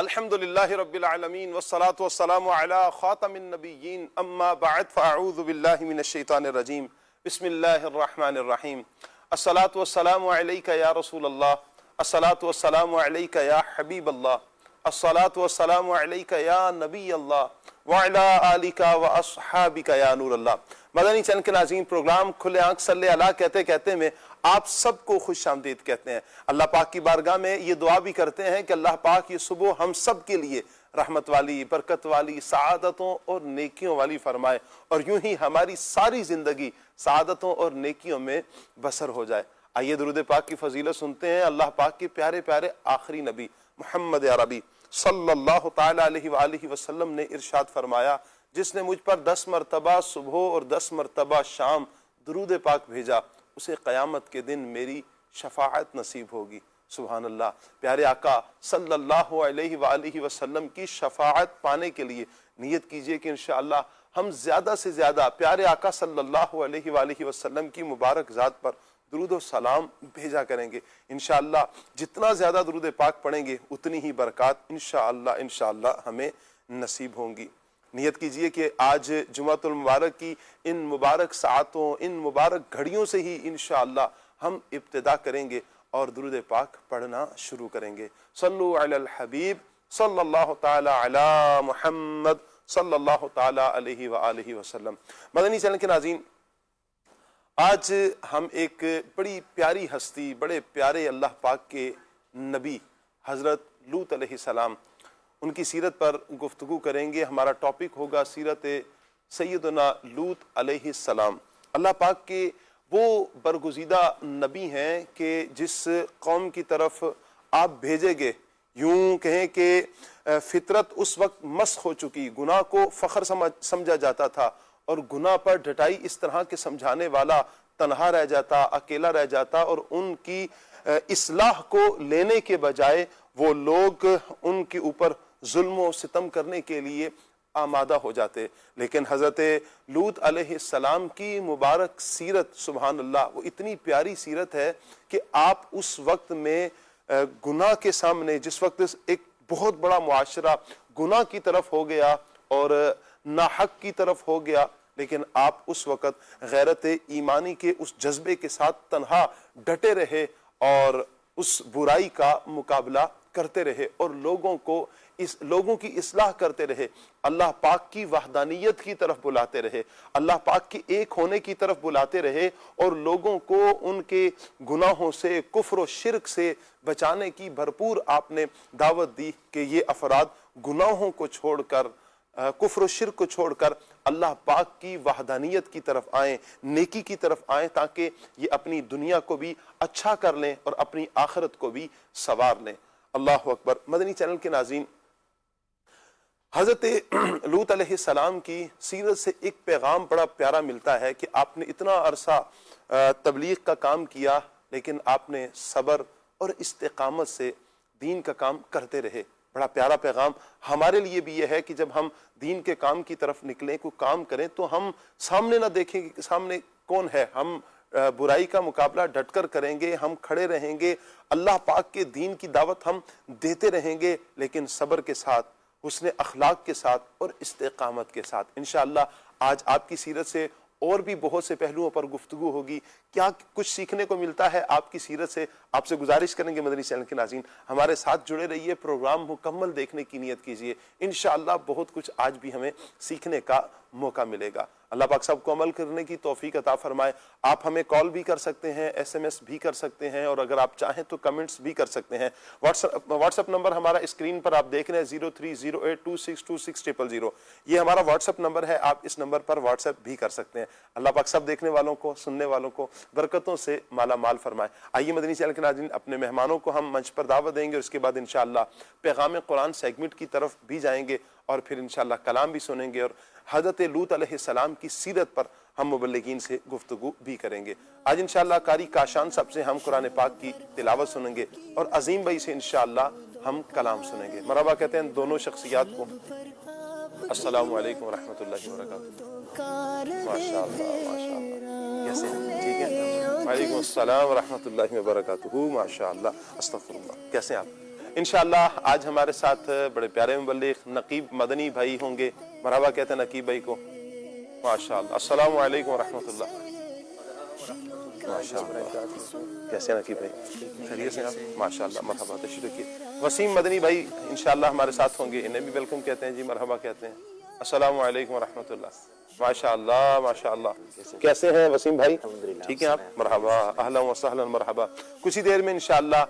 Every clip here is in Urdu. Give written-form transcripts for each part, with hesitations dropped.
الحمدللہ رب العالمین والصلاة والسلام علی خاتم النبیین اما بعد فاعوذ باللہ من الشیطان الرجیم بسم اللہ الرحمن الرحیم الصلاة والسلام علیکہ یا رسول اللہ الصلاة والسلام علیکہ یا حبیب اللہ الصلاة والسلام علیکہ یا نبی اللہ وعلی آلکہ واصحابکہ یا نور اللہ۔ مدنی چینل کے ناظرین، پروگرام کھلے آنکھ صلی اللہ کہتے کہتے میں آپ سب کو خوش آمدید کہتے ہیں۔ اللہ پاک کی بارگاہ میں یہ دعا بھی کرتے ہیں کہ اللہ پاک یہ صبح ہم سب کے لیے رحمت والی، برکت والی، سعادتوں اور نیکیوں والی فرمائے، اور یوں ہی ہماری ساری زندگی سعادتوں اور نیکیوں میں بسر ہو جائے۔ آئیے درود پاک کی فضیلت سنتے ہیں۔ اللہ پاک کے پیارے پیارے آخری نبی محمد عربی صلی اللہ تعالیٰ علیہ وآلہ وسلم نے ارشاد فرمایا، جس نے مجھ پر 10 مرتبہ صبح اور 10 مرتبہ شام درود پاک بھیجا، اسے قیامت کے دن میری شفاعت نصیب ہوگی۔ سبحان اللہ۔ پیارے آقا صلی اللہ علیہ وآلہ وسلم کی شفاعت پانے کے لیے نیت کیجئے کہ انشاءاللہ ہم زیادہ سے زیادہ پیارے آقا صلی اللہ علیہ وآلہ وسلم کی مبارک ذات پر درود و سلام بھیجا کریں گے۔ انشاءاللہ جتنا زیادہ درود پاک پڑھیں گے اتنی ہی برکات انشاءاللہ ہمیں نصیب ہوں گی۔ نیت کیجئے کہ آج جمعۃ المبارک کی ان مبارک ساعتوں، ان مبارک گھڑیوں سے ہی انشاءاللہ ہم ابتدا کریں گے اور درود پاک پڑھنا شروع کریں گے۔ صلو علی الحبیب صلی اللہ تعالی علی محمد صلی اللہ تعالی علیہ وآلہ وسلم۔ مدنی چینل کے ناظرین، آج ہم ایک بڑی پیاری ہستی، بڑے پیارے اللہ پاک کے نبی حضرت لوط علیہ السلام، ان کی سیرت پر گفتگو کریں گے۔ ہمارا ٹاپک ہوگا سیرت سیدنا لوط علیہ السلام۔ اللہ پاک کے وہ برگزیدہ نبی ہیں کہ جس قوم کی طرف آپ بھیجے گئے، یوں کہیں کہ فطرت اس وقت مسخ ہو چکی، گناہ کو فخر سمجھا جاتا تھا، اور گناہ پر ڈٹائی اس طرح کے سمجھانے والا تنہا رہ جاتا، اکیلا رہ جاتا، اور ان کی اصلاح کو لینے کے بجائے وہ لوگ ان کے اوپر ظلم و ستم کرنے کے لیے آمادہ ہو جاتے۔ لیکن حضرت لوط علیہ السلام کی مبارک سیرت سبحان اللہ، وہ اتنی پیاری سیرت ہے کہ آپ اس وقت میں گناہ کے سامنے، جس وقت ایک بہت بڑا معاشرہ گناہ کی طرف ہو گیا اور ناحق کی طرف ہو گیا، لیکن آپ اس وقت غیرت ایمانی کے اس جذبے کے ساتھ تنہا ڈٹے رہے اور اس برائی کا مقابلہ کرتے رہے اور لوگوں کی اصلاح کرتے رہے، اللہ پاک کی وحدانیت کی طرف بلاتے رہے، اللہ پاک کے ایک ہونے کی طرف بلاتے رہے، اور لوگوں کو ان کے گناہوں سے، کفر و شرک سے بچانے کی بھرپور آپ نے دعوت دی کہ یہ افراد گناہوں کو چھوڑ کر، کفر و شرک کو چھوڑ کر اللہ پاک کی وحدانیت کی طرف آئیں، نیکی کی طرف آئیں، تاکہ یہ اپنی دنیا کو بھی اچھا کر لیں اور اپنی آخرت کو بھی سنوار لیں۔ اللہ اکبر۔ مدنی چینل کے ناظرین، حضرت لوط علیہ السلام کی سیرت سے ایک پیغام بڑا پیارا ملتا ہے کہ آپ نے اتنا عرصہ تبلیغ کا کام کیا، لیکن آپ نے صبر اور استقامت سے دین کا کام کرتے رہے۔ بڑا پیارا پیغام ہمارے لیے بھی یہ ہے کہ جب ہم دین کے کام کی طرف نکلیں، کوئی کام کریں، تو ہم سامنے نہ دیکھیں کہ سامنے کون ہے، ہم برائی کا مقابلہ ڈٹ کر کریں گے، ہم کھڑے رہیں گے، اللہ پاک کے دین کی دعوت ہم دیتے رہیں گے، لیکن صبر کے ساتھ، حسن اخلاق کے ساتھ اور استقامت کے ساتھ۔ انشاءاللہ آج آپ کی سیرت سے اور بھی بہت سے پہلوؤں پر گفتگو ہوگی۔ کیا کچھ سیکھنے کو ملتا ہے آپ کی سیرت سے، آپ سے گزارش کریں گے مدنی چینل کے ناظرین ہمارے ساتھ جڑے رہیے، پروگرام مکمل دیکھنے کی نیت کیجئے، انشاءاللہ بہت کچھ آج بھی ہمیں سیکھنے کا موقع ملے گا۔ اللہ پاک سب کو عمل کرنے کی توفیق عطا فرمائے۔ آپ ہمیں کال بھی کر سکتے ہیں، ایس ایم ایس بھی کر سکتے ہیں، اور اگر آپ چاہیں تو کمنٹس بھی کر سکتے ہیں۔ واٹس ایپ نمبر ہمارا اسکرین پر آپ دیکھ رہے ہیں 0308262600، یہ ہمارا واٹس ایپ نمبر ہے، آپ اس نمبر پر واٹس ایپ بھی کر سکتے ہیں۔ اللہ پاک سب دیکھنے والوں کو، سننے والوں کو برکتوں سے مالا مال فرمائے۔ آئیے مدنی چینل کے ناظرین، اپنے مہمانوں کو ہم منچ پر دعوت دیں گے، اور اس کے بعد انشاءاللہ پیغام قرآن سیگمنٹ کی طرف بھی جائیں گے، اور پھر انشاءاللہ کلام بھی سنیں گے، اور حضرت لوط علیہ السلام کی سیرت پر ہم مبلغین سے گفتگو بھی کریں گے۔ آج انشاءاللہ قاری کاشان صاحب سے ہم قرآن پاک کی تلاوت سنیں گے، اور عظیم بھائی سے انشاءاللہ ہم کلام سنیں گے۔ مرحبا کہتے ہیں دونوں شخصیات کو۔ السلام علیکم ورحمۃ اللہ وبرکاتہ۔ ماشاءاللہ ماشاءاللہ، کیسے ہیں؟ ٹھیک ہے، وعلیکم السلام ورحمۃ اللہ وبرکاتہ۔ ماشاءاللہ، استغفر اللہ، کیسے ہیں آپ؟ انشاءاللہ آج ہمارے ساتھ بڑے پیارے مبلغ نقیب مدنی بھائی ہوں گے. مرحبا کہتے ہیں نقیب بھائی کو. ماشاءاللہ. السلام علیکم ورحمۃ اللہ. ماشاءاللہ. کیسے ہیں نقیب بھائی؟ خیریت سے آپ؟ ماشاءاللہ. مرحبا. تشریف رکھیے. وسیم مدنی بھائی انشاءاللہ ہمارے ساتھ ہوں گے. انہیں بھی ویلکم کہتے ہیں جی. مرحبا کہتے ہیں. السلام علیکم ورحمۃ اللہ. ماشاءاللہ ماشاءاللہ. کیسے ہیں وسیم بھائی؟ ٹھیک ہیں آپ؟ مرحبا. اہلا و سہلا. مرحبا. کچھ ہی دیر میں انشاءاللہ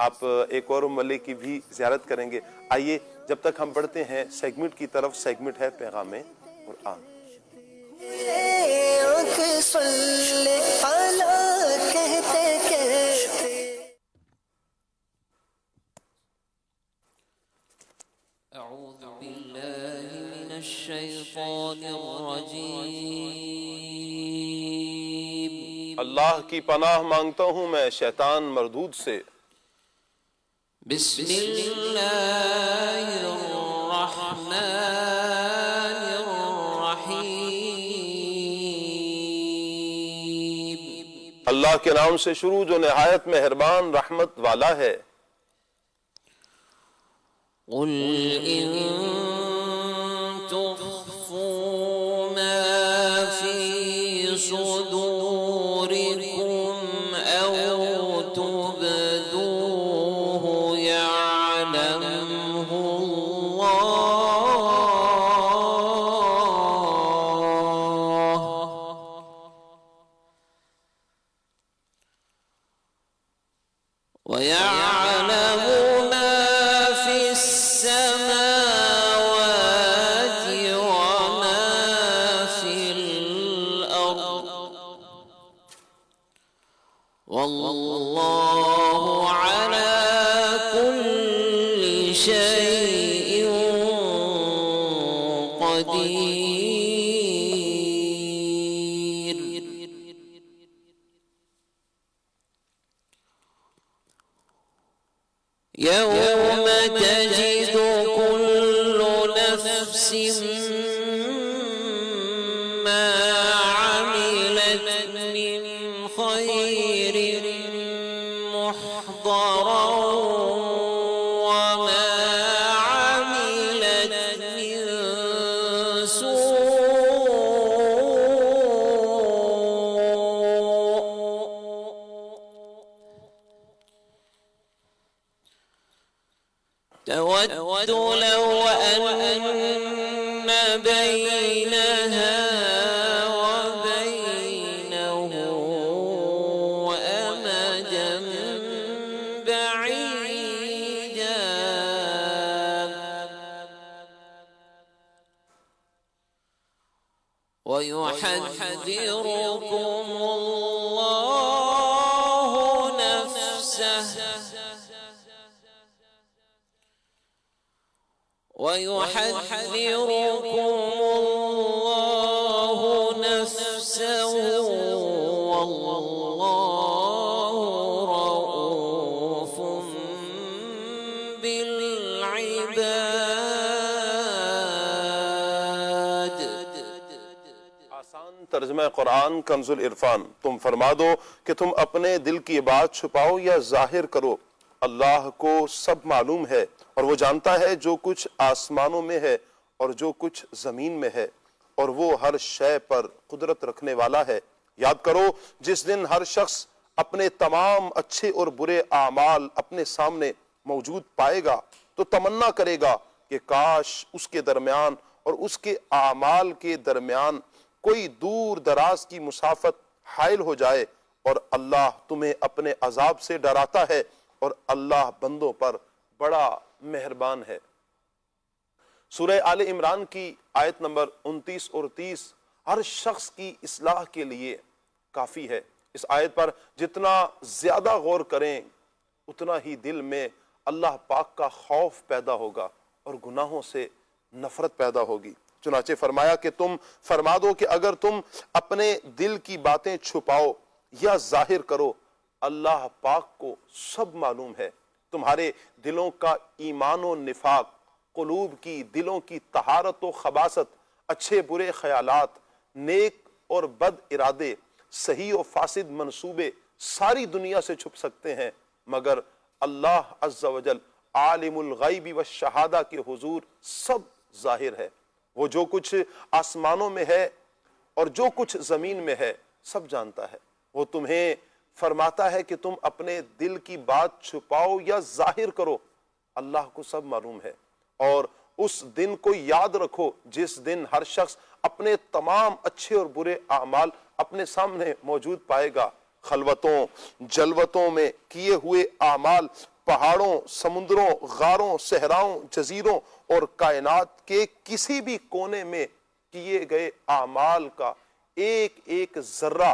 آپ ایک اور ملک کی بھی زیارت کریں گے. آئیے جب تک ہم بڑھتے ہیں سیگمنٹ کی طرف. سیگمنٹ ہے پیغام قرآن. اعوذ باللہ من الشیطان الرجیم. اللہ کی پناہ مانگتا ہوں میں شیطان مردود سے. بسم اللہ الرحمن الرحیم. اللہ کے نام سے شروع جو نہایت مہربان رحمت والا ہے. قل ان تخفوا ما فی صدورکم او تبدوه یعلمه اللہ وَيَعْلَمُ مَا فِي السَّمَاوَاتِ وَمَا فِي الْأَرْضِ وَاللَّهُ عَلَى كُلِّ شَيْءٍ قَدِيرٌ. يوم تجد كل نفس ما عملت من خير محضرا وما عملت من تود لو أن بينها وبينه أمدا بعيدا ويحذركم الله نفسه ويحذركم الله نفسه والله رؤوف بالعباد. آسان ترجمہ قرآن کنز العرفان. تم فرما دو کہ تم اپنے دل کی بات چھپاؤ یا ظاہر کرو. اللہ کو سب معلوم ہے اور وہ جانتا ہے جو کچھ آسمانوں میں ہے اور جو کچھ زمین میں ہے اور وہ ہر شے پر قدرت رکھنے والا ہے. یاد کرو جس دن ہر شخص اپنے تمام اچھے اور برے اعمال اپنے سامنے موجود پائے گا تو تمنا کرے گا کہ کاش اس کے درمیان اور اس کے اعمال کے درمیان کوئی دور دراز کی مسافت حائل ہو جائے. اور اللہ تمہیں اپنے عذاب سے ڈراتا ہے اور اللہ بندوں پر بڑا مہربان ہے. سورہ آل عمران کی آیت نمبر 29 اور 30 ہر شخص کی اصلاح کے لیے کافی ہے. اس آیت پر جتنا زیادہ غور کریں اتنا ہی دل میں اللہ پاک کا خوف پیدا ہوگا اور گناہوں سے نفرت پیدا ہوگی. چنانچہ فرمایا کہ تم فرما دو کہ اگر تم اپنے دل کی باتیں چھپاؤ یا ظاہر کرو اللہ پاک کو سب معلوم ہے. تمہارے دلوں کا ایمان و نفاق، قلوب کی دلوں کی طہارت و خباثت، اچھے برے خیالات، نیک اور بد ارادے، صحیح و فاسد منصوبے ساری دنیا سے چھپ سکتے ہیں مگر اللہ عز و جل عالم الغیب والشہادہ کے حضور سب ظاہر ہے۔ وہ جو کچھ آسمانوں میں ہے اور جو کچھ زمین میں ہے سب جانتا ہے۔ وہ تمہیں فرماتا ہے کہ تم اپنے دل کی بات چھپاؤ یا ظاہر کرو، اللہ کو سب معلوم ہے۔ اور اس دن کو یاد رکھو جس دن ہر شخص اپنے تمام اچھے اور برے اعمال اپنے سامنے موجود پائے گا۔ خلوتوں جلوتوں میں کیے ہوئے اعمال، پہاڑوں، سمندروں، غاروں، صحراؤں، جزیروں اور کائنات کے کسی بھی کونے میں کیے گئے اعمال کا ایک ایک ذرہ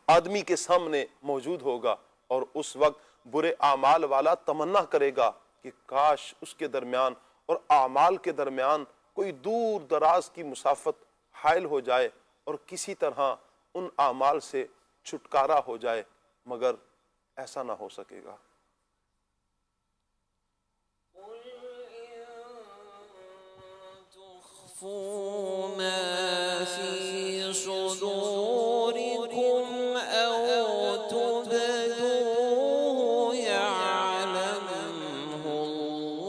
آدمی کے سامنے موجود ہوگا، اور اس وقت برے اعمال والا تمنا کرے گا کہ کاش اس کے درمیان اور اعمال کے درمیان کوئی دور دراز کی مسافت حائل ہو جائے اور کسی طرح ان اعمال سے چھٹکارا ہو جائے، مگر ایسا نہ ہو سکے گا۔ تخفوا ما في صدوركم أو تبدوه يعلمه الله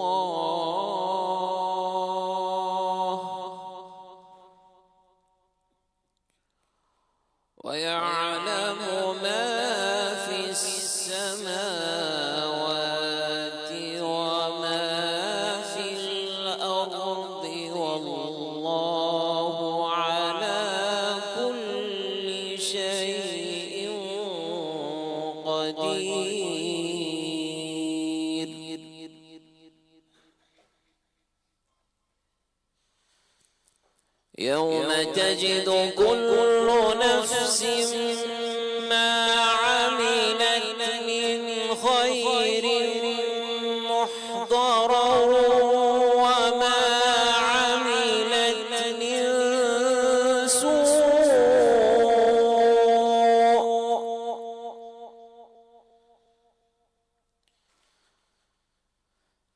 ويعلم ما في السماوات وما في الأرض والله على كل شيء قدير۔ يوم تجد كل نفس ما عملت من خير محضرا وما عملت من سوء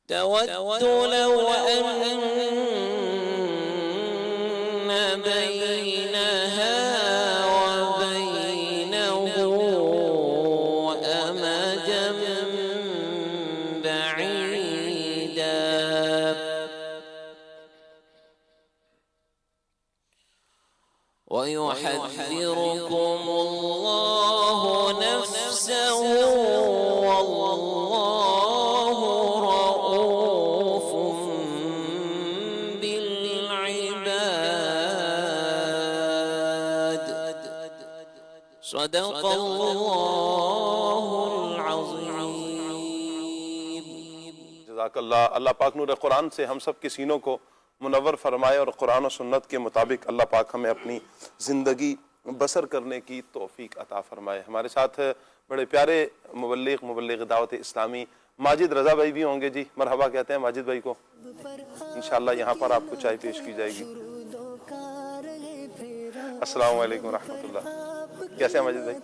تود لو أن بينها وبينه أمدا بعيدا ويحذركم الله نفسه والله رؤوف بالعباد۔ صدق اللہ العظیم۔ جزاک اللہ۔ اللہ پاک نور قرآن سے ہم سب کے سینوں کو منور فرمائے اور قرآن و سنت کے مطابق اللہ پاک ہمیں اپنی زندگی بسر کرنے کی توفیق عطا فرمائے۔ ہمارے ساتھ بڑے پیارے مبلغ دعوت اسلامی ماجد رضا بھائی بھی ہوں گے، جی مرحبا کہتے ہیں ماجد بھائی کو۔ انشاءاللہ یہاں پر آپ کو چائے پیش کی جائے گی۔ السلام علیکم ورحمۃ اللہ۔ کیسے ہیں ماجد بھائی؟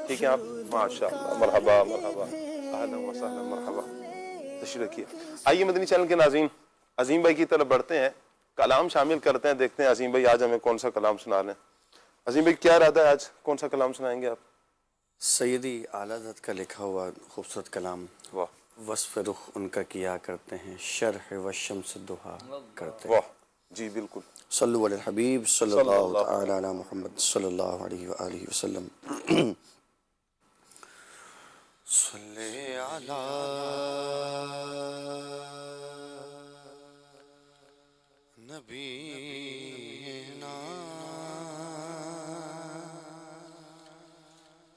ٹھیک ہیں آپ؟ ماشاءاللہ، مرحبا مرحبا، اہلا وسہلا، مرحبا، تشریف رکھیے۔ آئیے مدنی چینل کے ناظرین عظیم بھائی کی طرف بڑھتے ہیں، کلام شامل کرتے ہیں، دیکھتے ہیں عظیم بھائی آج ہمیں کون سا کلام سنا رہے ہیں۔ عظیم بھائی کیا ارادہ ہے، آج کون سا کلام سنائیں گے آپ؟ سیدی اعلیٰ حضرت کا لکھا ہوا خوبصورت کلام، واہ وصف رخ ان کا کیا کرتے ہیں، شرح والشمس ضحیٰ کرتے ہیں۔ واہ، جی بالکل۔ صلو علی الحبیب صلی اللہ تعالی علی محمد صلی اللہ علیہ وآلہ وسلم۔ صلی علی نبینا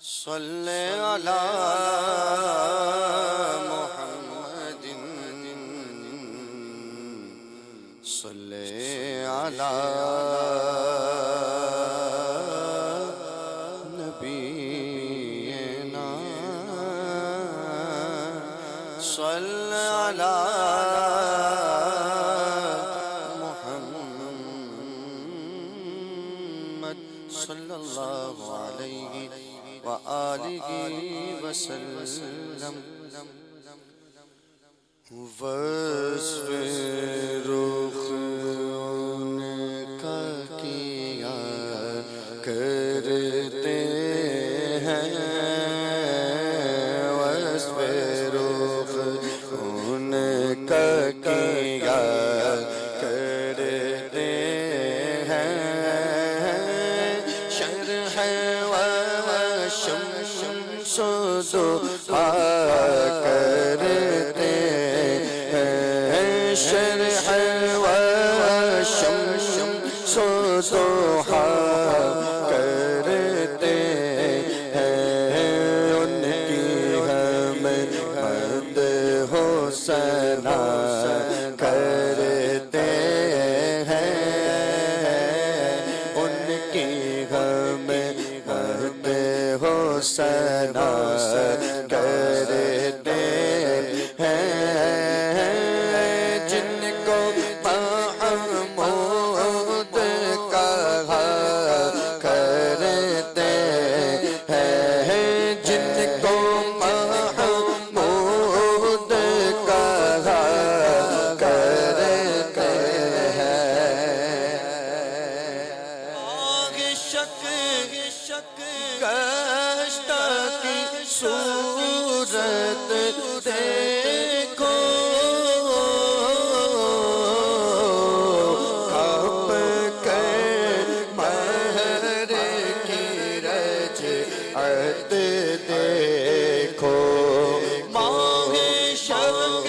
صلی علی محمد صلی علی نبینا صلی علی صلی اللہ علیہ وآلہ وسلم۔ وصف رخ ان کا کیا کرتے ہیں، وصف رخ ان سنا کرتے ہیں ان کی ہم مد ہو سنا کرتے ہیں جن کو محمود کہا کرتے ہیں جن کو محمود کہا کرتے ہیں آگے شک کشتا کی صورت دیکھو کھپ کر مہر کی رجعت دیکھو ماہ شک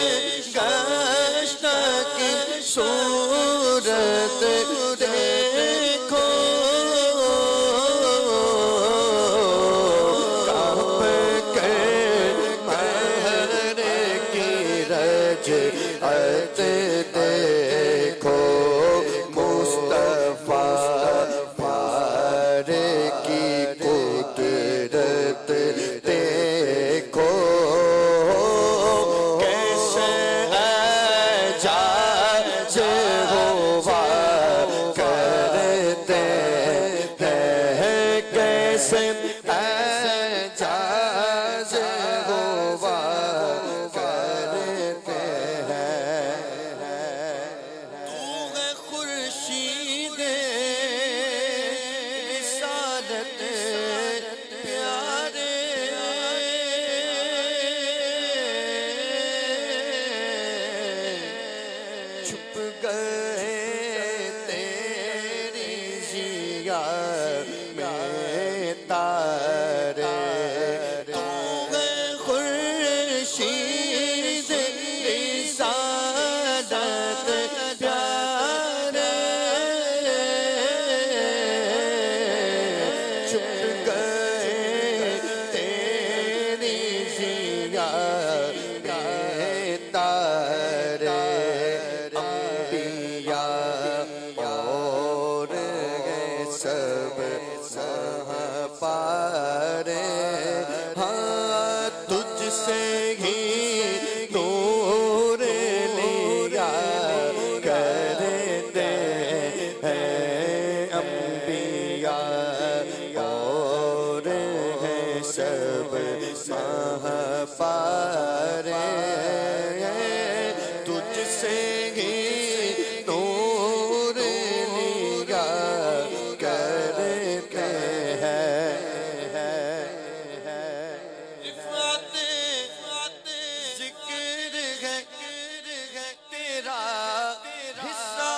کشتا کی صورت دیکھو رجعت دیکھو مصطفیٰ پارے کی قدرت دیکھو کیسے اعجاز ہوا کرتے ہیں کیسے اعجاز ہوا چھپ گئے تیری ضیا میں تارے تو ہے خورشید رسالت پیارے چھپ گئے تیری ضیا میں تارے اور سب پارے ہاں تجھ سے ہی نور لیا کرتے ہیں انبیاء اور سب پارے تجھ سے ہی نور لیا کرتے ہیں ذکر ہے تیرا حصہ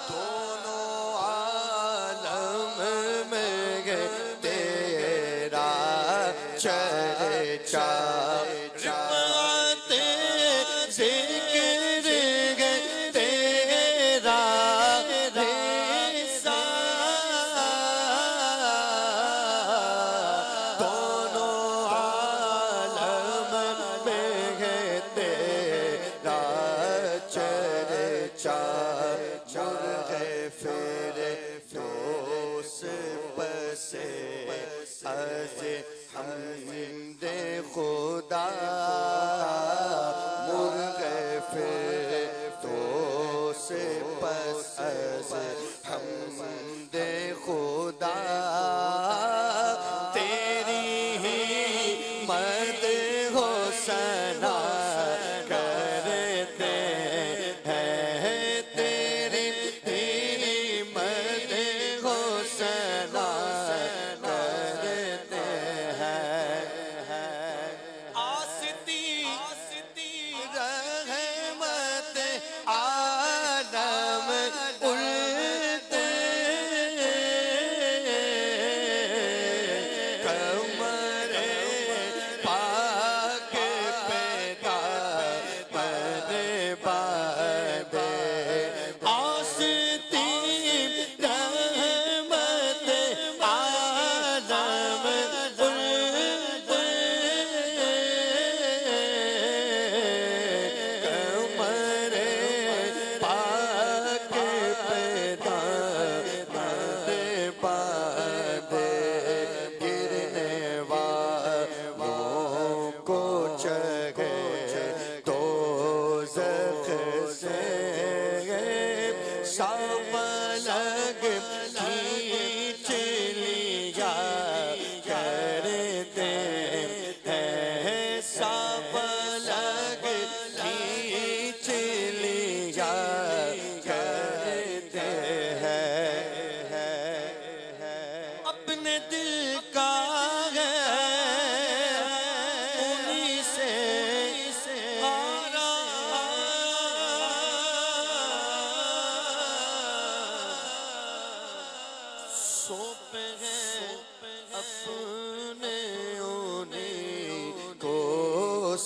دونوں عالم میں تیرا چرچا ذکر ہے تیرا حصہ دونوں عالم میں ہے تیرا چرچا مرغ فردوس پسے از حمد خدا مرغ فردوس پس از حمد خدا تیری ہی مد ہو سنا کرتے ہیں تیری ہی مد ہو سنا کرتے ہیں آسد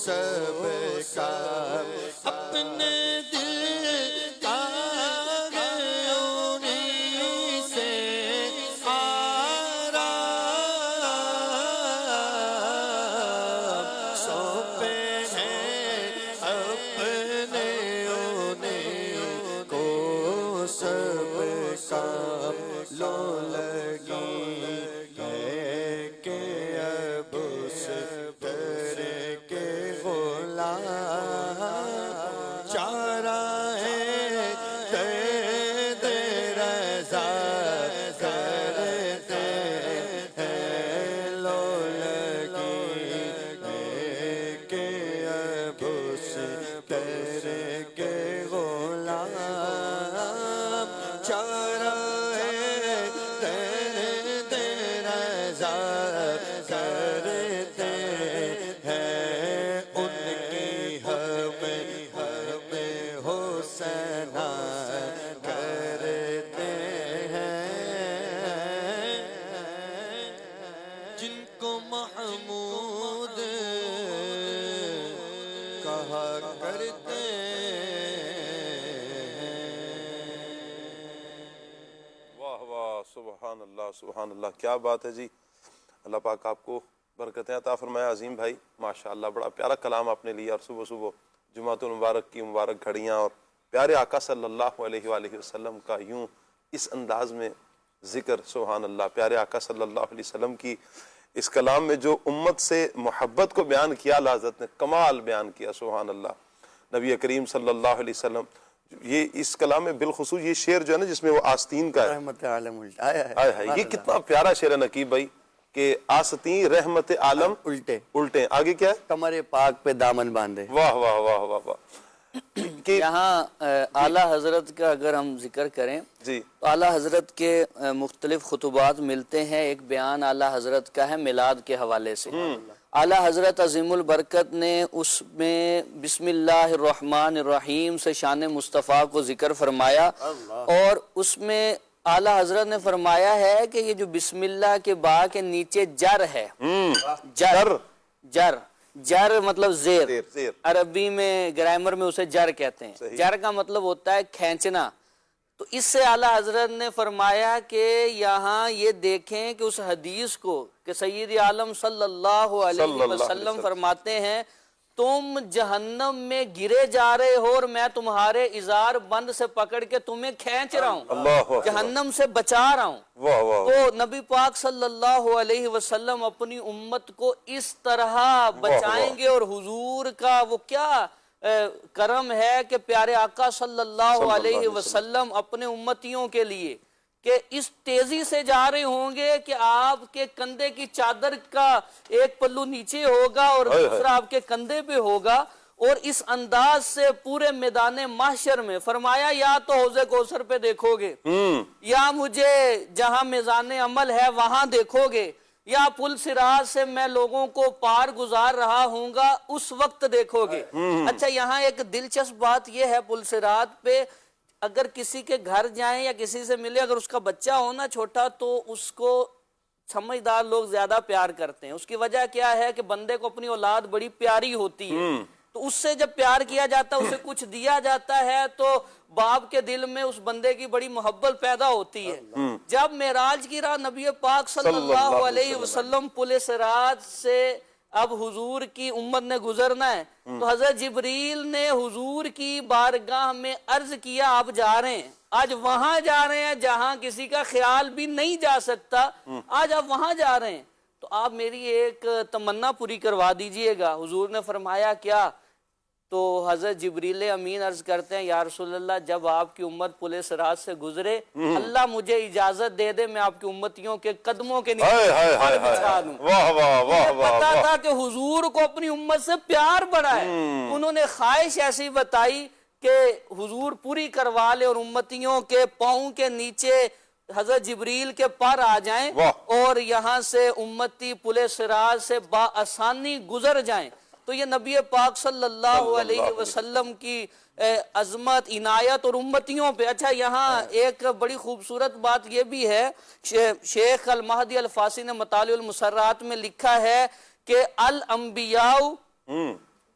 سب کا اپنے دل کا انہیں سے آرام سونپے ہیں اپنے انہیں کو سب کا لو لگی ہے کہ اب اس در کے غلام چارہ ہے دے رضا کرتے ہیں لو لگی ہے کہ اب اس در کے غلام چارہ ہے دے رضا کرتے ہیں ان کی ہمیں حسنا کرتے ہیں جن کو محمود کہا کرتے واہ واہ، سبحان اللہ سبحان اللہ، کیا بات ہے جی۔ اللہ پاک آپ کو برکتیں عطا فرمائے عظیم بھائی، ماشاءاللہ بڑا پیارا کلام آپ نے لیا، اور صبح صبح جمعۃ المبارک کی مبارک گھڑیاں اور پیارے آقا صلی اللہ علیہ وآلہ وسلم کا یوں اس انداز میں ذکر، سبحان اللہ۔ پیارے آقا صلی اللہ علیہ وسلم کی اس کلام میں جو امت سے محبت کو بیان کیا اللہ حضرت نے کمال بیان کیا، سبحان اللہ۔ نبی کریم صلی اللہ علیہ وسلم یہ اس کلام میں بالخصوص یہ شعر جو ہے نا جس میں وہ آستین کا ہے، رحمت عالم الٹا آیا ہے، آئے یہ کتنا پیارا شعر ہے نقیب بھائی، کہ آستین رحمت عالم الٹے، آگے کیا ہے؟ کمر پاک پہ دامن باندھے۔ واہ واہ واہ واہ واہ، کہ یہاں اعلیٰ حضرت کا اگر ہم ذکر کریں جی تو اعلیٰ حضرت کے مختلف خطبات ملتے ہیں۔ ایک بیان اعلیٰ حضرت کا ہے میلاد کے حوالے سے۔ اعلیٰ حضرت عظیم البرکت نے اس میں بسم اللہ الرحمن الرحیم سے شان مصطفیٰ کو ذکر فرمایا، اور اس میں اعلیٰ حضرت نے فرمایا ہے کہ یہ جو بسم اللہ کے با کے نیچے جر ہے، جر مطلب زیر، زیر، عربی میں گرامر میں اسے جر کہتے ہیں۔ جر کا مطلب ہوتا ہے کھینچنا۔ تو اس سے اعلیٰ حضرت نے فرمایا کہ یہاں یہ دیکھیں کہ اس حدیث کو کہ سید عالم صلی اللہ علیہ وسلم فرماتے ہیں تم جہنم میں گرے جا رہے ہو اور میں تمہارے ازار بند سے پکڑ کے تمہیں کھینچ رہا ہوں، جہنم سے بچا رہا ہوں۔ تو نبی پاک صلی اللہ علیہ وسلم اپنی امت کو اس طرح بچائیں گے، اور حضور کا وہ کیا کرم ہے کہ پیارے آقا صلی اللہ علیہ وسلم اپنے امتیوں کے لیے کہ اس تیزی سے جا رہے ہوں گے کہ آپ کے کندھے کی چادر کا ایک پلو نیچے ہوگا اور دوسرا آپ کے کندھے پہ ہوگا، اور اس انداز سے پورے میدان محشر میں فرمایا یا تو حوض کوثر پہ دیکھو گے، یا مجھے جہاں میزان عمل ہے وہاں دیکھو گے، یا پل صراط سے میں لوگوں کو پار گزار رہا ہوں گا اس وقت دیکھو گے۔ اچھا یہاں ایک دلچسپ بات یہ ہے، پل صراط پہ اگر کسی کے گھر جائیں یا کسی سے ملے، اگر اس کا بچہ ہو نا چھوٹا تو اس کو سمجھدار لوگ زیادہ پیار کرتے ہیں۔ اس کی وجہ کیا ہے کہ بندے کو اپنی اولاد بڑی پیاری ہوتی ہے، تو اس سے جب پیار کیا جاتا ہے، اسے کچھ دیا جاتا ہے، تو باپ کے دل میں اس بندے کی بڑی محبت پیدا ہوتی ہے۔ جب معراج کی رات نبی پاک صلی اللہ علیہ وسلم پل صراط سے اب حضور کی امت نے گزرنا ہے، تو حضرت جبریل نے حضور کی بارگاہ میں عرض کیا آپ جا رہے ہیں، آج وہاں جا رہے ہیں جہاں کسی کا خیال بھی نہیں جا سکتا، آج آپ وہاں جا رہے ہیں، تو آپ میری ایک تمنا پوری کروا دیجئے گا۔ حضور نے فرمایا کیا؟ تو حضرت جبریل امین عرض کرتے ہیں یا رسول اللہ جب آپ کی امت پل صراط سے گزرے اللہ مجھے اجازت دے دے میں آپ کی امتیوں کے قدموں کے نیچے بچھا دوں۔ پتا تھا کہ حضور کو اپنی امت سے پیار بڑا ہے، انہوں نے خواہش ایسی بتائی کہ حضور پوری کروا لے اور امتیوں کے پاؤں کے نیچے حضرت جبریل کے پر آ جائیں اور یہاں سے امتی پل صراط سے بآسانی گزر جائیں۔ تو یہ نبی پاک صلی اللہ علیہ وسلم کی عظمت عنایت اور امتیوں پہ۔ اچھا یہاں ایک بڑی خوبصورت بات یہ بھی ہے، شیخ المہدی الفاسی نے مطالع المسرات میں لکھا ہے کہ الانبیاء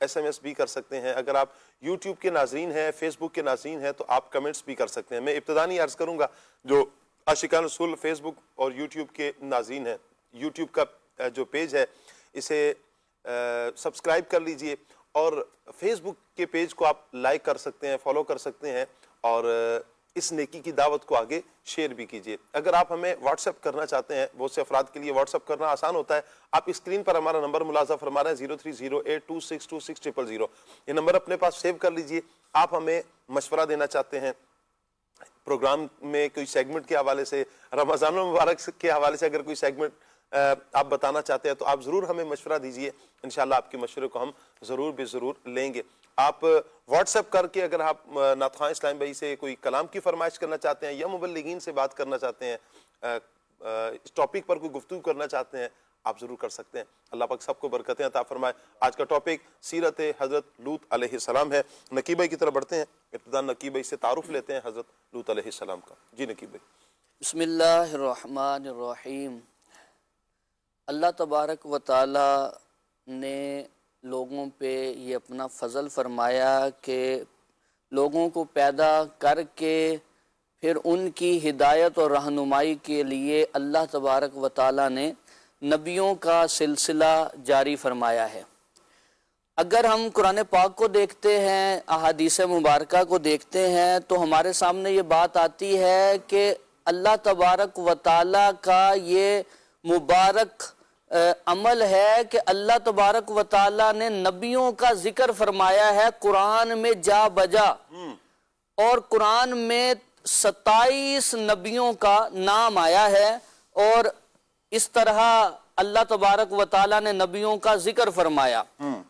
SMS بھی کر سکتے ہیں. اگر آپ یوٹیوب کے ناظرین ہیں, فیس بک کے ناظرین ہیں, تو آپ کمنٹس بھی کر سکتے ہیں. میں ابتدائی عرض کروں گا جو عاشقان رسول فیس بک اور یوٹیوب کے ناظرین ہیں, یوٹیوب کا جو پیج ہے اسے سبسکرائب کر لیجئے, اور فیس بک کے پیج کو آپ لائک کر سکتے ہیں, فالو کر سکتے ہیں, اور اس نیکی کی دعوت کو آگے شیئر بھی کیجئے. اگر آپ ہمیں واٹس ایپ کرنا چاہتے ہیں, بہت سے افراد کے لیے واٹس ایپ کرنا آسان ہوتا ہے. آپ اسکرین پر ہمارا نمبر ملاحظہ فرما رہے ہیں 0308262600. یہ نمبر اپنے پاس سیو کر لیجئے. آپ ہمیں مشورہ دینا چاہتے ہیں پروگرام میں کوئی سیگمنٹ کے حوالے سے, رمضان المبارک کے حوالے سے اگر کوئی سیگمنٹ آپ بتانا چاہتے ہیں تو آپ ضرور ہمیں مشورہ دیجئے. انشاءاللہ آپ کے مشورے کو ہم ضرور بے ضرور لیں گے. آپ واٹس ایپ کر کے اگر آپ نعت خواں اسلام بھائی سے کوئی کلام کی فرمائش کرنا چاہتے ہیں یا مبلغین سے بات کرنا چاہتے ہیں, اس ٹاپک پر کوئی گفتگو کرنا چاہتے ہیں, آپ ضرور کر سکتے ہیں. اللہ پاک سب کو برکتیں عطا فرمائے. آج کا ٹاپک سیرت حضرت لوط علیہ السلام ہے. نقیب بھائی کی طرف بڑھتے ہیں. ابتداء نقیب بھائی سے تعارف لیتے ہیں حضرت لوط علیہ السلام کا. جی نقیب بھائی. بسم اللہ الرحمن الرحیم. اللہ تبارک و تعالی نے لوگوں پہ یہ اپنا فضل فرمایا کہ لوگوں کو پیدا کر کے پھر ان کی ہدایت اور رہنمائی کے لیے اللہ تبارک و تعالی نے نبیوں کا سلسلہ جاری فرمایا ہے. اگر ہم قرآن پاک کو دیکھتے ہیں, احادیث مبارکہ کو دیکھتے ہیں, تو ہمارے سامنے یہ بات آتی ہے کہ اللہ تبارک و تعالی کا یہ مبارک عمل ہے کہ اللہ تبارک و تعالی نے نبیوں کا ذکر فرمایا ہے قرآن میں جا بجا, اور قرآن میں 27 نبیوں کا نام آیا ہے, اور اس طرح اللہ تبارک و تعالی نے نبیوں کا ذکر فرمایا.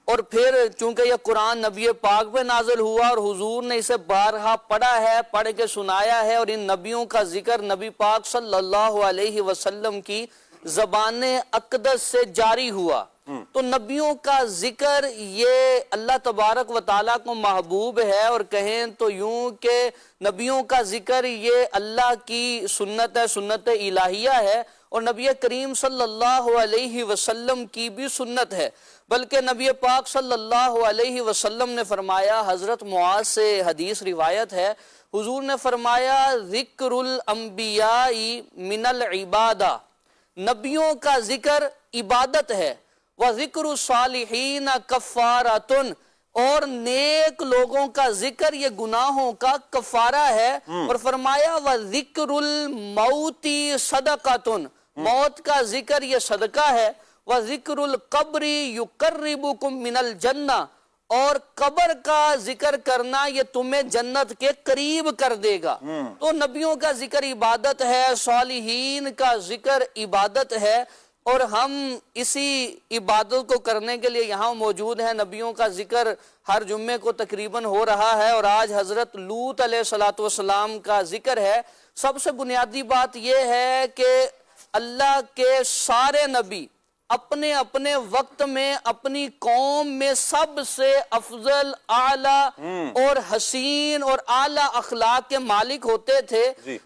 اور پھر چونکہ یہ قرآن نبی پاک پہ نازل ہوا اور حضور نے اسے بارہا پڑھا ہے, پڑھ کے سنایا ہے, اور ان نبیوں کا ذکر نبی پاک صلی اللہ علیہ وسلم کی زبان اقدس سے جاری ہوا. تو نبیوں کا ذکر یہ اللہ تبارک و تعالیٰ کو محبوب ہے, اور کہیں تو یوں کہ نبیوں کا ذکر یہ اللہ کی سنت ہے, سنت الہیہ ہے, اور نبی کریم صلی اللہ علیہ وسلم کی بھی سنت ہے. بلکہ نبی پاک صلی اللہ علیہ وسلم نے فرمایا, حضرت معاذ سے حدیث روایت ہے, حضور نے فرمایا ذکر الانبیاء من العبادہ, نبیوں کا ذکر عبادت ہے. وَذِكْرُ الصَّالِحِينَ كَفَّارَةٌ, اور نیک لوگوں کا ذکر یہ گناہوں کا کفارہ ہے. اور فرمایا وَذِكْرُ الْمَوْتِ صَدَقَةٌ, موت کا ذکر یہ صدقہ ہے. وَذِكْرُ الْقَبْرِ يُقَرِّبُكُم مِّنَ الْجَنَّةِ, اور قبر کا ذکر کرنا یہ تمہیں جنت کے قریب کر دے گا. تو نبیوں کا ذکر عبادت ہے, صالحین کا ذکر عبادت ہے, اور ہم اسی عبادت کو کرنے کے لیے یہاں موجود ہیں. نبیوں کا ذکر ہر جمعے کو تقریباً ہو رہا ہے, اور آج حضرت لوط علیہ السلام کا ذکر ہے. سب سے بنیادی بات یہ ہے کہ اللہ کے سارے نبی اپنے اپنے وقت میں اپنی قوم میں سب سے افضل, اعلیٰ اور حسین اور اعلیٰ اخلاق کے مالک ہوتے تھے.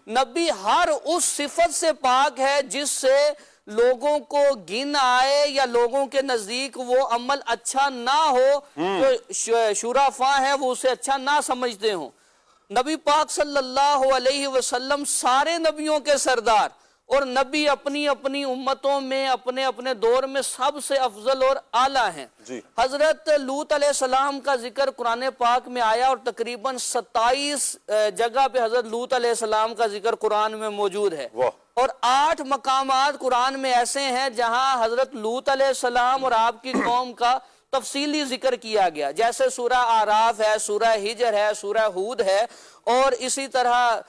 نبی ہر اس صفت سے پاک ہے جس سے لوگوں کو گن آئے یا لوگوں کے نزدیک وہ عمل اچھا نہ ہو, تو شرفاء ہیں وہ اسے اچھا نہ سمجھتے ہوں. نبی پاک صلی اللہ علیہ وسلم سارے نبیوں کے سردار, اور نبی اپنی اپنی امتوں میں اپنے اپنے دور میں سب سے افضل اور اعلیٰ ہیں. حضرت لوط علیہ السلام کا ذکر قرآن پاک میں آیا, اور تقریباً 27 جگہ پہ حضرت لوط علیہ السلام کا ذکر قرآن میں موجود ہے. اور 8 مقامات قرآن میں ایسے ہیں جہاں حضرت لوط علیہ السلام اور آپ کی قوم کا تفصیلی ذکر کیا گیا, جیسے سورہ آراف ہے, سورہ ہجر ہے, سورہ ہود ہے, اور اسی طرح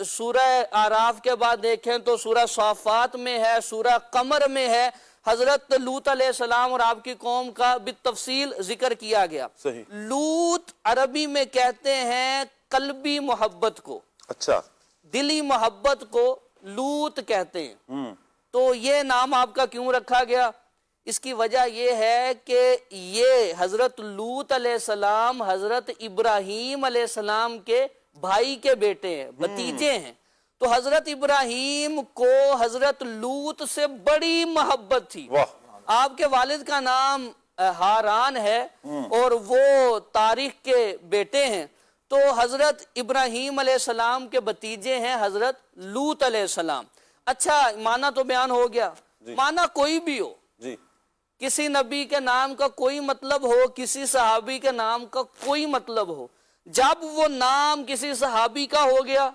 سورہ آراف کے بعد دیکھیں تو سورہ صافات میں ہے, سورہ قمر میں ہے. حضرت لوط علیہ السلام اور آپ کی قوم کا بالتفصیل ذکر کیا گیا. لوط عربی میں کہتے ہیں قلبی محبت کو, اچھا, دلی محبت کو لوط کہتے ہیں. تو یہ نام آپ کا کیوں رکھا گیا؟ اس کی وجہ یہ ہے کہ یہ حضرت لوط علیہ السلام حضرت ابراہیم علیہ السلام کے بھائی کے بیٹے ہیں, بھتیجے ہیں. تو حضرت ابراہیم کو حضرت لوط سے بڑی محبت تھی. آپ کے والد کا نام ہاران ہے اور وہ تاریخ کے بیٹے ہیں، تو حضرت ابراہیم علیہ السلام کے بھتیجے ہیں حضرت لوط علیہ السلام۔ اچھا معنی تو بیان ہو گیا، معنی کوئی بھی ہو، جی کسی نبی کے نام کا کوئی مطلب ہو، کسی صحابی کے نام کا کوئی مطلب ہو، جب وہ نام کسی صحابی کا ہو گیا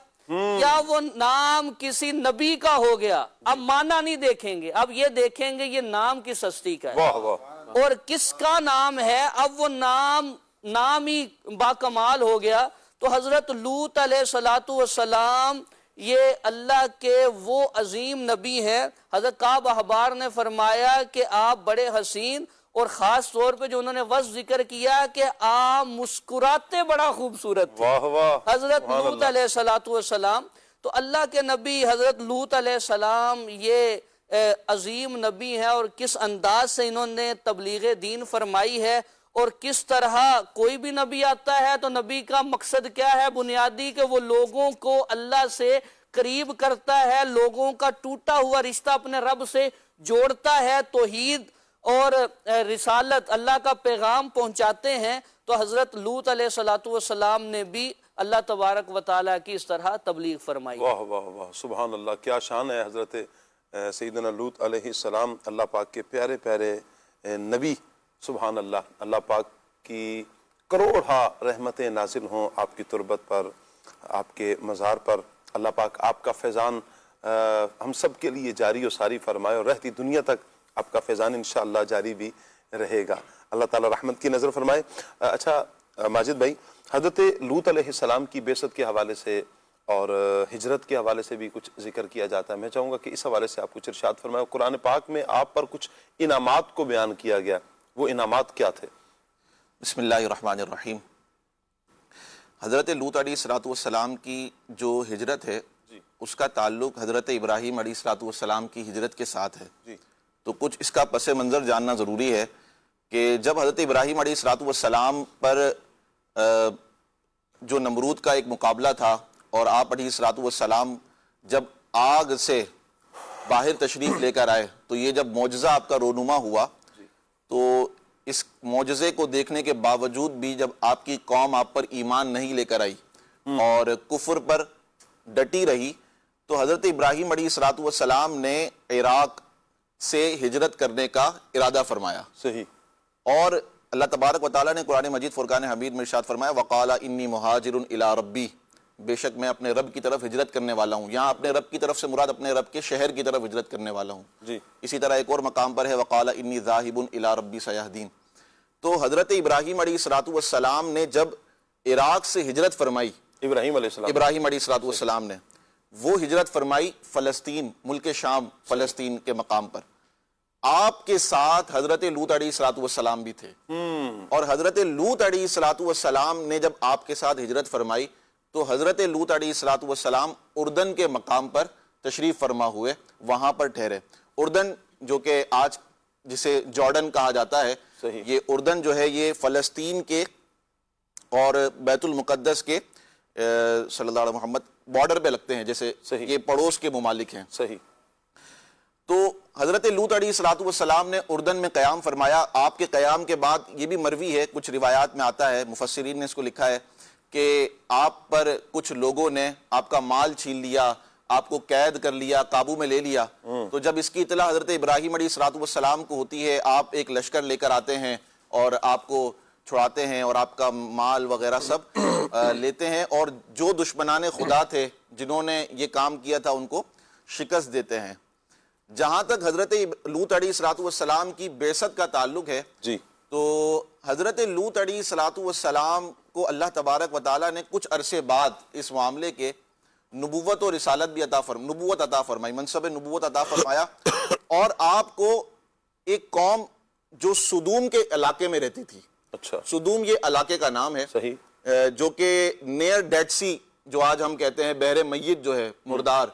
یا وہ نام کسی نبی کا ہو گیا، اب معنی نہیں دیکھیں گے، اب یہ دیکھیں گے یہ نام کس ہستی کا ہے واہ واہ، اور کس کا نام ہے۔ اب وہ نام ہی باکمال ہو گیا۔ تو حضرت لوط علیہ السلام یہ اللہ کے وہ عظیم نبی ہیں۔ حضرت کعب احبار نے فرمایا کہ آپ بڑے حسین، اور خاص طور پہ جو انہوں نے وصف ذکر کیا کہ آپ مسکراتے بڑا خوبصورت تھے، واہ واہ، حضرت لوط علیہ السلام۔ تو اللہ کے نبی حضرت لوط علیہ السلام یہ عظیم نبی ہیں، اور کس انداز سے انہوں نے تبلیغ دین فرمائی ہے، اور کس طرح کوئی بھی نبی آتا ہے تو نبی کا مقصد کیا ہے بنیادی، کہ وہ لوگوں کو اللہ سے قریب کرتا ہے، لوگوں کا ٹوٹا ہوا رشتہ اپنے رب سے جوڑتا ہے، توحید اور رسالت اللہ کا پیغام پہنچاتے ہیں۔ تو حضرت لوط علیہ السلام نے بھی اللہ تبارک و تعالیٰ کی اس طرح تبلیغ فرمائی۔ واہ واہ واہ، سبحان اللہ، کیا شان ہے حضرت سیدنا لوط علیہ السلام، اللہ پاک کے پیارے پیارے نبی۔ سبحان اللہ، اللہ پاک کی کروڑا رحمتیں نازل ہوں آپ کی تربت پر، آپ کے مزار پر۔ اللہ پاک آپ کا فیضان ہم سب کے لیے جاری و ساری فرمائے، اور رہتی دنیا تک آپ کا فیضان انشاءاللہ جاری بھی رہے گا۔ اللہ تعالیٰ رحمت کی نظر فرمائے۔ اچھا ماجد بھائی، حضرت لوط علیہ السلام کی بعثت کے حوالے سے اور ہجرت کے حوالے سے بھی کچھ ذکر کیا جاتا ہے، میں چاہوں گا کہ اس حوالے سے آپ کچھ ارشاد فرمائے۔ قرآن پاک میں آپ پر کچھ انعامات کو بیان کیا گیا، وہ انعامات کیا تھے؟ بسم اللہ الرحمن الرحیم۔ حضرت لوط علیہ السلام کی جو ہجرت ہے اس کا تعلق حضرت ابراہیم علیہ السلام کی ہجرت کے ساتھ ہے، تو کچھ اس کا پس منظر جاننا ضروری ہے کہ جب حضرت ابراہیم علیہ السلام پر جو نمرود کا ایک مقابلہ تھا، اور آپ علیہ السلام جب آگ سے باہر تشریف لے کر آئے، تو یہ جب معجزہ آپ کا رونما ہوا، تو اس معجزے کو دیکھنے کے باوجود بھی جب آپ کی قوم آپ پر ایمان نہیں لے کر آئی اور کفر پر ڈٹی رہی، تو حضرت ابراہیم علیہ السلام نے عراق سے ہجرت کرنے کا ارادہ فرمایا۔ صحیح۔ اور اللہ تبارک و تعالیٰ نے قرآن مجید فرقان حمید میں ارشاد فرمایا وَقَالَ إِنِّي مُهَاجِرٌ إِلَىٰ رَبِّي، بے شک میں اپنے رب کی طرف ہجرت کرنے والا ہوں۔ یہاں اپنے رب کی طرف سے مراد اپنے رب کے شہر کی طرف ہجرت کرنے والا ہوں۔ جی اسی طرح ایک اور مقام پر ہے وَقَالَ إِنِّي ذَاهِبٌ إِلَىٰ رَبِّي سَيَهْدِينِ۔ تو حضرت ابراہیم علیہ السلام نے جب عراق سے ہجرت فرمائی، ابراہیم علیہ السلام نے وہ ہجرت فرمائی فلسطین، ملک شام فلسطین کے مقام پر، آپ کے ساتھ حضرت لوط علیہ السلام بھی تھے، اور حضرت لوط علیہ السلام نے جب آپ کے ساتھ ہجرت فرمائی تو حضرت لوط علیہ السلام اردن کے مقام پر تشریف فرما ہوئے، وہاں پر ٹھہرے۔ اردن جو کہ آج جسے جارڈن کہا جاتا ہے، یہ اردن جو ہے یہ فلسطین کے اور بیت المقدس کے صلی اللہ علیہ محمد بارڈر پہ لگتے ہیں، جیسے یہ پڑوس کے ممالک ہیں۔ صحیح۔ تو حضرت لوط علیہ السلام نے اردن میں قیام فرمایا۔ آپ کے قیام کے بعد یہ بھی مروی ہے، کچھ روایات میں آتا ہے، مفسرین نے اس کو لکھا ہے کہ آپ پر کچھ لوگوں نے آپ کا مال چھین لیا، آپ کو قید کر لیا، قابو میں لے لیا۔ تو جب اس کی اطلاع حضرت ابراہیم علیہ السلام کو ہوتی ہے، آپ ایک لشکر لے کر آتے ہیں اور آپ کو چھڑاتے ہیں اور آپ کا مال وغیرہ سب لیتے ہیں، اور جو دشمنان خدا تھے جنہوں نے یہ کام کیا تھا ان کو شکست دیتے ہیں۔ جہاں تک حضرت لوط علیہ السلام کی بعثت کا تعلق ہے، تو حضرت لوط علیہ السلام کو اللہ تبارک و تعالیٰ نے کچھ عرصے بعد اس معاملے کے نبوت اور رسالت بھی نبوت عطا فرمائی، منصب نبوت عطا فرمایا، اور آپ کو ایک قوم جو سدوم کے علاقے میں رہتی تھی، سدوم یہ علاقے کا نام ہے، جو کہ نیئر ڈیڈ سی، جو آج ہم کہتے ہیں بحر میت جو ہے مردار،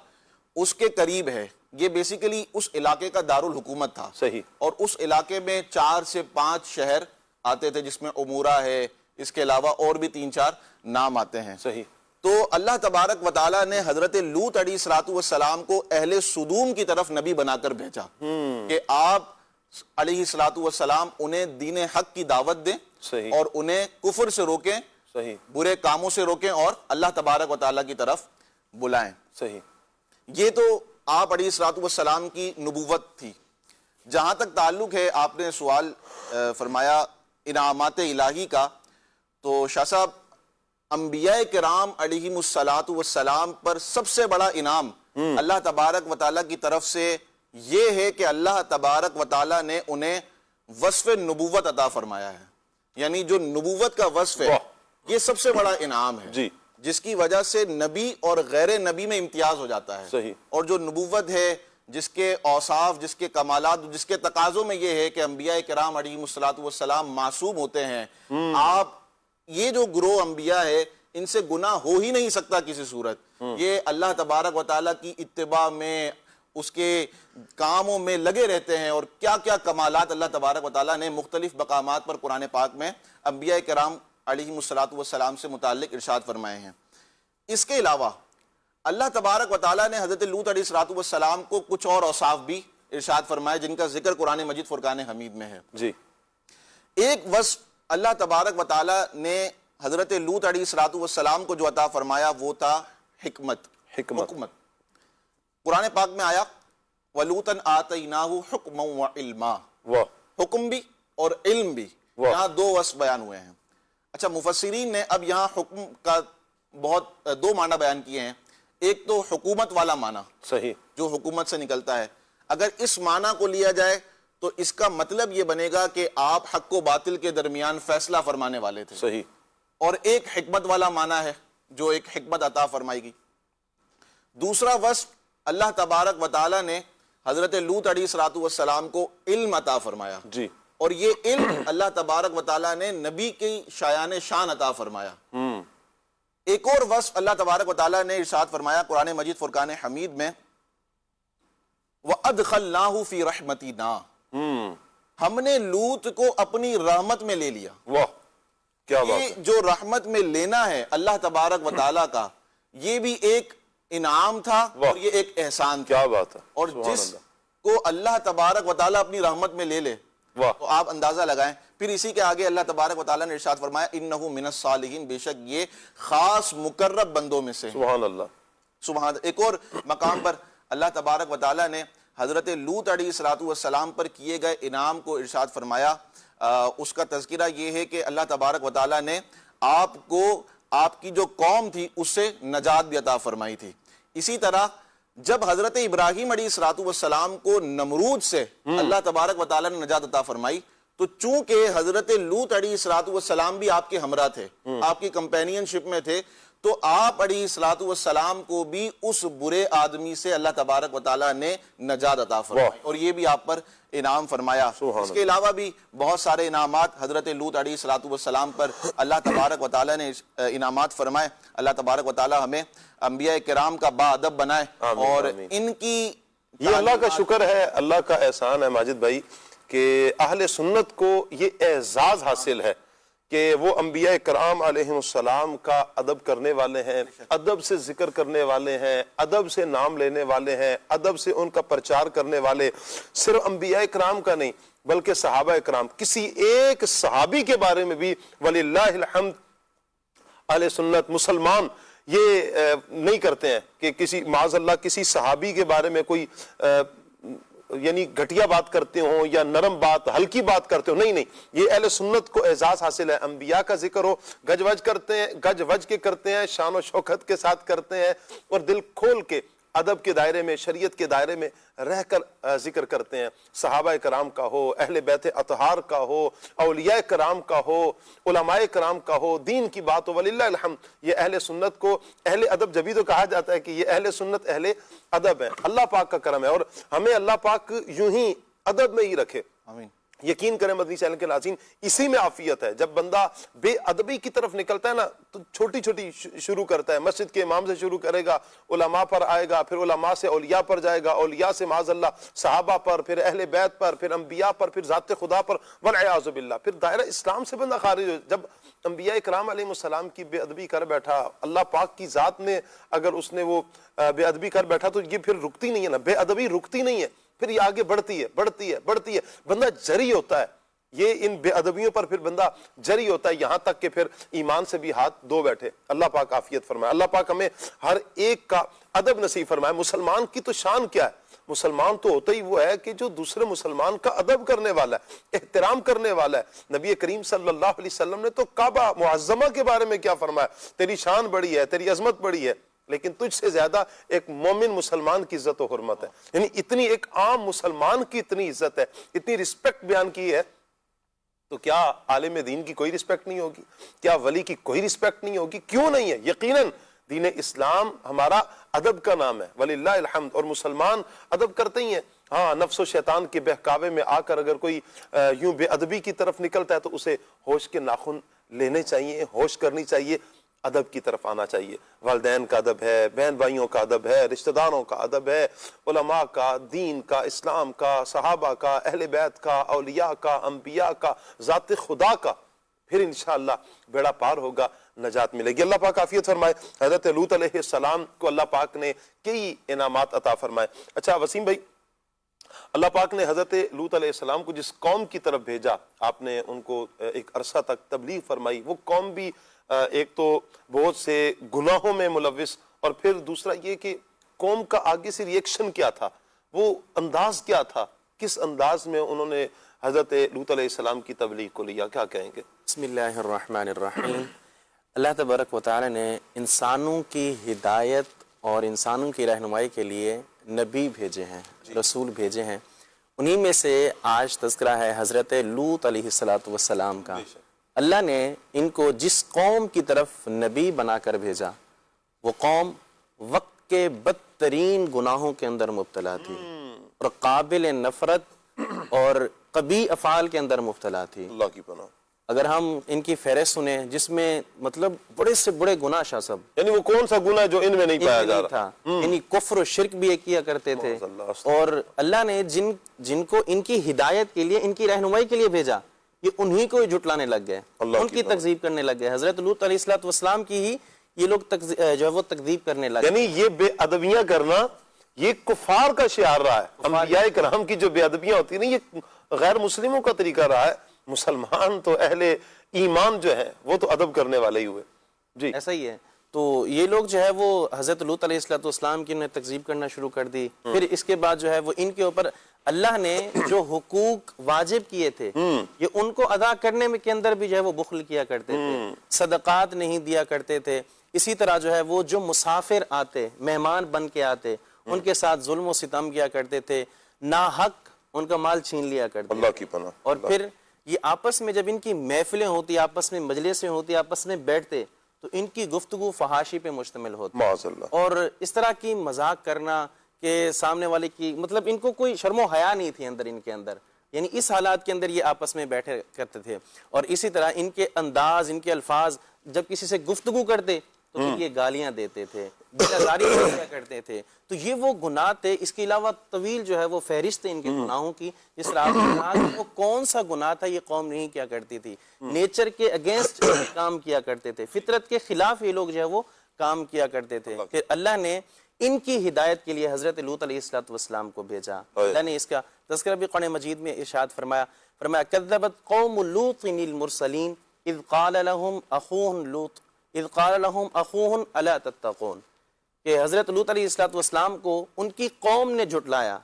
اس کے قریب ہے۔ یہ بیسیکلی اس علاقے کا دارالحکومت تھا، اور اس علاقے میں 4 سے 5 شہر آتے تھے، جس میں عمورہ ہے، اس کے علاوہ اور بھی 3-4 نام آتے ہیں۔ تو اللہ تبارک و تعالیٰ نے حضرت لوط علیہ السلام کو اہل سدوم کی طرف نبی بنا کر بھیجا کہ آپ علیہ الصلوۃ والسلام انہیں دین حق کی دعوت دیں صحیح، اور انہیں کفر سے روکیں، صحیح برے کاموں سے روکیں اور اللہ تبارک و تعالیٰ کی طرف بلائیں۔ صحیح، یہ تو آپ علیہ الصلوۃ والسلام کی نبوت تھی۔ جہاں تک تعلق ہے آپ نے سوال فرمایا انعامات الہی کا، تو شاہ صاحب انبیاء کرام علیہم الصلوۃ والسلام پر سب سے بڑا انعام اللہ تبارک و تعالیٰ کی طرف سے یہ ہے کہ اللہ تبارک و تعالیٰ نے انہیں وصف نبوت عطا فرمایا ہے، یعنی جو نبوت کا وصف ہے یہ سب سے بڑا انعام ہے جی، جس کی وجہ سے نبی اور غیر نبی میں امتیاز ہو جاتا ہے۔ صحیح، اور جو نبوت ہے جس کے اوصاف، جس کے کمالات، جس کے تقاضوں میں یہ ہے کہ انبیاء کرام علیہم الصلوۃ والسلام معصوم ہوتے ہیں، آپ یہ جو گروہ انبیاء ہے ان سے گناہ ہو ہی نہیں سکتا کسی صورت، یہ اللہ تبارک و تعالیٰ کی اتباع میں، اس کے کاموں میں لگے رہتے ہیں، اور کیا کیا کمالات اللہ تبارک و تعالیٰ نے مختلف مقامات پر قرآن پاک میں انبیاء کرام علیہم الصلوۃ والسلام سے متعلق ارشاد فرمائے ہیں۔ اس کے علاوہ اللہ تبارک و تعالیٰ نے حضرت لوط علیہ الصلوۃ والسلام کو کچھ اور اوصاف بھی ارشاد فرمائے جن کا ذکر قرآن مجید فرقان حمید میں ہے۔ جی، ایک وصف اللہ تبارک و تعالیٰ نے حضرت لوط علیہ الصلوۃ والسلام کو جو عطا فرمایا وہ تھا حکمت۔ قرآن پاک میں آیا وَلُوطًا آتَيْنَاهُ حُكْمًا وَعِلْمًا، واہ، حکم بھی اور علم بھی، یہاں دو وصف بیان ہوئے ہیں۔ اچھا، مفسرین نے اب یہاں حکم کا بہت دو معنی بیان کیے ہیں۔ ایک تو حکومت والا معنی، صحیح، جو حکومت سے نکلتا ہے، اگر اس معنی کو لیا جائے تو اس کا مطلب یہ بنے گا کہ آپ حق و باطل کے درمیان فیصلہ فرمانے والے تھے۔ صحیح، اور ایک حکمت والا معنی ہے جو ایک حکمت عطا فرمائی گی۔ دوسرا وصف اللہ تبارک و تعالیٰ نے حضرت لوط علیہ الصلوۃ والسلام کو علم عطا فرمایا، جی، اور یہ علم اللہ تبارک و تعالیٰ نے نبی کی شایان شان عطا فرمایا۔ ایک اور وصف اللہ تبارک و تعالیٰ نے ارشاد فرمایا قرآن مجید فرقان حمید میں وَأَدْخَلْنَاهُ فِي رَحْمَتِنَا، ہم نے لوط کو اپنی رحمت میں لے لیا۔ واہ، کیا بات یہ ہے، جو رحمت میں لینا ہے اللہ تبارک و تعالیٰ کا، یہ بھی ایک انعام تھا اور یہ ایک احسان تھا۔ کیا بات ہے، اور جس کو اللہ تبارک و تعالیٰ اپنی رحمت میں لے لے واہ، تو آپ اندازہ لگائیں۔ پھر اسی کے آگے اللہ تبارک و تعالیٰ نے ارشاد فرمایا انہو من الصالحین، بے شک یہ خاص مقرب بندوں میں سے۔ سبحان اللہ، سبحان۔ ایک اور مقام پر اللہ تبارک و تعالیٰ نے حضرت لوط علیہ الصلوۃ والسلام پر کیے گئے انعام کو ارشاد فرمایا۔ اس کا تذکرہ یہ ہے کہ اللہ تبارک و تعالیٰ نے آپ کو، آپ کی جو قوم تھی اس سے نجات بھی عطا فرمائی تھی۔ اسی طرح جب حضرت ابراہیم علیہ الصلوۃ والسلام کو نمرود سے اللہ تبارک و تعالیٰ نے نجات عطا فرمائی، تو چونکہ حضرت لوط علیہ الصلوۃ والسلام بھی آپ کے ہمراہ تھے، آپ کی کمپینین شپ میں تھے، تو آپ علیہ الصلوۃ والسلام کو بھی اس برے آدمی سے اللہ تبارک و تعالیٰ نے نجات عطا فرمائی اور یہ بھی آپ پر انعام فرمایا۔ اس کے علاوہ بھی بہت سارے انعامات حضرت لوط علیہ الصلوۃ والسلام پر اللہ تبارک و تعالیٰ نے انعامات فرمائے۔ اللہ تبارک و تعالیٰ ہمیں انبیاء کرام کا با ادب بنائے اور ان کی، یہ اللہ کا شکر ہے، اللہ کا احسان ہے ماجد بھائی کہ اہل سنت کو یہ اعزاز حاصل ہے کہ وہ انبیاء کرام علیہ السلام کا ادب کرنے والے ہیں، ادب سے ذکر کرنے والے ہیں، ادب سے نام لینے والے ہیں، ادب سے ان کا پرچار کرنے والے، صرف انبیاء کرام کا نہیں بلکہ صحابہ کرام، کسی ایک صحابی کے بارے میں بھی وللہ الحمد اہل سنت مسلمان یہ نہیں کرتے ہیں کہ کسی معاذ اللہ کسی صحابی کے بارے میں کوئی یعنی گھٹیا بات کرتے ہوں یا نرم بات، ہلکی بات کرتے ہوں، نہیں، یہ اہل سنت کو اعزاز حاصل ہے۔ انبیاء کا ذکر ہو، گج وج کرتے ہیں، گج وج کے کرتے ہیں، شان و شوکت کے ساتھ کرتے ہیں اور دل کھول کے ادب کے دائرے میں، شریعت کے دائرے میں رہ کر ذکر کرتے ہیں۔ صحابہ کرام کا ہو، اہل بیت اطہار کا ہو، اولیاء کرام کا ہو، علماء کرام کا ہو، دین کی بات ہو، وللہ الحمد یہ اہل سنت کو اہل ادب جبھی تو کہا جاتا ہے کہ یہ اہل سنت اہل ادب ہے۔ اللہ پاک کا کرم ہے اور ہمیں اللہ پاک یوں ہی ادب میں ہی رکھے۔ آمین۔ یقین کریں مدنی چینل کے ناظرین، اسی میں عافیت ہے۔ جب بندہ بے ادبی کی طرف نکلتا ہے نا تو چھوٹی چھوٹی شروع کرتا ہے، مسجد کے امام سے شروع کرے گا، علماء پر آئے گا، پھر علماء سے اولیاء پر جائے گا، اولیاء سے معاذ اللہ صحابہ پر، پھر اہل بیت پر، پھر انبیاء پر، پھر ذات خدا پر، والعیاذ باللہ پھر دائرہ اسلام سے بندہ خارج ہو۔ جب انبیاء کرام علیہ السلام کی بے ادبی کر بیٹھا، اللہ پاک کی ذات میں اگر اس نے وہ بے ادبی کر بیٹھا تو یہ پھر رکتی نہیں ہے نا، بے ادبی رکتی نہیں ہے، پھر یہ آگے بڑھتی ہے بڑھتی ہے بڑھتی ہے، بندہ جری ہوتا ہے، یہ ان بے ادبیوں پر پھر بندہ جری ہوتا ہے، یہاں تک کہ پھر ایمان سے بھی ہاتھ دھو بیٹھے۔ اللہ پاک عافیت فرمائے، اللہ پاک ہمیں ہر ایک کا ادب نصیب فرمائے۔ مسلمان کی تو شان کیا ہے؟ مسلمان تو ہوتا ہی وہ ہے کہ جو دوسرے مسلمان کا ادب کرنے والا ہے، احترام کرنے والا ہے۔ نبی کریم صلی اللہ علیہ وسلم نے تو کعبہ معظمہ کے بارے میں کیا فرمایا؟ تیری شان بڑی ہے، تیری عظمت بڑی ہے، لیکن تجھ سے زیادہ ایک مومن مسلمان کی عزت و حرمت ہے۔ یعنی اتنی ایک عام مسلمان کی اتنی عزت ہے، اتنی رسپیکٹ بیان کی ہے، تو کیا عالم دین کی کوئی رسپیکٹ نہیں ہوگی؟ کیا ولی کی کوئی رسپیکٹ نہیں ہوگی؟ کیوں نہیں ہے؟ یقیناً دین اسلام ہمارا ادب کا نام ہے، وللہ الحمد، اور مسلمان ادب کرتے ہی ہیں۔ ہاں، نفس و شیطان کے بہکاوے میں آ کر اگر کوئی یوں بے ادبی کی طرف نکلتا ہے تو اسے ہوش کے ناخن لینے چاہیے، ہوش کرنی چاہیے، ادب کی طرف آنا چاہیے۔ والدین کا ادب ہے، بہن بھائیوں کا ادب ہے، رشتہ داروں کا ادب ہے، علماء کا، دین کا، اسلام کا، صحابہ کا، اہل بیت کا، اولیاء کا، انبیاء کا، ذات خدا کا، پھر انشاءاللہ بیڑا پار ہوگا، نجات ملے گی۔ اللہ پاک عافیت فرمائے۔ حضرت لوط علیہ السلام کو اللہ پاک نے کئی انعامات عطا فرمائے۔ اچھا وسیم بھائی، اللہ پاک نے حضرت لوط علیہ السلام کو جس قوم کی طرف بھیجا، آپ نے ان کو ایک عرصہ تک تبلیغ فرمائی، وہ قوم بھی ایک تو بہت سے گناہوں میں ملوث، اور پھر دوسرا یہ کہ قوم کا آگے سے ریئیکشن کیا تھا، وہ انداز کیا تھا، کس انداز میں انہوں نے حضرت لوط علیہ السلام کی تبلیغ کو لیا، کیا کہیں گے؟ بسم اللہ الرحمن الرحیم۔ اللہ تبارک و تعالی نے انسانوں کی ہدایت اور انسانوں کی رہنمائی کے لیے نبی بھیجے ہیں، رسول بھیجے ہیں۔ انہی میں سے آج تذکرہ ہے حضرت لوط علیہ السلام کا۔ اللہ نے ان کو جس قوم کی طرف نبی بنا کر بھیجا، وہ قوم وقت کے بدترین گناہوں کے اندر مبتلا تھی، اور قابل نفرت اور قبیح افعال کے اندر مبتلا تھی۔ اللہ کی پناہ۔ اگر ہم ان کی فہرست سنیں جس میں مطلب بڑے سے بڑے گناہ شاہ سب، یعنی وہ کون سا گناہ جو ان میں نہیں پایا جا رہا تھا، یعنی کفر و شرک بھی یہ کیا کرتے تھے، اور اللہ نے جن کو ان کی ہدایت کے لیے، ان کی رہنمائی کے لیے بھیجا، یہ انہی کو جھٹلانے لگ گئے، ان کی تکذیب کرنے لگ گئے۔ حضرت لوط علیہ السلام کی ہی یہ لوگ جو ہے وہ تکذیب کرنے لگ گئے۔ یعنی یہ بے ادبیاں کرنا یہ کفار کا شعار رہا ہے۔ انبیاء کرام کی جو بے ادبیاں ہوتی ہیں یہ غیر مسلموں کا طریقہ رہا ہے۔ مسلمان تو اہل ایمان جو ہیں وہ تو ادب کرنے والے ہی ہوئے۔ جی ایسا ہی ہے۔ تو یہ لوگ جو ہے وہ حضرت لوط علیہ السلام کی انہیں تکذیب کرنا شروع کر دی۔ پھر اس کے بعد جو ہے وہ ان کے اوپر اللہ نے جو حقوق واجب کیے تھے یہ ان کو ادا کرنے میں کے اندر بھی جو ہے وہ بخل کیا کرتے تھے، صدقات نہیں دیا کرتے تھے۔ اسی طرح جو ہے وہ جو مسافر آتے، مہمان بن کے آتے، ان کے ساتھ ظلم و ستم کیا کرتے تھے، ناحق ان کا مال چھین لیا کرتے۔ اللہ کی پناہ۔ اور پھر یہ آپس میں جب ان کی محفلیں ہوتی، آپس میں مجلسیں ہوتی، آپس میں بیٹھتے، تو ان کی گفتگو فحاشی پہ مشتمل ہوتی، معاذ اللہ۔ اور اس طرح کی مذاق کرنا کہ سامنے والے کی مطلب ان کو کوئی شرم و حیا نہیں تھی اندر، ان کے اندر، یعنی اس حالات کے اندر یہ آپس میں بیٹھے کرتے تھے۔ اور اسی طرح ان کے انداز، ان کے الفاظ، جب کسی سے گفتگو کرتے تو پھر یہ گالیاں دیتے تھے، بیزاری کیا کرتے تھے۔ تو یہ وہ گناہ تھے۔ اس کے علاوہ طویل جو ہے وہ فہرست ان کے گناہوں کی، جس طرح آپ نے کہا کہ وہ کون سا گناہ تھا یہ قوم نہیں کیا کرتی تھی۔ نیچر کے اگینسٹ کام کیا کرتے تھے، فطرت کے خلاف یہ لوگ جو ہے وہ کام کیا کرتے تھے۔ پھر اللہ نے ان کی ہدایت کے لیے حضرت لوط علیہ السلام کو بھیجا۔ اللہ نے اس کا تذکرہ بھی قرآن مجید میں ارشاد فرمایا کذبت قوم لوط المرسلین اذ قال لهم اخوہم الا تتقون، کہ حضرت لوط علیہ السلام کو ان کی قوم نے جھٹلایا۔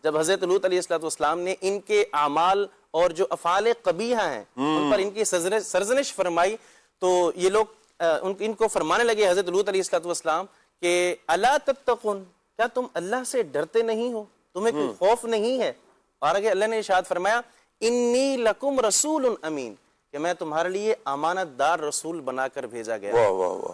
جب حضرت لوط علیہ السلام نے ان کے اعمال اور جو افعال قبیحہ ہیں ان پر ان کی سرزنش فرمائی، تو یہ لوگ ان کو فرمانے لگے حضرت لوط علیہ السلام کہ الا تتقون، کیا تم اللہ سے ڈرتے نہیں ہو، تمہیں کوئی خوف نہیں ہے؟ اور آگے اللہ نے ارشاد فرمایا انی لکم رسول امین، کہ میں تمہارے لیے امانت دار رسول بنا کر بھیجا گیا۔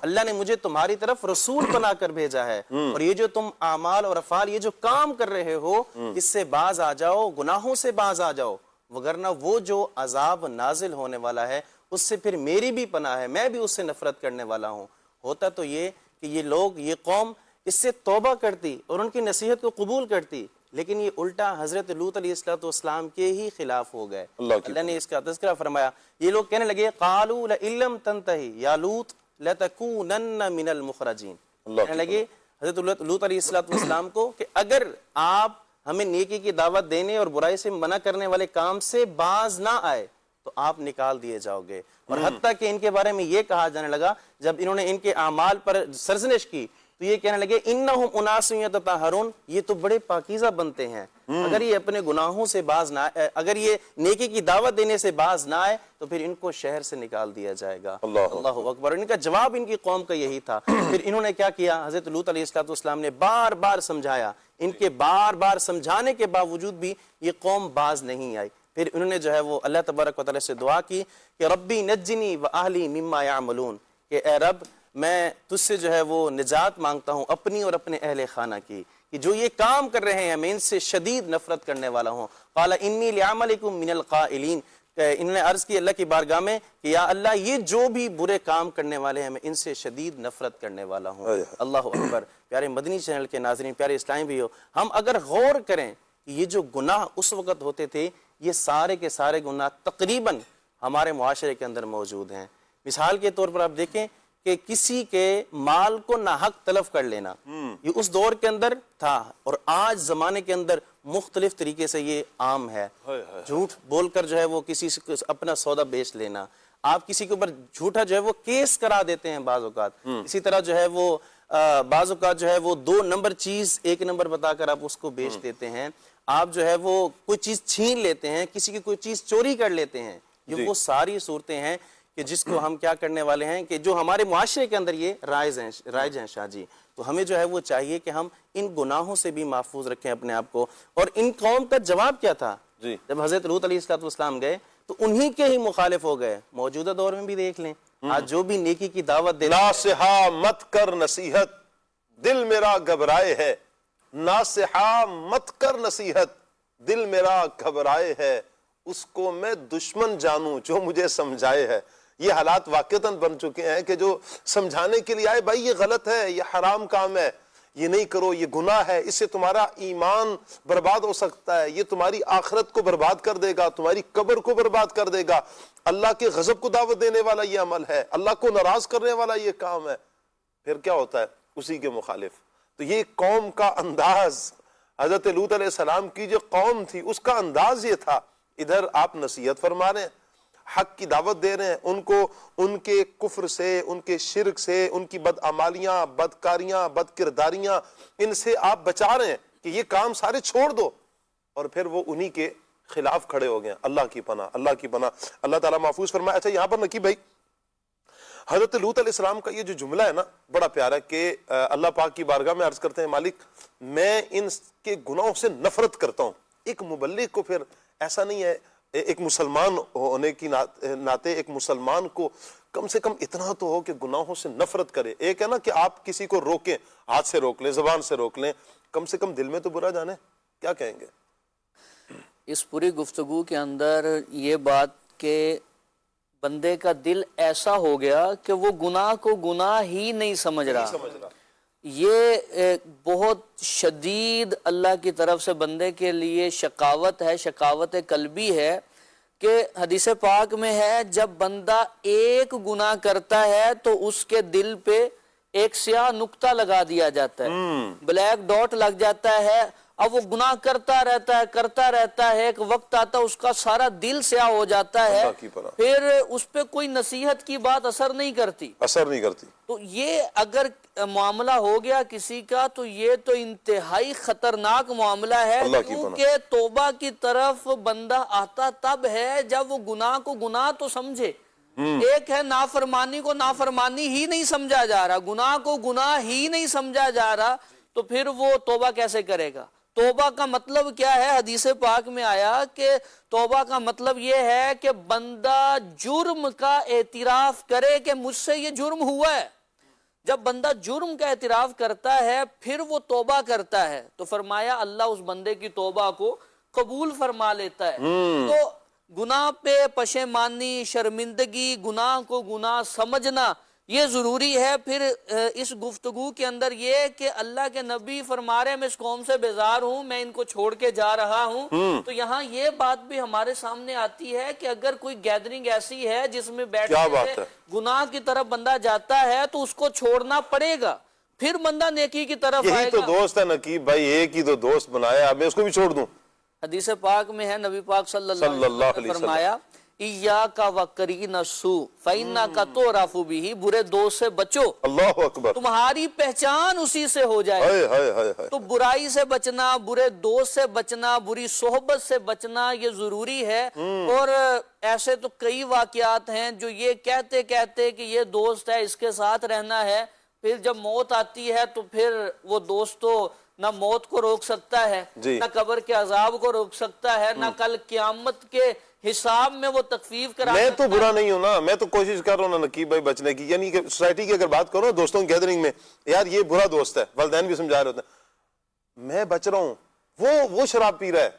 اللہ نے مجھے تمہاری طرف رسول بنا کر بھیجا ہے، اور یہ جو تم اعمال اور افعال یہ جو کام کر رہے ہو اس سے باز آ جاؤ، گناہوں سے باز آ جاؤ، وگرنہ وہ جو عذاب نازل ہونے والا ہے اس سے پھر میری بھی پناہ ہے، میں بھی اس سے نفرت کرنے والا ہوں۔ ہوتا تو یہ کہ یہ لوگ، یہ قوم اس سے توبہ کرتی اور ان کی نصیحت کو قبول کرتی، لیکن یہ الٹا حضرت لوط علیہ السلام کے ہی خلاف ہو گئے۔ اللہ نے اس کا تذکرہ فرمایا، یہ لوگ کہنے لگے قالوا لئن لم تنتہی یا لوط لتکونن من المخرجین، کہنے لگے حضرت لوط علیہ السلام کو کہ اگر آپ ہمیں نیکی کی دعوت دینے اور برائی سے منع کرنے والے کام سے باز نہ آئے تو آپ نکال دیے جاؤ گے. اور حتیٰ کہ ان کے بارے میں یہ کہا جانے لگا جب انہوں نے ان کے اعمال پر سرزنش کی تو یہ کہنے لگے انہم اناس یتطہرون، یہ تو بڑے پاکیزہ بنتے ہیں. اگر یہ اپنے گناہوں سے باز نہ آئے، اگر یہ نیکی کی دعوت دینے سے باز نہ آئے تو پھر ان کو شہر سے نکال دیا جائے گا. اللہ اکبر. ان کا جواب ان کی قوم کا یہی تھا. پھر انہوں نے کیا کیا، حضرت لوط علیہ السلام نے بار بار سمجھایا. ان کے بار بار سمجھانے کے باوجود بھی یہ قوم باز نہیں آئی. پھر انہوں نے جو ہے وہ اللہ تبارک و تعالی سے دعا کی کہ ربی نجنی و اہلی مما یعملون، کہ اے رب میں تجھ سے جو ہے وہ نجات مانگتا ہوں اپنی اور اپنے اہل خانہ کی، کہ جو یہ کام کر رہے ہیں میں ان سے شدید نفرت کرنے والا ہوں. قال انی لعملکم من القائلین، انہوں نے عرض کی اللہ کی بارگاہ میں کہ یا اللہ یہ جو بھی برے کام کرنے والے ہیں میں ان سے شدید نفرت کرنے والا ہوں. اللہ اکبر. پیارے مدنی چینل کے ناظرین، پیارے اسلامی بھائیو، ہم اگر غور کریں کہ یہ جو گناہ اس وقت ہوتے تھے، یہ سارے کے سارے گناہ تقریباً ہمارے معاشرے کے اندر موجود ہیں. مثال کے طور پر آپ دیکھیں کہ کسی کے مال کو ناحق تلف کر لینا یہ اس دور کے اندر تھا، اور آج زمانے کے اندر مختلف طریقے سے یہ عام ہے. جھوٹ بول کر جو ہے وہ کسی سے اپنا سودا بیچ لینا، آپ کسی کے اوپر جھوٹا جو ہے وہ کیس کرا دیتے ہیں بعض اوقات. اسی طرح جو ہے وہ بعض اوقات جو ہے وہ 2 نمبر چیز 1 نمبر بتا کر آپ اس کو بیچ دیتے ہیں. آپ جو ہے وہ کوئی چیز چھین لیتے ہیں، کسی کی کوئی چیز چوری کر لیتے ہیں. یہ وہ ساری صورتیں ہیں کہ جس کو ہم کیا کرنے والے ہیں، کہ جو ہمارے معاشرے کے اندر یہ رائج ہیں شاہ جی. تو ہمیں جو ہے وہ چاہیے کہ ہم ان گناہوں سے بھی محفوظ رکھیں اپنے آپ کو. اور ان قوم کا جواب کیا تھا جب حضرت لوط علیہ السلام گئے تو انہی کے ہی مخالف ہو گئے. موجودہ دور میں بھی دیکھ لیں، آج جو بھی نیکی کی دعوت دے ناصحہ مت کر نصیحت دل میرا گھبرائے ہے، ناصحہ مت کر نصیحت دل میرا گھبرائے ہے، اس کو میں دشمن جانوں جو مجھے سمجھائے ہے. یہ حالات واقعتاً بن چکے ہیں کہ جو سمجھانے کے لیے آئے بھائی یہ غلط ہے، یہ حرام کام ہے، یہ نہیں کرو، یہ گناہ ہے، اس سے تمہارا ایمان برباد ہو سکتا ہے، یہ تمہاری آخرت کو برباد کر دے گا، تمہاری قبر کو برباد کر دے گا، اللہ کے غضب کو دعوت دینے والا یہ عمل ہے، اللہ کو ناراض کرنے والا یہ کام ہے. پھر کیا ہوتا ہے؟ اسی کے مخالف. تو یہ قوم کا انداز، حضرت لوط علیہ السلام کی جو قوم تھی اس کا انداز یہ تھا. ادھر آپ نصیحت فرما رہے ہیں، حق کی دعوت دے رہے ہیں، ان کو ان کے کفر سے، ان کے شرک سے، ان کی بدعمالیاں، بدکاریاں، بدکرداریاں، ان سے آپ بچا رہے ہیں کہ یہ کام سارے چھوڑ دو، اور پھر وہ انہی کے خلاف کھڑے ہو گئے. اللہ کی پناہ، اللہ کی پناہ، اللہ تعالیٰ محفوظ فرمائے. اچھا یہاں پر نقیب بھائی، حضرت لوط علیہ السلام کا یہ جو جملہ ہے نا بڑا پیارا ہے کہ اللہ پاک کی بارگاہ میں عرض کرتے ہیں مالک میں ان کے گناہوں سے نفرت کرتا ہوں. ایک مبلغ کو پھر ایسا نہیں ہے، ایک مسلمان ہونے کی ناطے ایک مسلمان کو کم سے کم اتنا تو ہو کہ گناہوں سے نفرت کرے. ایک ہے نا کہ آپ کسی کو روکیں، ہاتھ سے روک لیں، زبان سے روک لیں، کم سے کم دل میں تو برا جانے. کیا کہیں گے اس پوری گفتگو کے اندر یہ بات کہ بندے کا دل ایسا ہو گیا کہ وہ گناہ کو گناہ ہی نہیں سمجھ رہا. یہ بہت شدید اللہ کی طرف سے بندے کے لیے شقاوت ہے، شقاوت قلبی ہے کہ حدیث پاک میں ہے جب بندہ ایک گناہ کرتا ہے تو اس کے دل پہ ایک سیاہ نقطہ لگا دیا جاتا ہے، بلیک ڈاٹ لگ جاتا ہے. اب وہ گناہ کرتا رہتا ہے، ایک وقت آتا ہے اس کا سارا دل سیاہ ہو جاتا ہے، پھر اس پہ کوئی نصیحت کی بات اثر نہیں کرتی. تو یہ اگر معاملہ ہو گیا کسی کا تو یہ تو انتہائی خطرناک معاملہ ہے، کیونکہ توبہ کی طرف بندہ آتا تب ہے جب وہ گناہ کو گناہ تو سمجھے. ایک ہے نافرمانی کو نافرمانی ہی نہیں سمجھا جا رہا، گناہ کو گناہ ہی نہیں سمجھا جا رہا، تو پھر وہ توبہ کیسے کرے گا؟ توبہ کا مطلب کیا ہے؟ حدیث پاک میں آیا کہ توبہ کا مطلب یہ ہے کہ بندہ جرم کا اعتراف کرے کہ مجھ سے یہ جرم ہوا ہے. جب بندہ جرم کا اعتراف کرتا ہے پھر وہ توبہ کرتا ہے تو فرمایا اللہ اس بندے کی توبہ کو قبول فرما لیتا ہے. تو گناہ پہ پشیمانی، شرمندگی، گناہ کو گناہ سمجھنا یہ ضروری ہے. پھر اس گفتگو کے اندر یہ کہ اللہ کے نبی فرما رہے میں اس قوم سے بیزار ہوں، میں ان کو چھوڑ کے جا رہا ہوں. تو یہاں یہ بات بھی ہمارے سامنے آتی ہے کہ اگر کوئی گیدرنگ ایسی ہے جس میں بیٹھنے سے گناہ کی طرف بندہ جاتا ہے تو اس کو چھوڑنا پڑے گا. پھر بندہ نیکی کی طرف یہی آئے تو گا. دوست ہے نقیب بھائی, ایک ہی تو دوست بنایا, اب میں اس کو بھی چھوڑ دوں؟ حدیث پاک میں ہے, نبی پاک صلی اللہ صلی اللہ علیہ علیہ وسلم نے فرمایا ایاک وقرین السوء فإنک تعرف بہ, برے دوست سے بچو, اللہ اکبر, تمہاری پہچان اسی سے ہو جائے. ہائے ہائے ہائے ہائے. تو برائی سے بچنا, برے دوست سے بچنا, بری صحبت سے بچنا یہ ضروری ہے. اور ایسے تو کئی واقعات ہیں جو یہ کہتے کہتے کہ یہ دوست ہے, اس کے ساتھ رہنا ہے, پھر جب موت آتی ہے تو پھر وہ دوست تو نہ موت کو روک سکتا ہے, جی. نہ قبر کے عذاب کو روک سکتا ہے, نہ کل قیامت کے حساب میں وہ تخفیف کرا میں سکتا تو برا نہیں ہوں نا, میں تو کوشش کر رہا ہوں نا نقیب بھائی بچنے کی. یعنی کہ سوسائٹی کی اگر بات کرو دوستوں کی گیدرنگ میں, یار یہ برا دوست ہے, والدین بھی سمجھا رہے ہوتے ہیں, میں بچ رہا ہوں, وہ شراب پی رہا ہے,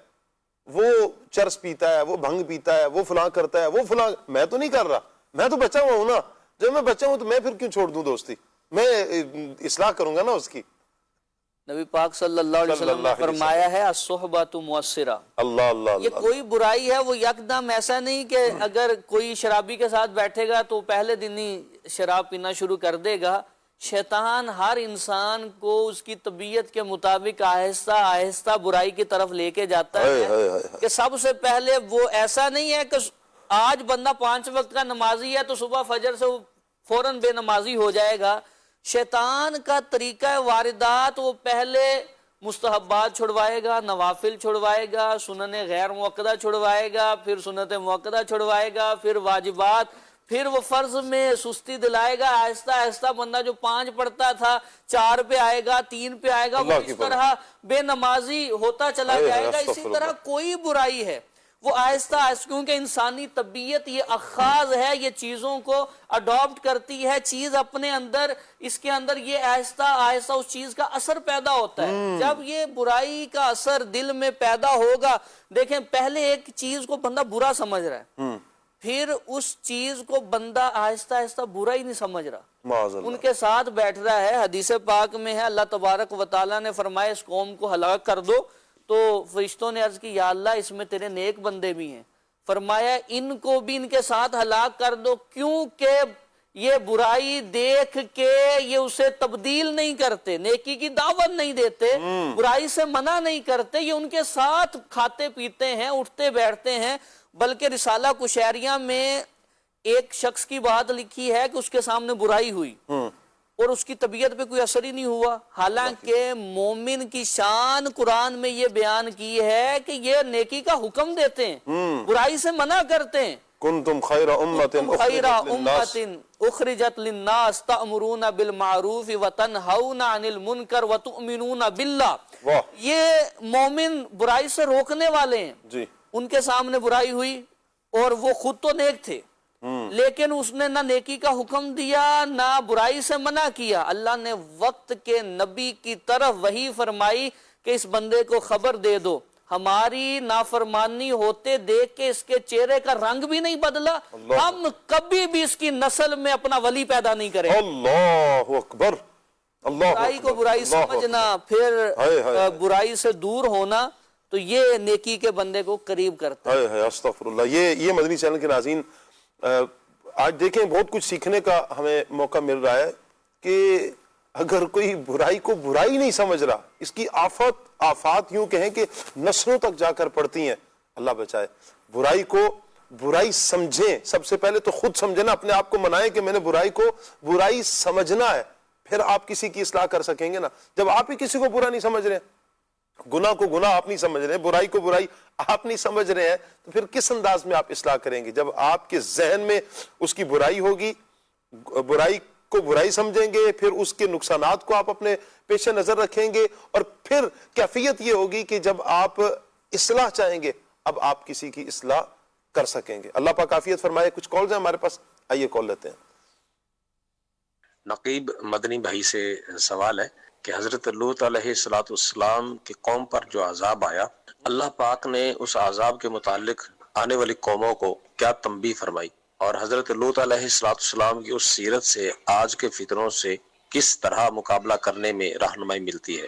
وہ چرس پیتا ہے, وہ بھنگ پیتا ہے, وہ فلاں کرتا ہے, وہ فلاں, میں تو نہیں کر رہا, میں تو بچا ہوا ہوں نا. جب میں بچا ہوں تو میں پھر کیوں چھوڑ دوں دوستی, میں اصلاح کروں گا نا اس کی. نبی پاک صلی اللہ علیہ وسلم نے فرمایا ہے الصحبۃ مؤثرہ. اللہ اللہ یہ کوئی برائی ہے وہ یکدم ایسا نہیں کہ اگر کوئی شرابی کے ساتھ بیٹھے گا تو پہلے دن ہی شراب پینا شروع کر دے گا. شیطان ہر انسان کو اس کی طبیعت کے مطابق آہستہ آہستہ برائی کی طرف لے کے جاتا ہے. کہ سب سے پہلے وہ ایسا نہیں ہے کہ آج بندہ 5 وقت کا نمازی ہے تو صبح فجر سے فوراً بے نمازی ہو جائے گا. شیطان کا طریقہ واردات, وہ پہلے مستحبات چھڑوائے گا, نوافل چھڑوائے گا, سنن غیر موقدہ چھڑوائے گا, پھر سنت موقدہ چھڑوائے گا, پھر واجبات, پھر وہ فرض میں سستی دلائے گا. آہستہ آہستہ بندہ جو 5 پڑھتا تھا 4 پہ آئے گا, 3 پہ آئے گا, وہ اس طرح بے نمازی ہوتا چلا جائے گا. اسی طرح کوئی برائی ہے وہ آہستہ آہستہ, کیونکہ انسانی طبیعت یہ اخاذ ہے, یہ چیزوں کو اڈاپٹ کرتی ہے, چیز اپنے اندر, اس کے اندر یہ آہستہ آہستہ اس چیز کا اثر پیدا ہوتا ہے. جب یہ برائی کا اثر دل میں پیدا ہوگا, دیکھیں پہلے ایک چیز کو بندہ برا سمجھ رہا ہے, پھر اس چیز کو بندہ آہستہ آہستہ برا ہی نہیں سمجھ رہا, ان کے ساتھ بیٹھ رہا ہے. حدیث پاک میں ہے اللہ تبارک و تعالیٰ نے فرمایا اس قوم کو ہلاک کر دو, تو فرشتوں نے عرض کی یا اللہ اس میں تیرے نیک بندے بھی ہیں. فرمایا ان کو بھی ان کے ساتھ ہلاک کر دو, کیونکہ یہ برائی دیکھ کے یہ اسے تبدیل نہیں کرتے, نیکی کی دعوت نہیں دیتے, برائی سے منع نہیں کرتے, یہ ان کے ساتھ کھاتے پیتے ہیں, اٹھتے بیٹھتے ہیں. بلکہ رسالہ کشیریہ میں ایک شخص کی بات لکھی ہے کہ اس کے سامنے برائی ہوئی اور اس کی طبیعت پہ کوئی اثر ہی نہیں ہوا, حالانکہ مومن کی شان قرآن میں یہ بیان کی ہے کہ یہ نیکی کا حکم دیتے ہیں, برائی سے منع کرتے ہیں. کنتم خیر امت اخرجت للناس تأمرون بالمعروف وتنہون عن المنکر وتؤمنون باللہ. یہ مومن برائی سے روکنے والے ہیں. جی, ان کے سامنے برائی ہوئی اور وہ خود تو نیک تھے, لیکن اس نے نہ نیکی کا حکم دیا نہ برائی سے منع کیا. اللہ نے وقت کے نبی کی طرف وحی فرمائی کہ اس بندے کو خبر دے دو, ہماری نافرمانی ہوتے دیکھ کے اس کے چہرے کا رنگ بھی نہیں بدلا, ہم کبھی بھی اس کی نسل میں اپنا ولی پیدا نہیں کریں. اللہ اکبر, اللہ برائی کو برائی سمجھنا, پھر برائی سے دور ہونا, تو یہ نیکی کے بندے کو قریب کرتا ہے. استغفر اللہ. یہ مدنی چینل کے ناظرین, آج دیکھیں بہت کچھ سیکھنے کا ہمیں موقع مل رہا ہے کہ اگر کوئی برائی کو برائی نہیں سمجھ رہا, اس کی آفات یوں کہیں کہ نسلوں تک جا کر پڑتی ہیں, اللہ بچائے. برائی کو برائی سمجھیں, سب سے پہلے تو خود سمجھنا, اپنے آپ کو منائیں کہ میں نے برائی کو برائی سمجھنا ہے, پھر آپ کسی کی اصلاح کر سکیں گے نا. جب آپ ہی کسی کو برا نہیں سمجھ رہے ہیں, گناہ کو گناہ آپ نہیں سمجھ رہے ہیں, برائی کو برائی آپ نہیں سمجھ رہے ہیں, تو پھر کس انداز میں آپ اصلاح کریں گے؟ جب آپ کے ذہن میں اس کی برائی ہوگی, برائی کو برائی سمجھیں گے, پھر اس کے نقصانات کو آپ اپنے پیش نظر رکھیں گے, اور پھر کیفیت یہ ہوگی کہ جب آپ اصلاح چاہیں گے اب آپ کسی کی اصلاح کر سکیں گے. اللہ پاک عافیت فرمائے. کچھ کالز ہیں ہمارے پاس, آئیے کال لیتے ہیں. نقیب مدنی بھائی سے سوال ہے کہ حضرت لوط علیہ السلام کی قوم پر جو عذاب آیا, اللہ پاک نے اس عذاب کے متعلق آنے والی قوموں کو کیا تنبیہ فرمائی, اور حضرت لوط علیہ السلام کی اس سیرت سے آج کے فتنوں سے کس طرح مقابلہ کرنے میں رہنمائی ملتی ہے؟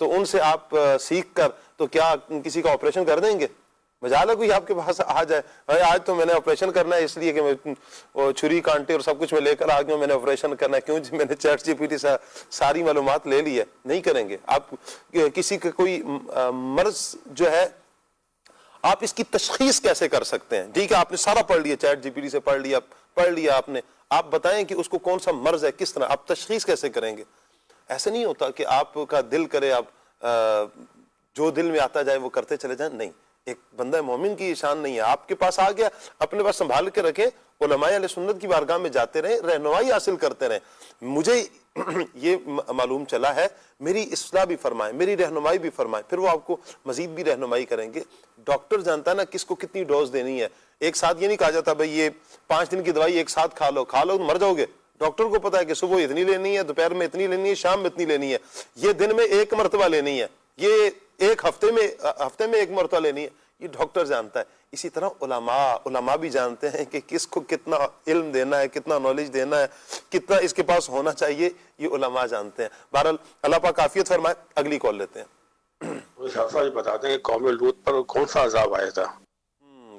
تو ان سے آپ سیکھ کر تو کیا کسی کا آپریشن کر دیں گے؟ مجال ہے کوئی آپ کے پاس آ جائے بھائی آج تو میں نے آپریشن کرنا ہے اس لیے کہ میں وہ چھری کانٹے اور سب کچھ میں لے کر آ گیا ہوں, میں نے آپریشن کرنا ہے, کیوں جی میں نے چیٹ جی پی ٹی سے ساری معلومات لے لی ہے. نہیں کریں گے آپ. کسی کا کوئی مرض جو ہے آپ اس کی تشخیص کیسے کر سکتے ہیں؟ ٹھیک ہے آپ نے سارا پڑھ لیا, چیٹ جی پی ٹی سے پڑھ لیا آپ نے, آپ بتائیں کہ اس کو کون سا مرض ہے, کس طرح آپ تشخیص کیسے کریں گے؟ ایسے نہیں ہوتا کہ آپ کا دل کرے آپ جو دل میں آتا جائے وہ کرتے چلے جائیں. نہیں, ایک بندہ مومن کی شان نہیں ہے. آپ کے پاس آ گیا, اپنے پاس سنبھال کے رکھیں, علماء اہل سنت کی بارگاہ میں جاتے رہیں, رہنمائی حاصل کرتے رہیں. مجھے یہ معلوم چلا ہے, میری اصلاح بھی فرمائیں, میری رہنمائی بھی فرمائیں, پھر وہ آپ کو مزید بھی رہنمائی کریں گے. ڈاکٹر جانتا ہے نا کس کو کتنی ڈوز دینی ہے. ایک ساتھ یہ نہیں کہا جاتا بھائی یہ 5 دن کی دوائی ایک ساتھ کھا لو مر جاؤ گے. ڈاکٹر کو پتا ہے کہ صبح اتنی لینی ہے, دوپہر میں اتنی لینی ہے, شام میں اتنی لینی ہے, یہ دن میں 1 مرتبہ لینی ہے, یہ ایک ہفتے میں 1 مرتبہ لینی ہے. یہ ڈاکٹر جانتا ہے. اسی طرح علماء بھی جانتے ہیں کہ کس کو کتنا علم دینا ہے, کتنا نالج دینا ہے, کتنا اس کے پاس ہونا چاہیے, یہ علماء جانتے ہیں. بہرحال اللہ پاک عافیت فرمائے. اگلی کال لیتے ہیں. صاحب بتا دیں کہ قوم لوط پر کون سا عذاب آیا تھا؟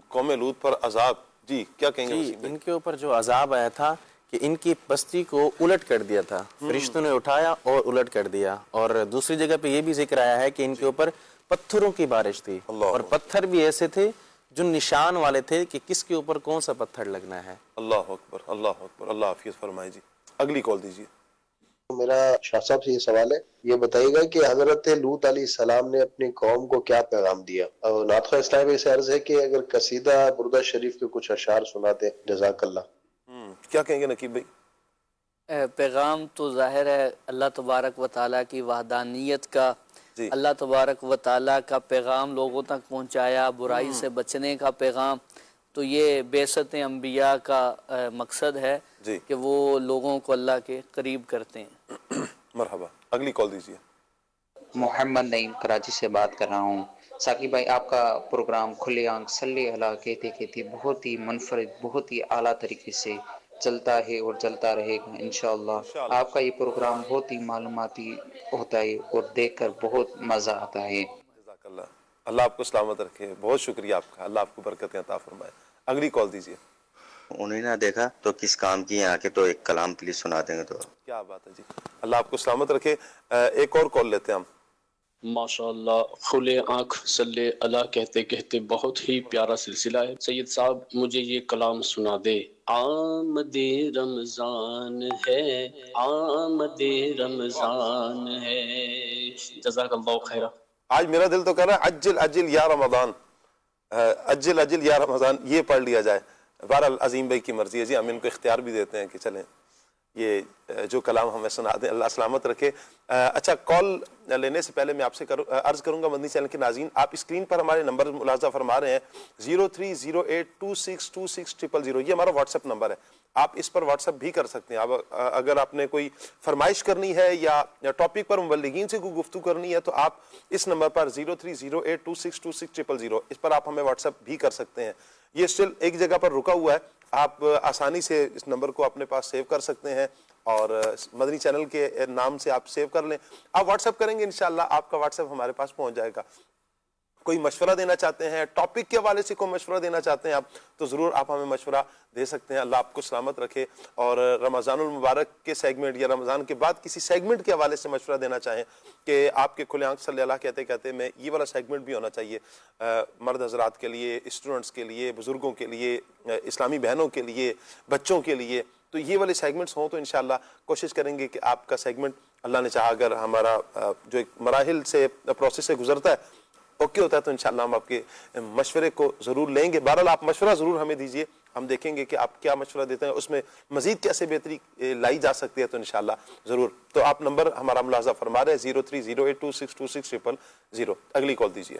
قوم لوط پر عذاب, جی کیا کہیں گے؟ ان کے اوپر جو عذاب آیا تھا کہ ان کی بستی کو الٹ کر دیا تھا, فرشتوں نے اٹھایا اور الٹ کر دیا. اور دوسری جگہ پہ یہ بھی ذکر آیا ہے کہ ان کے اوپر پتھروں کی بارش تھی, اور پتھر بھی ایسے تھے جو نشان والے تھے کہ کس کے اوپر کون سا پتھر لگنا ہے. اللہ اکبر, اللہ اکبر, اللہ حافظ فرمائے. جی اگلی کال دیجیے. میرا شاہ صاحب سے یہ سوال ہے, یہ بتائیے گا کہ حضرت لوط علیہ السلام نے اپنی قوم کو کیا پیغام دیا؟ اور ناطقہ اسلام میں سے عرض ہے کہ اگر قصیدہ بردہ شریف کے کچھ اشعار سناتے. جزاک اللہ. کیا کہیں گے نقیب بھائی؟ پیغام تو ظاہر ہے اللہ تبارک و تعالیٰ کی وحدانیت کا, اللہ تبارک و تعالیٰ کا پیغام لوگوں تک پہنچایا, برائی سے بچنے کا پیغام. تو یہ بعثت انبیاء کا مقصد ہے کہ وہ لوگوں کو اللہ کے قریب کرتے ہیں. مرحبا. اگلی کال دیجیے. محمد نعیم کراچی سے بات کر رہا ہوں. ثاقب بھائی آپ کا پروگرام کھلے آنکھ صلی اللہ کہتے کہتے بہت ہی منفرد, بہت ہی اعلیٰ طریقے سے چلتا ہے اور چلتا رہے گا انشاءاللہ. آپ کا یہ پروگرام بہت ہی معلوماتی ہوتا ہے اور دیکھ کر بہت مزہ آتا ہے. جزاک اللہ, اللہ آپ کو سلامت رکھے. بہت شکریہ آپ کا, اللہ آپ کو برکتیں عطا فرمائے. اگلی کال دیجیے. انہیں نہ دیکھا تو کس کام کی آ کے تو ایک کلام پلیز سنا دیں گے تو. کیا بات ہے جی, اللہ آپ کو سلامت رکھے. ایک اور کال لیتے ہیں ہم. ماشاءاللہ کھلے آنکھ صلی اللہ کہتے کہتے بہت ہی پیارا سلسلہ ہے. سید صاحب مجھے یہ کلام سنا دے. آمد رمضان ہے, آمد رمضان ہے. جزاک اللہ خیرہ. آج میرا دل تو کر رہا ہے عجل عجل یا رمضان, عجل عجل یا رمضان, یہ پڑھ لیا جائے. بہرحال عظیم بھائی کی مرضی ہے جی, ہم ان کو اختیار بھی دیتے ہیں کہ چلیں یہ جو کلام ہمیں سنا دیں. اللہ سلامت رکھے. اچھا, کال لینے سے پہلے میں آپ سے عرض کروں گا مدنی چینل کے ناظرین, آپ اسکرین پر ہمارے نمبر ملاحظہ فرما رہے ہیں 0308262600, یہ ہمارا واٹس ایپ نمبر ہے. آپ اس پر واٹس ایپ بھی کر سکتے ہیں. اگر آپ نے کوئی فرمائش کرنی ہے یا ٹاپک پر مبلغین سے کوئی گفتگو کرنی ہے تو آپ اس نمبر پر 0308262600, اس پر آپ ہمیں واٹس ایپ بھی کر سکتے ہیں. یہ اسٹل ایک جگہ پر رکا ہوا ہے, آپ آسانی سے اس نمبر کو اپنے پاس سیو کر سکتے ہیں اور مدنی چینل کے نام سے آپ سیو کر لیں. آپ واٹس ایپ کریں گے انشاءاللہ آپ کا واٹس ایپ ہمارے پاس پہنچ جائے گا. کوئی مشورہ دینا چاہتے ہیں, ٹاپک کے حوالے سے کوئی مشورہ دینا چاہتے ہیں آپ, تو ضرور آپ ہمیں مشورہ دے سکتے ہیں. اللہ آپ کو سلامت رکھے. اور رمضان المبارک کے سیگمنٹ یا رمضان کے بعد کسی سیگمنٹ کے حوالے سے مشورہ دینا چاہیں کہ آپ کے کھلے آنکھ صلی اللہ کہتے کہتے میں یہ والا سیگمنٹ بھی ہونا چاہیے, مرد حضرات کے لیے, اسٹوڈنٹس کے لیے, بزرگوں کے لیے, اسلامی بہنوں کے لیے, بچوں کے لیے, تو یہ والے سیگمنٹس ہوں تو انشاءاللہ کوشش کریں گے کہ آپ کا سیگمنٹ اللہ نے چاہا اگر ہمارا جو ایک مراحل سے پروسیس سے گزرتا ہے اوکے ہوتا ہے تو انشاءاللہ ہم آپ کے مشورے کو ضرور لیں گے. بہرحال آپ مشورہ ضرور ہمیں دیجئے, ہم دیکھیں گے کہ آپ کیا مشورہ دیتے ہیں, اس میں مزید کیسے بہتری لائی جا سکتی ہے, تو انشاءاللہ ضرور. تو آپ نمبر ہمارا ملاحظہ فرما رہے ہیں 0308262600. اگلی کال دیجئے.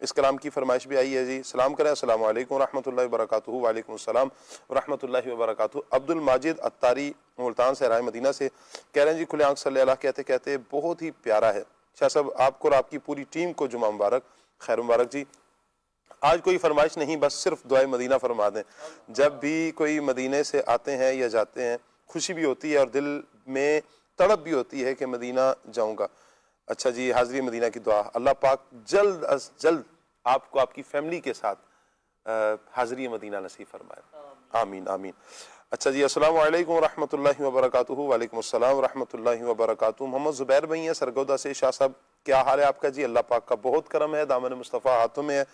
اس کلام کی فرمائش بھی آئی ہے جی. سلام کریں السلام علیکم ورحمۃ اللہ وبرکاتہ. وعلیکم السلام ورحمۃ اللہ وبرکاتہ. عبد الماجد اتاری ملتان سے رائے مدینہ سے کہہ رہے ہیں جی کھلے آنکھ صلی اللہ کہتے کہتے بہت ہی پیارا ہے. شاہ صاحب آپ کو اور آپ کی پوری ٹیم کو جمعہ مبارک. خیر مبارک جی. آج کوئی فرمائش نہیں، بس صرف دعائے مدینہ فرما دیں. جب بھی کوئی مدینے سے آتے ہیں یا جاتے ہیں خوشی بھی ہوتی ہے اور دل میں تڑپ بھی ہوتی ہے کہ مدینہ جاؤں گا. اچھا جی، حاضری مدینہ کی دعا، اللہ پاک جلد از جلد آپ کو آپ کی فیملی کے ساتھ حاضری مدینہ نصیب فرمائے. آمین آمین. اچھا جی، السلام علیکم ورحمۃ اللہ وبرکاتہ. وعلیکم السلام ورحمۃ اللہ وبرکاتہ. محمد زبیر بھائی ہیں سرگودا سے. شاہ صاحب کیا حال ہے آپ کا جی؟ اللہ پاک کا بہت کرم ہے، دامن مصطفیٰ ہاتھوں میں ہے.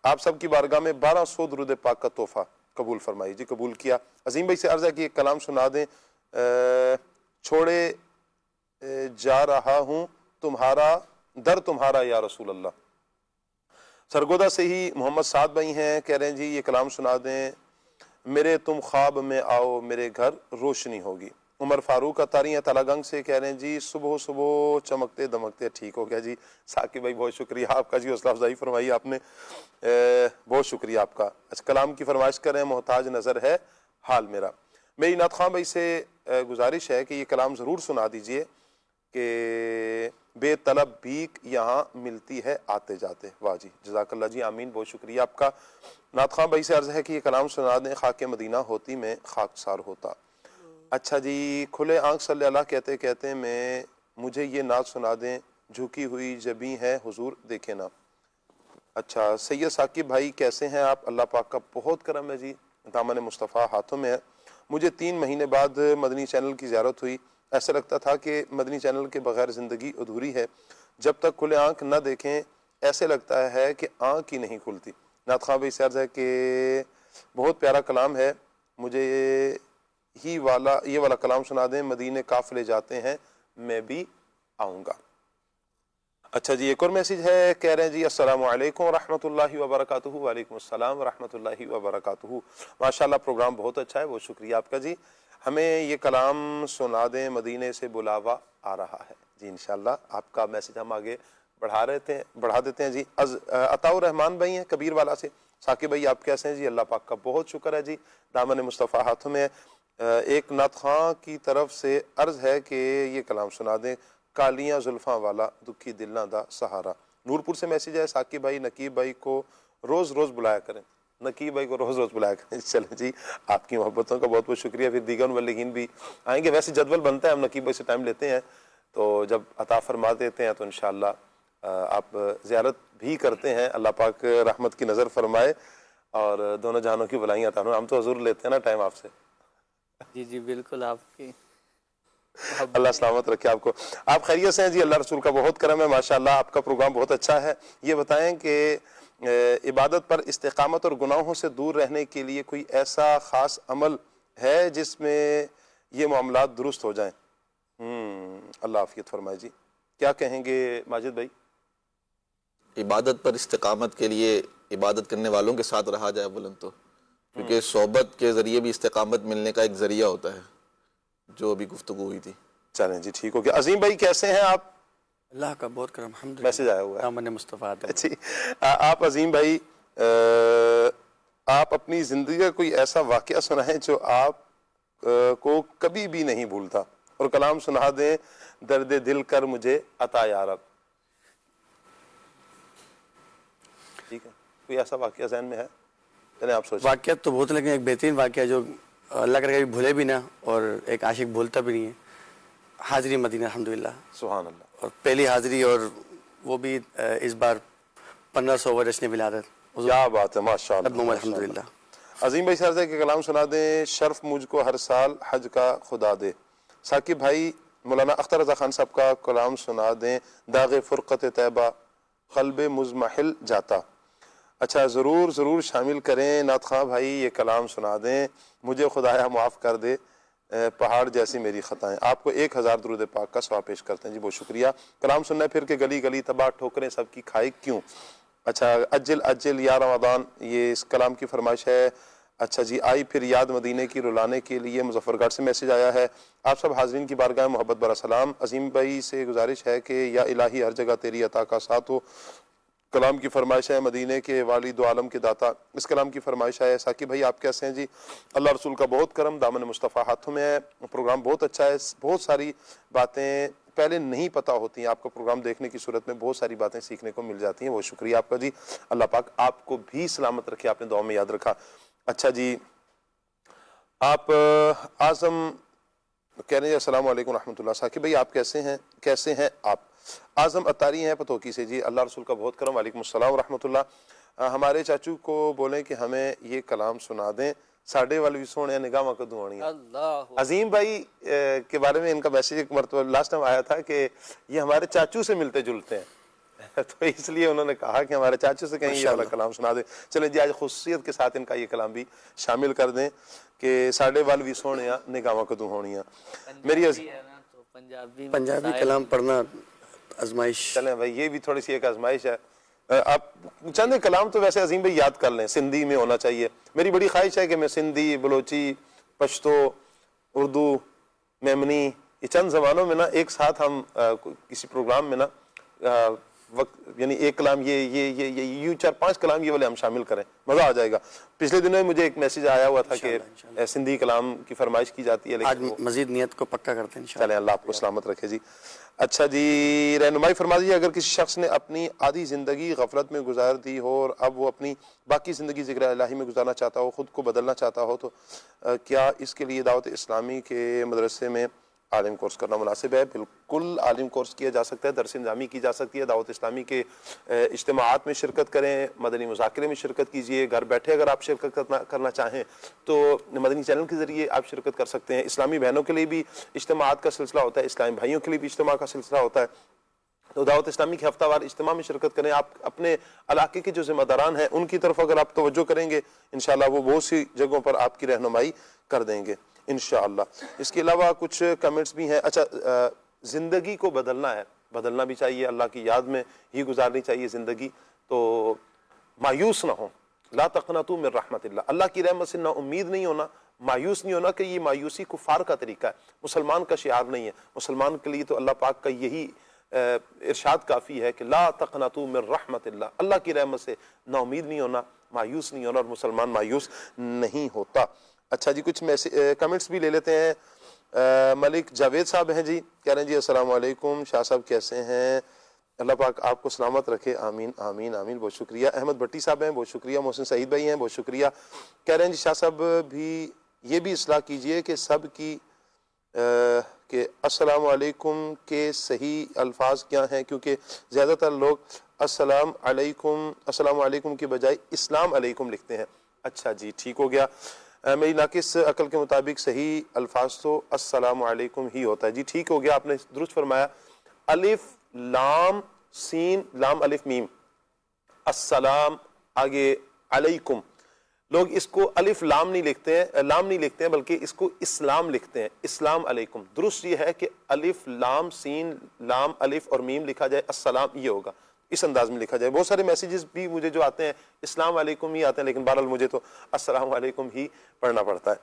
آپ سب کی بارگاہ میں 1200 درود پاک کا تحفہ قبول فرمائی. جی قبول کیا. عظیم بھائی سے عرض ہے کہ ایک کلام سنا دیں. چھوڑے جا رہا ہوں تمہارا در تمہارا یا رسول اللہ. سرگودا سے ہی محمد سعد بھائی ہیں، کہہ رہے ہیں جی یہ کلام سنا دیں. میرے تم خواب میں آؤ میرے گھر روشنی ہوگی. عمر فاروق اتاری ہیں تالا گنگ سے، کہہ رہے ہیں جی صبح صبح چمکتے دمکتے ٹھیک ہو گیا. جی ثاقب بھائی بہت شکریہ آپ کا جی، حوصلہ افزائی فرمائی آپ نے، بہت شکریہ آپ کا. اچھا کلام کی فرمائش کریں. محتاج نظر ہے حال میرا. میری نعت خواں بھائی سے گزارش ہے کہ یہ کلام ضرور سنا دیجئے کہ بے طلب بھیک یہاں ملتی ہے آتے جاتے. واہ جی، جزاک اللہ جی، آمین، بہت شکریہ آپ کا. نعت خواں بھائی سے عرض ہے کہ یہ کلام سنا دیں. خاک مدینہ ہوتی میں خاکسار ہوتا. اچھا جی، کھلے آنکھ صلی اللہ کہتے کہتے میں مجھے یہ نعت سنا دیں. جھکی ہوئی جبیں ہے حضور دیکھے نا. اچھا سید ثاقب بھائی کیسے ہیں آپ؟ اللہ پاک کا بہت کرم ہے جی، دامن مصطفیٰ ہاتھوں میں ہے. مجھے 3 مہینے بعد مدنی چینل کی زیارت ہوئی. ایسا لگتا تھا کہ مدنی چینل کے بغیر زندگی ادھوری ہے. جب تک کھلے آنکھ نہ دیکھیں ایسے لگتا ہے کہ آنکھ ہی نہیں کھلتی. نعت خواں بھائی سے عرض ہے کہ بہت پیارا کلام ہے، مجھے یہ والا کلام سنا دیں. مدینے قافلے جاتے ہیں میں بھی آؤں گا. اچھا جی، ایک اور میسیج ہے، کہہ رہے ہیں جی السلام علیکم ورحمۃ اللہ وبرکاتہ. وعلیکم السلام ورحمۃ اللہ وبرکاتہ. ماشاءاللہ پروگرام بہت اچھا ہے، بہت شکریہ آپ کا جی. ہمیں یہ کلام سنا دیں مدینے سے بلاوا آ رہا ہے. جی انشاءاللہ آپ کا میسیج ہم آگے بڑھا دیتے ہیں جی. عطاء الرحمان بھائی ہیں کبیر والا سے. ثاقب بھائی آپ کیسے ہیں جی؟ اللہ پاک کا بہت شکر ہے جی، دامن مصطفیٰ ہاتھوں میں ہے. ایک نعت خواں کی طرف سے عرض ہے کہ یہ کلام سنا دیں. کالیاں زلفاں والا دکھی دلاں دا سہارا. نورپور سے میسیج ہے. ثاقب بھائی نقیب بھائی کو روز روز بلایا کریں. نقیب بھائی کو روز روز بلایا کریں. چلیں جی، آپ کی محبتوں کا بہت بہت شکریہ. پھر دیگر مبلغین بھی آئیں گے. ویسے جدول بنتا ہے، ہم نقیب بھائی سے ٹائم لیتے ہیں تو جب عطا فرما دیتے ہیں تو انشاءاللہ آپ زیارت بھی کرتے ہیں. اللہ پاک رحمت کی نظر فرمائے اور دونوں جہانوں کی بلائیں عطا فرمائے. ہم تو حضور لیتے ہیں نا ٹائم آپ سے. جی جی بالکل، آپ کی اللہ سلامت رکھے آپ کو. آپ خیریت سے ہیں جی؟ اللہ رسول کا بہت کرم ہے ماشاءاللہ. آپ کا پروگرام بہت اچھا ہے. یہ بتائیں کہ عبادت پر استقامت اور گناہوں سے دور رہنے کے لیے کوئی ایسا خاص عمل ہے جس میں یہ معاملات درست ہو جائیں؟ اللہ عافیت فرمائے جی. کیا کہیں گے ماجد بھائی؟ عبادت پر استقامت کے لیے عبادت کرنے والوں کے ساتھ رہا جائے بلند تو، کیونکہ صحبت کے ذریعے بھی استقامت ملنے کا ایک ذریعہ ہوتا ہے، جو ابھی گفتگو ہوئی تھی. چلیں جی ٹھیک ہو گیا. عظیم بھائی کیسے ہیں آپ؟ اللہ کا بہت کرم، الحمدللہ. میسیج آیا ہوا ہے دامن مصطفیٰ. اچھی آپ عظیم بھائی آپ اپنی زندگی کا کوئی ایسا واقعہ سنائیں جو آپ کو کبھی بھی نہیں بھولتا، اور کلام سنا دیں درد دل کر مجھے عطا یا رب. ٹھیک ہے، کوئی ایسا واقعہ ذہن میں ہے؟ چلیں آپ سوچیں. واقعات تو بہت، لیکن ایک بہترین واقعہ جو اللہ کر کے بھولے بھی نہ اور ایک عاشق بھولتا بھی نہیں ہے، حاضری مدینہ الحمدللہ. سبحان اللہ. اور پہلی حاضری، اور وہ بھی اس بار 1500 ورش نے ولادت. کیا بات ہے، ماشاء اللہ الحمدللہ. عظیم بھائی سے کہ کلام سنا دیں. شرف مجھ کو ہر سال حج کا خدا دے. ثاقب بھائی مولانا اختر رضا خان صاحب کا کلام سنا دیں. داغ فرقت طیبہ قلب مزمحل جاتا. اچھا ضرور شامل کریں. نعت خواں بھائی یہ کلام سنا دیں. مجھے خدایا معاف کر دے پہاڑ جیسی میری خطائیں. آپ کو 1000 درود پاک کا ثواب پیش کرتے ہیں جی، بہت شکریہ. کلام سننا پھر کہ گلی گلی تباہ ٹھوکریں سب کی کھائی کیوں. اچھا اجل یا رمضان، یہ اس کلام کی فرمائش ہے. اچھا جی، آئی پھر یاد مدینے کی رلانے کے لیے. مظفر گڑھ سے میسیج آیا ہے. آپ سب حاضرین کی بارگاہ میں محبت برا سلام. عظیم بھائی سے گزارش ہے کہ یا الہی ہر جگہ تیری عطا کا ساتھ ہو. کلام کی فرمائش ہے مدینے کے والد و عالم کے داتا، اس کلام کی فرمائش ہے ثاقب بھائی آپ کیسے ہیں جی؟ اللہ رسول کا بہت کرم، دامن مصطفیٰ ہاتھوں میں ہے، پروگرام بہت اچھا ہے، بہت ساری باتیں پہلے نہیں پتہ ہوتی ہیں، آپ کا پروگرام دیکھنے کی صورت میں بہت ساری باتیں سیکھنے کو مل جاتی ہیں، بہت شکریہ آپ کا جی، اللہ پاک آپ کو بھی سلامت رکھے، آپ نے دعا میں یاد رکھا۔ اچھا جی، آپ اعظم کہہ رہے ہیں السلام علیکم رحمۃ اللہ، ثاقب بھائی آپ کیسے ہیں آپ؟ اعظم اتاری ہیں پتوکی سے جی، اللہ رسول کا بہت کرم، وعلیکم السلام ورحمۃ اللہ۔ ہمارے چاچو کو بولیں کہ ہمیں یہ کلام سنا دیں، ساڑھے والے بھی سونے نگاہ کا دعانی ہے۔ عظیم بھائی کے بارے میں ان کا میسیج ایک مرتبہ لاسٹ ٹائم آیا تھا کہ یہ ہمارے چاچو سے ملتے جلتے ہیں، تو اس لیے انہوں نے کہا کہ ہمارے چاچو سے کہیں یہ والا کلام سنا دیں۔ چلیں جی، آج خصوصیت کے ساتھ ان کا یہ کلام بھی شامل کر دیں کہ ساڑھے وال بھی سونے نگاہ کدوں ہونیاں۔ میری پنجابی کلام پڑھنا آزمائش، چلیں بھائی یہ بھی تھوڑی سی ایک آزمائش ہے، آپ چند کلام تو ویسے عظیم بھائی یاد کر لیں، سندھی میں ہونا چاہیے، میری بڑی خواہش ہے کہ میں سندھی، بلوچی، پشتو، اردو، میمنی، یہ چند زبانوں میں نا ایک ساتھ ہم کسی پروگرام میں نا وقت یعنی ایک کلام یہ 4-5 کلام یہ والے ہم شامل کریں، مزہ آ جائے گا۔ پچھلے دنوں مجھے ایک میسیج آیا ہوا تھا کہ سندھی کلام کی فرمائش کی جاتی ہے، آج مزید نیت کو پکا کرتے ہیں انشاءاللہ۔ چلیں اللہ آپ کو سلامت رکھے جی۔ اچھا جی، رہنمائی فرما دیجیے، اگر کسی شخص نے اپنی آدھی زندگی غفلت میں گزار دی ہو اور اب وہ اپنی باقی زندگی ذکر الہی میں گزارنا چاہتا ہو، خود کو بدلنا چاہتا ہو، تو کیا اس کے لیے دعوت اسلامی کے مدرسے میں عالم کورس کرنا مناسب ہے؟ بالکل عالم کورس کیا جا سکتا ہے، درس نظامی کی جا سکتی ہے، دعوت اسلامی کے اجتماعات میں شرکت کریں، مدنی مذاکرے میں شرکت کیجئے، گھر بیٹھے اگر آپ شرکت کرنا چاہیں تو مدنی چینل کے ذریعے آپ شرکت کر سکتے ہیں۔ اسلامی بہنوں کے لیے بھی اجتماعات کا سلسلہ ہوتا ہے، اسلامی بھائیوں کے لیے بھی اجتماع کا سلسلہ ہوتا ہے، تو دعوت اسلامی کے ہفتہ وار اجتماع میں شرکت کریں۔ آپ اپنے علاقے کے جو ذمہ داران ہیں ان کی طرف اگر آپ توجہ کریں گے انشاءاللہ وہ بہت سی جگہوں پر آپ کی رہنمائی کر دیں گے انشاءاللہ۔ اس کے علاوہ کچھ کمنٹس بھی ہیں۔ اچھا، زندگی کو بدلنا ہے، بدلنا بھی چاہیے، اللہ کی یاد میں ہی گزارنی چاہیے زندگی، تو مایوس نہ ہوں، لا تقنطوا من رحمت اللہ، اللہ کی رحمت سے نا امید نہیں ہونا، مایوس نہیں ہونا، کہ یہ مایوسی کفار کا طریقہ ہے، مسلمان کا شعار نہیں ہے۔ مسلمان کے لیے تو اللہ پاک کا یہی ارشاد کافی ہے کہ لا تقنطوا من رحمت اللہ، اللہ کی رحمت سے نا امید نہیں ہونا، مایوس نہیں ہونا، اور مسلمان مایوس نہیں ہوتا۔ اچھا جی، کچھ کمنٹس بھی لے لیتے ہیں۔ ملک جاوید صاحب ہیں جی، کہہ رہے ہیں جی السلام علیکم، شاہ صاحب کیسے ہیں؟ اللہ پاک آپ کو سلامت رکھے، آمین آمین آمین، بہت شکریہ۔ احمد بھٹی صاحب ہیں، بہت شکریہ۔ محسن سعید بھائی ہیں، بہت شکریہ۔ کہہ رہے ہیں جی شاہ صاحب بھی یہ بھی اصلاح کیجئے کہ سب کی کہ السلام علیکم کے صحیح الفاظ کیا ہیں، کیونکہ زیادہ تر لوگ السلام علیکم کے بجائے اسلام علیکم لکھتے ہیں۔ اچھا جی، ٹھیک ہو گیا، میری ناقص عقل کے مطابق صحیح الفاظ تو السلام علیکم ہی ہوتا ہے جی، ٹھیک ہو گیا، آپ نے درست فرمایا۔ الف لام سین لام الف میم، السلام آگے علیکم، لوگ اس کو الف لام نہیں لکھتے ہیں بلکہ اس کو اسلام لکھتے ہیں، اسلام علیکم۔ درست یہ ہے کہ الف لام سین لام الف اور میم لکھا جائے، السلام یہ ہوگا، اس انداز میں لکھا جائے۔ بہت سارے میسیجز بھی مجھے جو آتے ہیں اسلام علیکم ہی آتے ہیں، لیکن بہرحال مجھے تو السلام علیکم ہی پڑھنا پڑتا ہے۔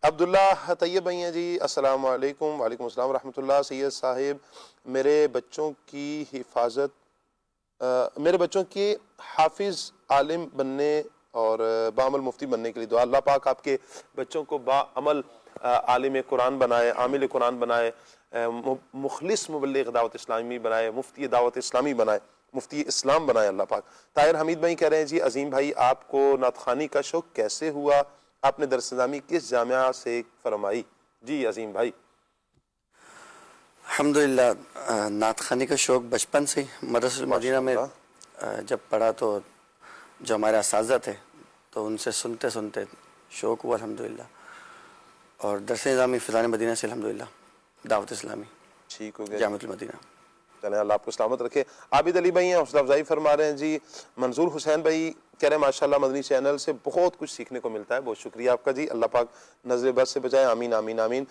عبداللہ طیب بھائی ہیں جی، السلام علیکم، وعلیکم السلام ورحمۃ اللہ۔ سید صاحب میرے بچوں کے حافظ عالم بننے اور بعمل مفتی بننے کے لیے دعا، اللہ پاک آپ کے بچوں کو بعمل عالم قرآن بنائے، عامل قرآن بنائے، مخلص مبلغ دعوت اسلامی بنائے، مفتی دعوت اسلامی بنائے، مفتی اسلام بنائے اللہ پاک۔ طاہر حمید بھائی کہہ رہے ہیں جی عظیم بھائی آپ کو نعت خوانی کا شوق کیسے ہوا، آپ نے درس نظامی کس جامعہ سے فرمائی؟ جی عظیم بھائی، الحمدللہ نعت خوانی کا شوق بچپن سے مدرسہ المدینہ میں جب پڑھا تو جو ہمارے اساتذہ تھے تو ان سے سنتے سنتے شوق ہوا الحمدللہ، اور درس نظامی فضان مدینہ سے الحمدللہ، دعوت اسلامی ٹھیک ہو گیا، جامعۃ المدینہ۔ چلیں اللہ آپ کو سلامت رکھے۔ عابد علی بھائی ہیں، حوصلہ افزائی فرما رہے ہیں جی۔ منظور حسین بھائی کہہ رہے ہیں ماشاءاللہ مدنی چینل سے بہت کچھ سیکھنے کو ملتا ہے، بہت شکریہ آپ کا جی، اللہ پاک نظر بد سے بچائے، آمین آمین آمین۔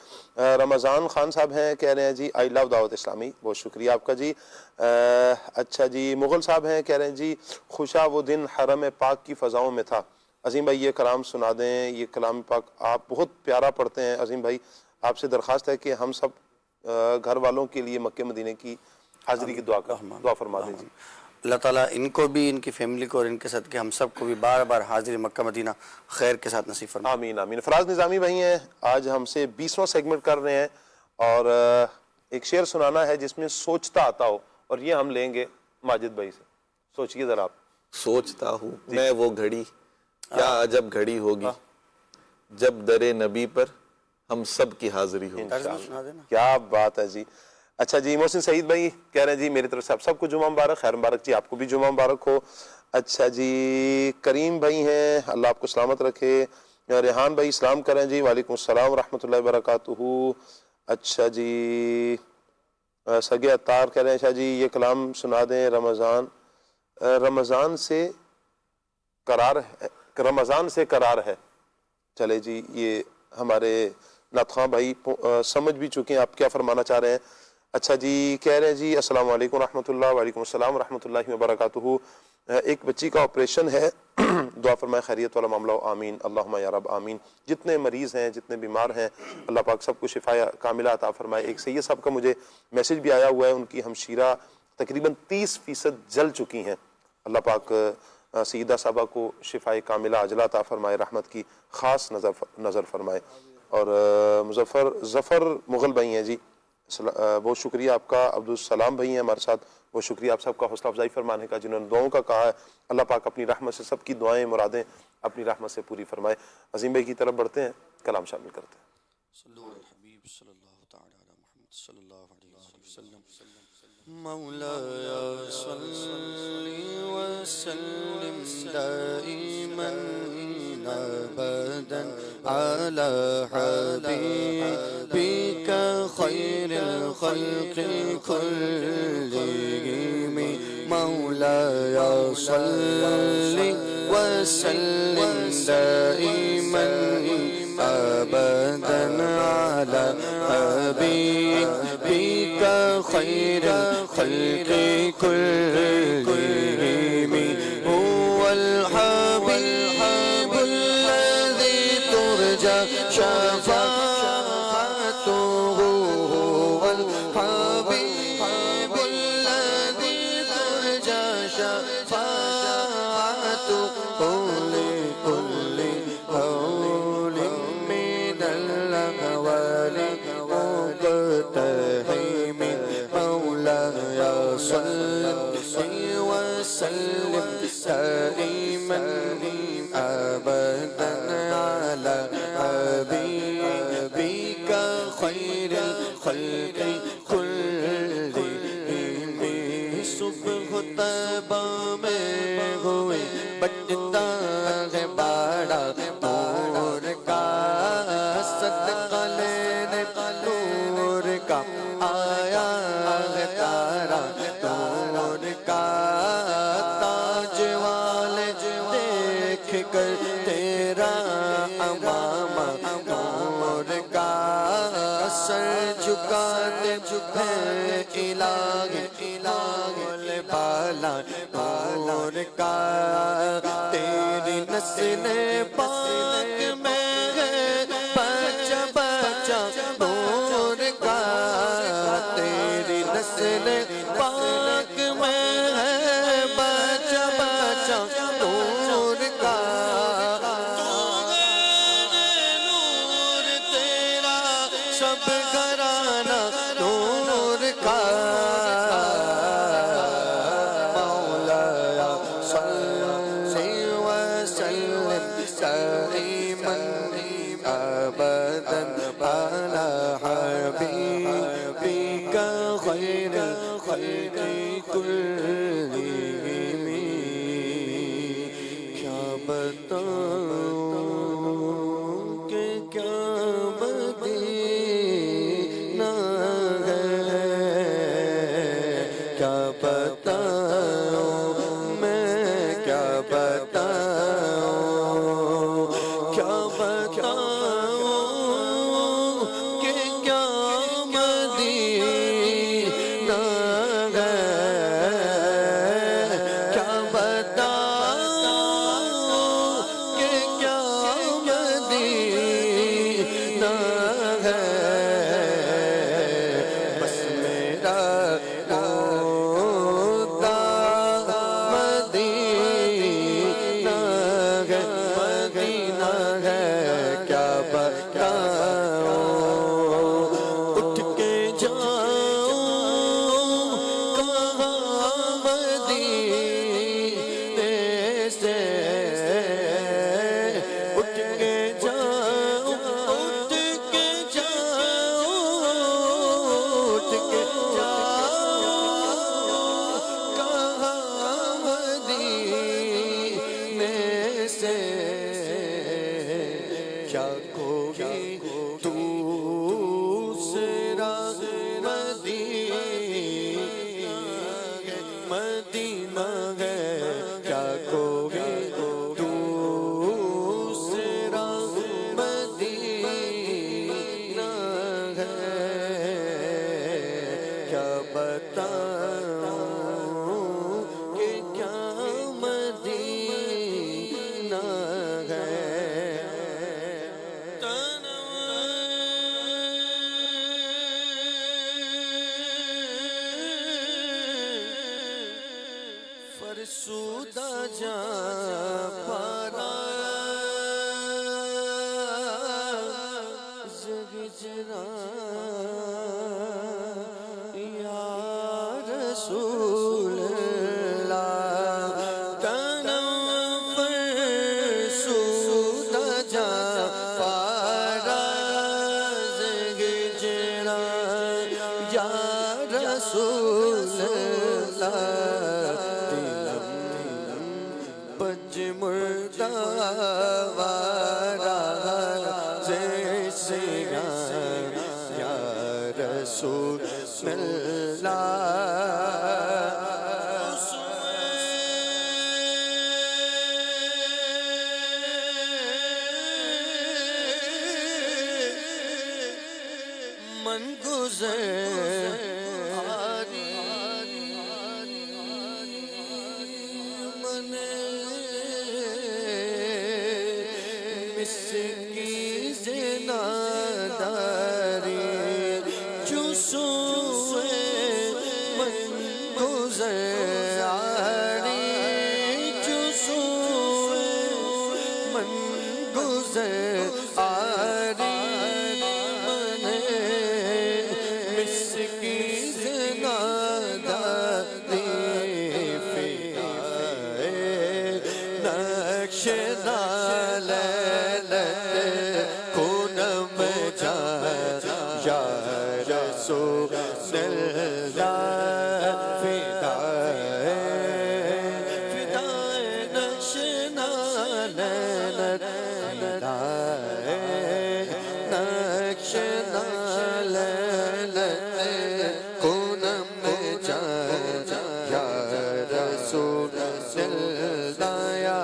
رمضان خان صاحب ہیں، کہہ رہے ہیں جی آئی لو دعوت اسلامی، بہت شکریہ آپ کا جی۔ اچھا جی، مغل صاحب ہیں، کہہ رہے ہیں جی خوشا وہ دن حرم پاک کی فضاؤں میں تھا، عظیم بھائی یہ کلام سنا دیں، یہ کلام پاک آپ بہت پیارا پڑھتے ہیں عظیم بھائی، آپ سے درخواست ہے کہ ہم سب گھر والوں کے لیے مکہ مدینے کی حاضری کی دعا فرما دیں جی۔ اللہ تعالیٰ ان کو بھی، ان کی فیملی کو اور ان کے صدقے ہم سب کو بھی بار بار حاضر مکہ مدینہ خیر کے ساتھ نصیب فرمائے. آمین آمین. فراز نظامی بھائی ہیں، آج ہم سے 20واں سیگمنٹ کر رہے ہیں اور ایک شعر سنانا ہے جس میں سوچتا آتا ہو، اور یہ ہم لیں گے ماجد بھائی سے. سوچئے ذرا آپ. سوچتا ہوں میں وہ گھڑی کیا عجب گھڑی ہوگی جب در نبی پر ہم سب کی حاضری ہوگی. کیا بات ہے جی. اچھا جی، محسن سعید بھائی کہہ رہے ہیں جی میری طرف سے آپ سب کو جمعہ مبارک. خیر مبارک جی، آپ کو بھی جمعہ مبارک ہو. اچھا جی، کریم بھائی ہیں، اللہ آپ کو سلامت رکھے. ریحان بھائی سلام کریں جی. وعلیکم السلام ورحمۃ اللہ وبرکاتہ. اچھا جی، سگے عطار کہہ رہے ہیں اچھا جی یہ کلام سنا دیں. رمضان سے قرار ہے. چلے جی، یہ ہمارے ناتخواں بھائی سمجھ بھی چکے ہیں آپ کیا فرمانا چاہ رہے ہیں. اچھا جی، کہہ رہے ہیں جی السلام علیکم ورحمۃ اللہ. وعلیکم السلام ورحمۃ اللہ وبرکاتہ. ایک بچی کا آپریشن ہے، دعا فرمائے خیریت والا معاملہ ہو. آمین اللہم یا رب آمین. جتنے مریض ہیں، جتنے بیمار ہیں، اللہ پاک سب کو شفا کاملہ عطا فرمائے. ایک سید صاحب کا مجھے میسج بھی آیا ہوا ہے، ان کی ہمشیرہ تقریباً 30% جل چکی ہیں. اللہ پاک سیدہ صاحبہ کو شفا کاملہ عاجلہ عطا فرمائے، رحمت کی خاص نظر فرمائے. اور ظفر مغل بھائی ہیں جی، بہت شکریہ آپ کا. عبدالسلام بھائی ہیں ہمارے ساتھ، بہت شکریہ آپ سب کا حوصلہ افزائی فرمانے کا، جنہوں نے دعاؤں کا کہا ہے. اللہ پاک اپنی رحمت سے سب کی دعائیں مرادیں اپنی رحمت سے پوری فرمائے. عظیم بھائی کی طرف بڑھتے ہیں، کلام شامل کرتے ہیں. مولاي صل وسلم دائما ابدا على حبيبك خير الخلق كلهم. مولاي صل وسلم دائما ابدا على حبيبك خير الخلق كلهم. هو الحبيب الذي ترجى شفاعته. هو الحبيب الذي ترجى شفاعته لكل قول من الأقوال مقتحم. مولاي صل وسلم دائما ابدا على حبيبك خير الخلق كلهم. صبح طیبہ میں ہوئے بٹتا ہے باڑا نور کا، صدقہ لینے نور کا آیا ہے تارا نور کا. تاج والے دیکھ کر تیرا امامہ نور کا، سر جھکاتے ہیں الہی بالا نور کا. تیری نسل پاک میں ہے بچہ بچہ نور کا. تیری نسل پاک میں ہے بچہ بچہ نور کا. نور تیرا سب گھرانہ نور کا. مولاي صل وسلم دائما ابدا على حبيبك خير الخلق كلهم. کیا بتاؤں کہ کیا مدینہ ہے، کیا بتاؤں میں کیا بتاؤں، کیا بتاؤں کہ کیا مدینہ ہے، کیا بتاؤں کہ کیا مدینہ ہے. بس میرا مدینہ ہے کیا کوئی دوسرا مدینہ ہے کیا بتاؤں کہ کیا مدینہ ہے فرسودہ جا پارا زگجرا یا رسول اللہ تنم فرسودہ جا پارا زگجرا یا رسول اللہ پج مردہ وارا جیسے یا رسول اللہ من گزر مسکی زناداری چوسوے من گزر آری چوسوے من گزر آری من مسکی زناداری فدائے نقش یا رسول اللہ فدائے نقش نالت فدائے نقش نالت کنم جا یا رسول اللہ یا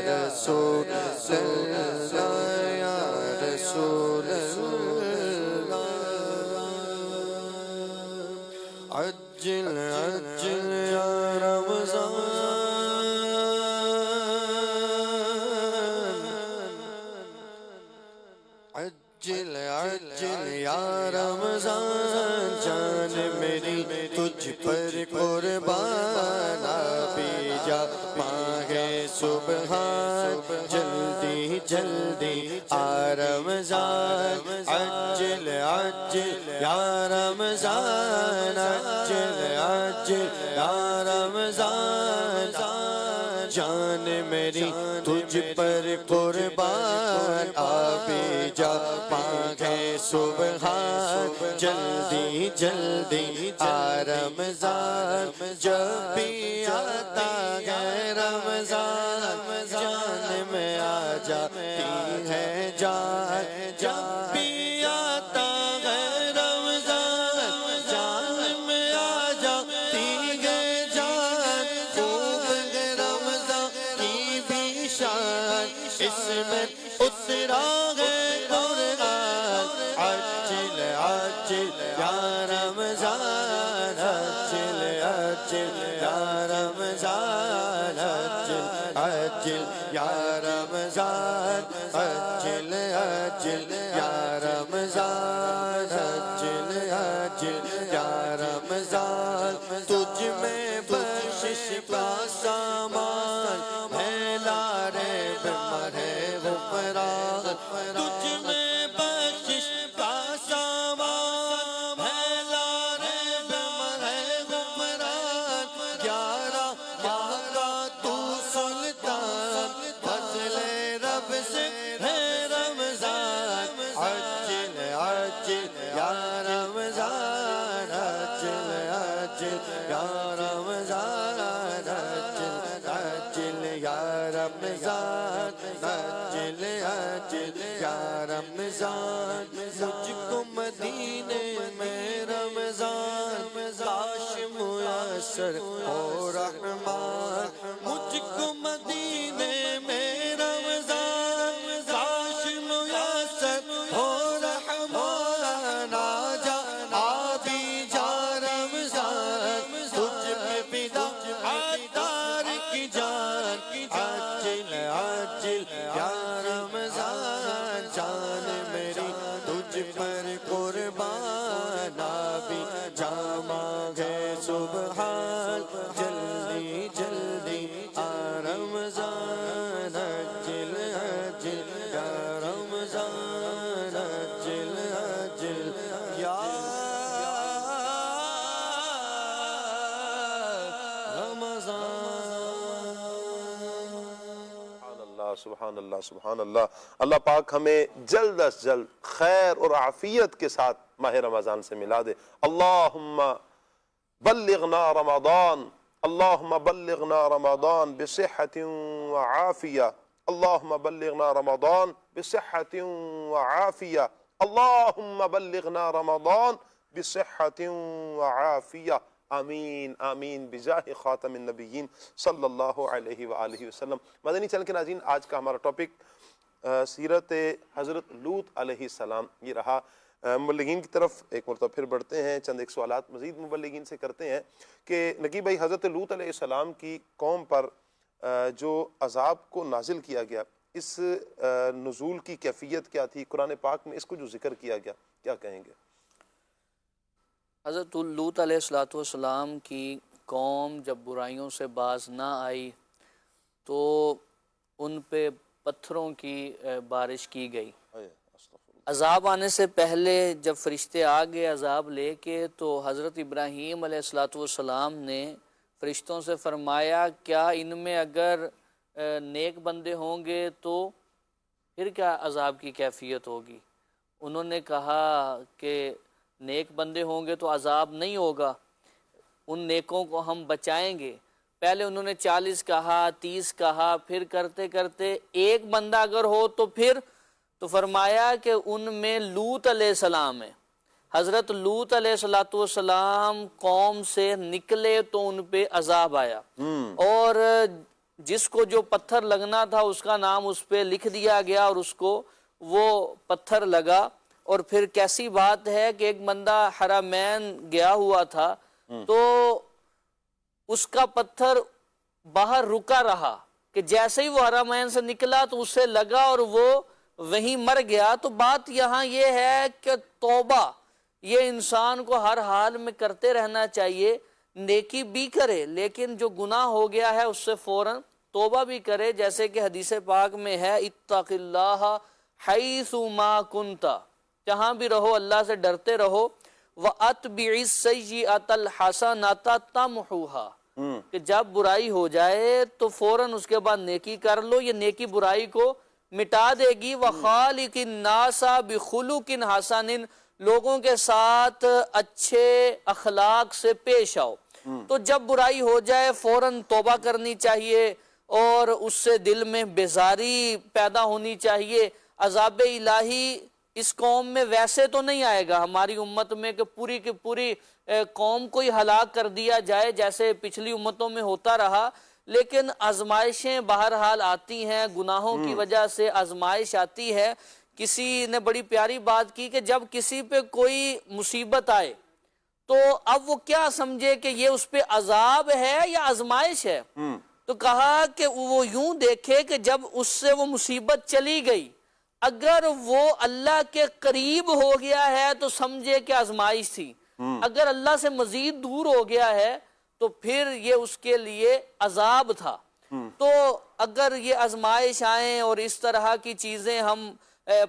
رسول اللہ یا رسول عجل عجل یا رمضان عجل عجل یا رمضان جان میری تجھ پر قربان بھی جا ماہ سبحان جلدی جلدی آ رمضان عجل عجل یا رمضان عجل عجل یا رمضان جان میری تجھ پر قربان آ بھی جا ماہ سبحان جلدی جلدی آ رمضان جب بھی آتا ہے رمضان جان میں آ جاتی ہے جان جب بھی آتا ہے رمضان جان میں آ جاتی ہے جان خوب ہے رمضان کی بھی شان اس میں اترا ہے قرآن عجل عجل یا رمضان عجل عجل یا رمضان عجل عجل یا رمضان عجل عجل یا رمضان عجل عجل یا رمضان تجھ میں بخشش کا سامان ہے لارے بمر ہے غفران تجھ میں بخشش کا سامان ہے لارے بمر ہے غفران گیارہ گیارہ تو سلطان فضل رب سے ہے رمضان عجل عجل یا رمضان عجل عجل یا رمضان عجل عجل یا رمضان عجل عجل یا رمضان مجھ کو مدینے میں رمضان کاش میسر میسر ہو رحمان، مجھ کو مدینے میں رمضان کاش میسر ہو رحمان، آ بھی جا رمضان تجھ پہ فدا عطار کی جان، عجل عجل یا رمضان جان میری تجھ پر قربان، آ بھی جا مانگے سبحان، جلدی جلدی آ رمضان، عجل عجل یا رمضان، عجل عجل یا سبحان اللہ سبحان اللہ۔ اللہ پاک ہمیں جلد از جلد خیر اور عافیت کے ساتھ ماہ رمضان سے ملا دے۔ اللہم بلغنا رمضان، اللہم بلغنا رمضان بصحت وعافیہ، اللہم بلغنا رمضان بصحت وعافیہ، اللہم بلغنا رمضان بصحت وعافیہ، آمین آمین بجاہ خاتم النبیین صلی اللہ علیہ وآلہ وسلم۔ مدنی چینل کے ناظرین، آج کا ہمارا ٹاپک سیرت حضرت لوط علیہ السلام یہ رہا۔ مبلغین کی طرف ایک مرتبہ پھر بڑھتے ہیں، چند ایک سوالات مزید مبلغین سے کرتے ہیں کہ نقی بھائی، حضرت لوط علیہ السلام کی قوم پر جو عذاب کو نازل کیا گیا، اس نزول کی کیفیت کیا تھی؟ قرآن پاک میں اس کو جو ذکر کیا گیا، کیا کہیں گے؟ حضرت لوط علیہ السلام کی قوم جب برائیوں سے باز نہ آئی تو ان پہ پتھروں کی بارش کی گئی۔ عذاب آنے سے پہلے جب فرشتے آگے عذاب لے کے، تو حضرت ابراہیم علیہ السلام نے فرشتوں سے فرمایا کیا ان میں اگر نیک بندے ہوں گے تو پھر کیا عذاب کی کیفیت ہوگی؟ انہوں نے کہا کہ نیک بندے ہوں گے تو عذاب نہیں ہوگا، ان نیکوں کو ہم بچائیں گے۔ پہلے انہوں نے 40 کہا، 30 کہا، پھر کرتے کرتے ایک بندہ اگر ہو تو پھر تو فرمایا کہ ان میں لوط علیہ السلام ہے۔ حضرت لوط علیہ السلام قوم سے نکلے تو ان پہ عذاب آیا، اور جس کو جو پتھر لگنا تھا اس کا نام اس پہ لکھ دیا گیا اور اس کو وہ پتھر لگا۔ اور پھر کیسی بات ہے کہ ایک بندہ حرمین گیا ہوا تھا تو اس کا پتھر باہر رکا رہا کہ جیسے ہی وہ حرمین سے نکلا تو اسے لگا اور وہ وہیں مر گیا۔ تو بات یہاں یہ ہے کہ توبہ یہ انسان کو ہر حال میں کرتے رہنا چاہیے، نیکی بھی کرے لیکن جو گناہ ہو گیا ہے اس سے فوراً توبہ بھی کرے، جیسے کہ حدیث پاک میں ہے اتق اللہ حیث ما کنت، جہاں بھی رہو اللہ سے ڈرتے رہو، وَأَتْبِعِ السَّيِّئَةَ الْحَسَنَةَ تَمْحُوهَا، کہ جب برائی ہو جائے تو فوراً اس کے بعد نیکی کر لو، یہ نیکی برائی کو مٹا دے گی۔ وَخَالِقِ النَّاسَ بِخُلُقٍ حَسَنٍ، لوگوں کے ساتھ اچھے اخلاق سے پیش آؤ۔ تو جب برائی ہو جائے فوراً توبہ کرنی چاہیے اور اس سے دل میں بیزاری پیدا ہونی چاہیے۔ عذاب الہی اس قوم میں ویسے تو نہیں آئے گا ہماری امت میں کہ پوری کی پوری قوم کو ہی ہلاک کر دیا جائے جیسے پچھلی امتوں میں ہوتا رہا، لیکن آزمائشیں بہرحال آتی ہیں، گناہوں کی وجہ سے آزمائش آتی ہے۔ کسی نے بڑی پیاری بات کی کہ جب کسی پہ کوئی مصیبت آئے تو اب وہ کیا سمجھے کہ یہ اس پہ عذاب ہے یا آزمائش ہے، تو کہا کہ وہ یوں دیکھے کہ جب اس سے وہ مصیبت چلی گئی، اگر وہ اللہ کے قریب ہو گیا ہے تو سمجھے کہ آزمائش تھی، اگر اللہ سے مزید دور ہو گیا ہے تو پھر یہ اس کے لیے عذاب تھا۔ تو اگر یہ آزمائش آئیں اور اس طرح کی چیزیں ہم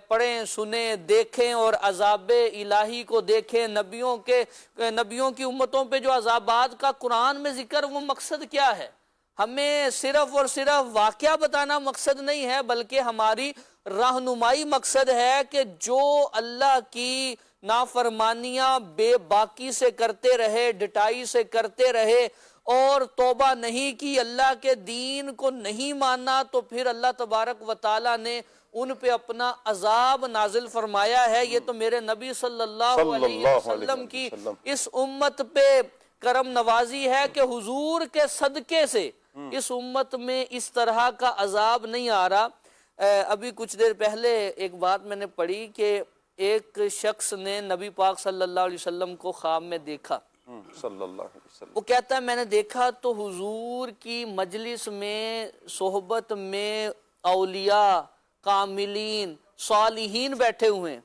پڑھیں، سنیں، دیکھیں اور عذاب الہی کو دیکھیں، نبیوں کی امتوں پہ جو عذابات کا قرآن میں ذکر، وہ مقصد کیا ہے؟ ہمیں صرف اور صرف واقعہ بتانا مقصد نہیں ہے، بلکہ ہماری رہنمائی مقصد ہے کہ جو اللہ کی نافرمانیاں بے باکی سے کرتے رہے، ڈٹائی سے کرتے رہے اور توبہ نہیں کی، اللہ کے دین کو نہیں مانا، تو پھر اللہ تبارک و تعالیٰ نے ان پہ اپنا عذاب نازل فرمایا ہے۔ یہ تو میرے نبی صلی اللہ علیہ وسلم کی اس امت پہ کرم نوازی ہے کہ حضور کے صدقے سے اس امت میں اس طرح کا عذاب نہیں آ رہا. ابھی کچھ دیر پہلے ایک بات میں نے پڑھی کہ ایک شخص نے نبی پاک صلی اللہ علیہ وسلم کو خواب میں دیکھا. صلی اللہ علیہ وسلم. وہ کہتا ہے میں نے دیکھا تو حضور کی مجلس میں صحبت میں اولیاء کاملین صالحین بیٹھے ہوئے ہیں.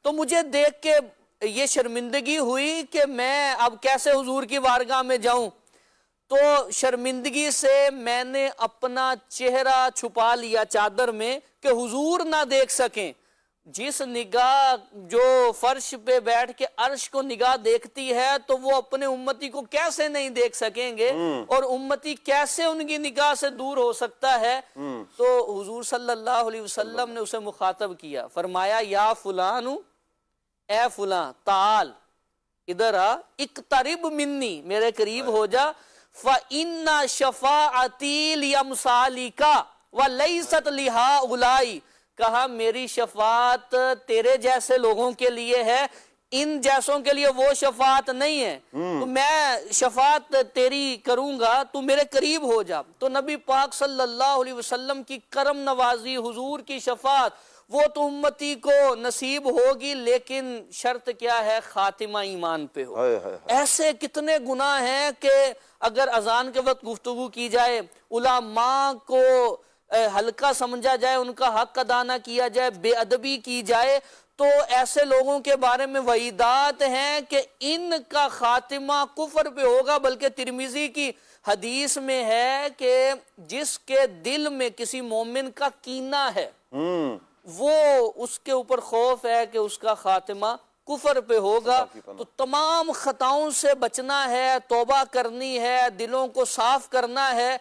تو مجھے دیکھ کے یہ شرمندگی ہوئی کہ میں اب کیسے حضور کی بارگاہ میں جاؤں. تو شرمندگی سے میں نے اپنا چہرہ چھپا لیا چادر میں کہ حضور نہ دیکھ سکیں. جس نگاہ جو فرش پہ بیٹھ کے عرش کو نگاہ دیکھتی ہے تو وہ اپنے امتی کو کیسے نہیں دیکھ سکیں گے اور امتی کیسے ان کی نگاہ سے دور ہو سکتا ہے. تو حضور صلی اللہ علیہ وسلم نے اسے مخاطب کیا, فرمایا یا فلان, اے فلاں تعال ادھر آ, اقترب منی, میرے قریب ہو جا, فَإِنَّ شَفَاعَتِي لِأَمْثَالِكَ وَلَيْسَتْ لِهَؤُلَاءِ. کہا میری شفاعت تیرے جیسے لوگوں کے لیے ہے, ان جیسوں کے لیے وہ شفاعت نہیں ہے. تو میں شفاعت تیری کروں گا, تو میرے قریب ہو جا. تو نبی پاک صلی اللہ علیہ وسلم کی کرم نوازی, حضور کی شفاعت, وہ تو امتی کو نصیب ہوگی, لیکن شرط کیا ہے؟ خاتمہ ایمان پہ ہو. ایسے کتنے گناہ ہیں کہ اگر اذان کے وقت گفتگو کی جائے, علماء کو ہلکا سمجھا جائے, ان کا حق ادا نہ کیا جائے, بے ادبی کی جائے, تو ایسے لوگوں کے بارے میں وعیدات ہیں کہ ان کا خاتمہ کفر پہ ہوگا. بلکہ ترمذی کی حدیث میں ہے کہ جس کے دل میں کسی مومن کا کینہ ہے, وہ اس کے اوپر خوف ہے کہ اس کا خاتمہ کفر پہ ہوگا. تو تمام خطاؤں سے بچنا ہے, توبہ کرنی ہے, دلوں کو صاف کرنا ہے.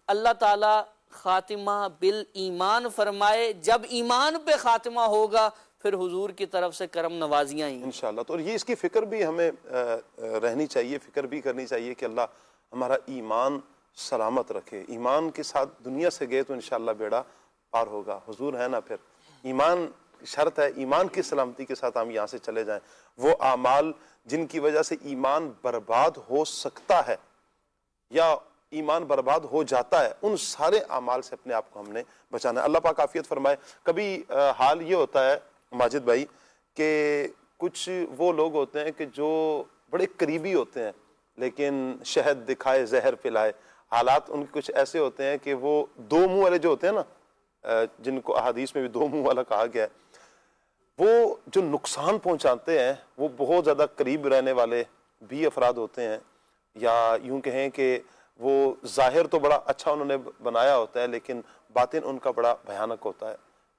اللہ تعالیٰ خاتمہ بالایمان فرمائے. جب ایمان پہ خاتمہ ہوگا پھر حضور کی طرف سے کرم نوازیاں ہی انشاءاللہ. تو یہ اس کی فکر بھی ہمیں رہنی چاہیے, فکر بھی کرنی چاہیے کہ اللہ ہمارا ایمان سلامت رکھے. ایمان کے ساتھ دنیا سے گئے تو انشاءاللہ بیڑا پار ہوگا. حضور ہے نا, پھر ایمان شرط ہے, ایمان کی سلامتی کے ساتھ ہم یہاں سے چلے جائیں. وہ اعمال جن کی وجہ سے ایمان برباد ہو سکتا ہے یا ایمان برباد ہو جاتا ہے, ان سارے اعمال سے اپنے آپ کو ہم نے بچانا ہے. اللہ پاک عافیت فرمائے. کبھی حال یہ ہوتا ہے ماجد بھائی کہ کچھ وہ لوگ ہوتے ہیں کہ جو بڑے قریبی ہوتے ہیں لیکن شہد دکھائے زہر پلائے. حالات ان کے کچھ ایسے ہوتے ہیں کہ وہ دو منہ والے جو ہوتے ہیں نا, جن کو احادیث میں بھی دو منہ والا کہا گیا ہے, وہ جو نقصان پہنچاتے ہیں وہ بہت زیادہ قریب رہنے والے بھی افراد ہوتے ہیں, یا یوں کہیں کہ وہ ظاہر تو بڑا اچھا انہوں نے بنایا ہوتا ہے لیکن باطن ان کا بڑا بھیانک ہوتا ہے.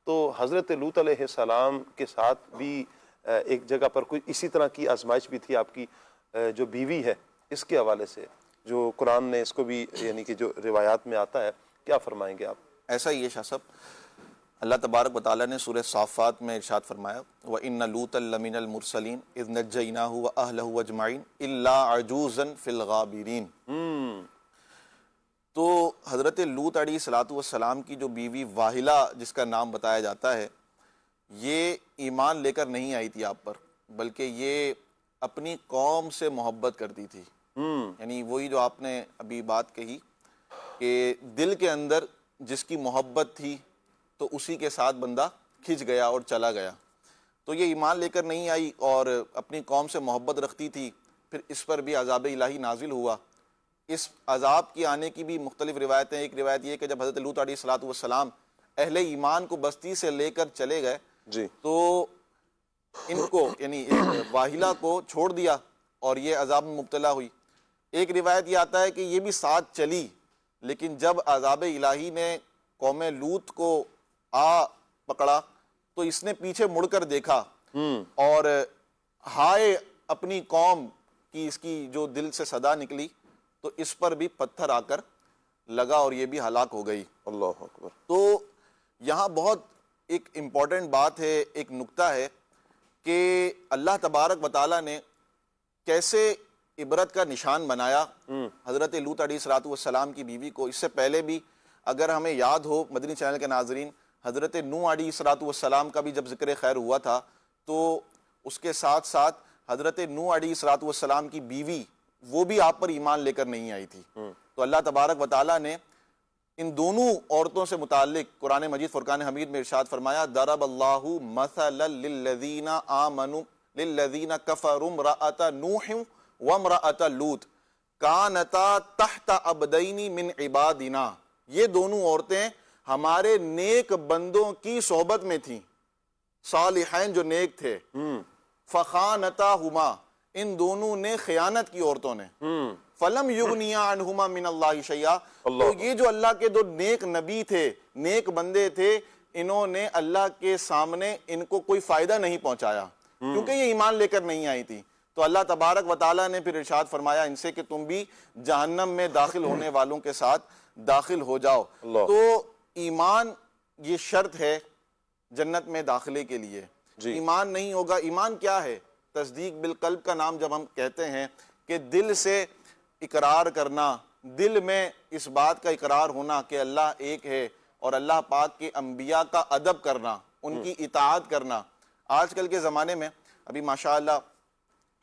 تو حضرت لوط علیہ السلام کے ساتھ بھی ایک جگہ پر کوئی اسی طرح کی آزمائش بھی تھی. آپ کی جو بیوی ہے, اس کے حوالے سے جو قرآن نے اس کو بھی یعنی کہ جو روایات میں آتا ہے, کیا فرمائیں گے آپ؟ ایسا ہی ہے شاہ صاحب. اللہ تبارک و تعالیٰ نے سورہ صافات میں ارشاد فرمایا وَإِنَّ لُوطًا لَمِنَ الْمُرْسَلِينَ إِذْ نَجَّيْنَاهُ وَأَهْلَهُ أَجْمَعِينَ إِلَّا عَجُوزًا فِي الْغَابِرِينَ. تو حضرت لوط علیہ السلام کی جو بیوی واہلہ جس کا نام بتایا جاتا ہے, یہ ایمان لے کر نہیں آئی تھی آپ پر, بلکہ یہ اپنی قوم سے محبت کرتی تھی. یعنی وہی جو آپ نے ابھی بات کہی کہ دل کے اندر جس کی محبت تھی تو اسی کے ساتھ بندہ کھنچ گیا اور چلا گیا. تو یہ ایمان لے کر نہیں آئی اور اپنی قوم سے محبت رکھتی تھی. پھر اس پر بھی عذاب الہی نازل ہوا. اس عذاب کی آنے کی بھی مختلف روایتیں. ایک روایت یہ کہ جب حضرت لوط علیہ السلام اہل ایمان کو بستی سے لے کر چلے گئے تو ان کو یعنی واہلہ کو چھوڑ دیا اور یہ عذاب میں مبتلا ہوئی. ایک روایت یہ آتا ہے کہ یہ بھی ساتھ چلی, لیکن جب عذاب الہی نے قوم لوط کو آ پکڑا تو اس نے پیچھے مڑ کر دیکھا اور ہائے اپنی قوم کی اس کی جو دل سے صدا نکلی تو اس پر بھی پتھر آ کر لگا اور یہ بھی ہلاک ہو گئی. اللہ اکبر. تو یہاں بہت ایک امپورٹنٹ بات ہے, ایک نکتہ ہے کہ اللہ تبارک و تعالیٰ نے کیسے عبرت کا نشان بنایا حضرت لوط علیہ السلام کی بیوی کو. اس سے پہلے بھی اگر ہمیں یاد ہو مدنی چینل کے ناظرین, حضرت نوح علیہ السلام کا بھی جب ذکر خیر ہوا تھا تو اس کے ساتھ ساتھ حضرت نوح علیہ السلام کی بیوی وہ بھی آپ پر ایمان لے کر نہیں آئی تھی. تو اللہ تبارک و تعالیٰ نے ان دونوں عورتوں سے متعلق قرآن مجید فرقان حمید میں ارشاد فرمایا ضرب اللہ مثلا للذین آمنوا للذین کفروا امرأۃ نوح وامرأۃ لوط کانتا تحت عبدین من عبادنا. یہ دونوں عورتیں ہمارے نیک بندوں کی صحبت میں تھیں، صالحین جو نیک تھے. فخانتاہما، ان دونوں نے خیانت کی عورتوں نے. فلم یغنیا عنہما من اللہ شیئا، تو یہ جو اللہ کے دو نیک نبی تھے، نیک بندے تھے، انہوں نے اللہ کے سامنے ان کو کوئی فائدہ نہیں پہنچایا کیونکہ یہ ایمان لے کر نہیں آئی تھی. تو اللہ تبارک و تعالیٰ نے پھر ارشاد فرمایا ان سے کہ تم بھی جہنم میں داخل ہونے والوں کے ساتھ داخل ہو جاؤ. تو ایمان یہ شرط ہے جنت میں داخلے کے لیے. ایمان نہیں ہوگا. ایمان کیا ہے؟ تصدیق بالقلب کا نام جب ہم کہتے ہیں کہ دل سے اقرار کرنا، دل میں اس بات کا اقرار ہونا کہ اللہ ایک ہے، اور اللہ پاک کے انبیاء کا ادب کرنا، ان کی اطاعت کرنا. آج کل کے زمانے میں ابھی ماشاءاللہ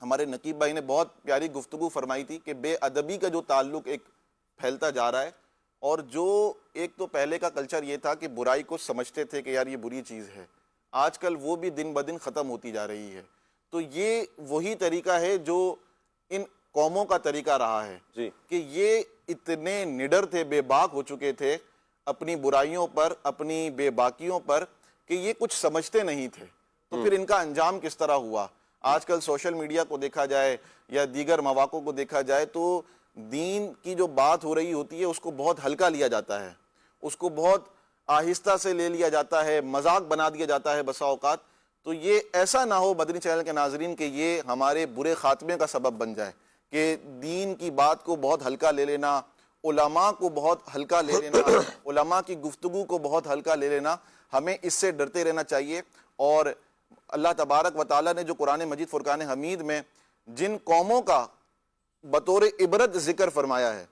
ہمارے نقیب بھائی نے بہت پیاری گفتگو فرمائی تھی کہ بے ادبی کا جو تعلق ایک پھیلتا جا رہا ہے، اور جو ایک تو پہلے کا کلچر یہ تھا کہ برائی کو سمجھتے تھے کہ یار یہ بری چیز ہے، آج کل وہ بھی دن بدن ختم ہوتی جا رہی ہے. تو یہ وہی طریقہ ہے جو ان قوموں کا طریقہ رہا ہے کہ یہ اتنے نڈر تھے، بے باک ہو چکے تھے اپنی برائیوں پر، اپنی بے باکیوں پر، کہ یہ کچھ سمجھتے نہیں تھے. تو پھر ان کا انجام کس طرح ہوا؟ آج کل سوشل میڈیا کو دیکھا جائے یا دیگر مواقع کو دیکھا جائے تو دین کی جو بات ہو رہی ہوتی ہے اس کو بہت ہلکا لیا جاتا ہے، اس کو بہت آہستہ سے لے لیا جاتا ہے، مذاق بنا دیا جاتا ہے بسا اوقات. تو یہ ایسا نہ ہو مدنی چینل کے ناظرین کہ یہ ہمارے برے خاتمے کا سبب بن جائے کہ دین کی بات کو بہت ہلکا لے لینا، علماء کو بہت ہلکا لے لینا، علماء کی گفتگو کو بہت ہلکا لے لینا. ہمیں اس سے ڈرتے رہنا چاہیے. اور اللہ تبارک و تعالیٰ نے جو قرآن مجید فرقان حمید میں جن قوموں کا بطور عبرت ذکر فرمایا ہے،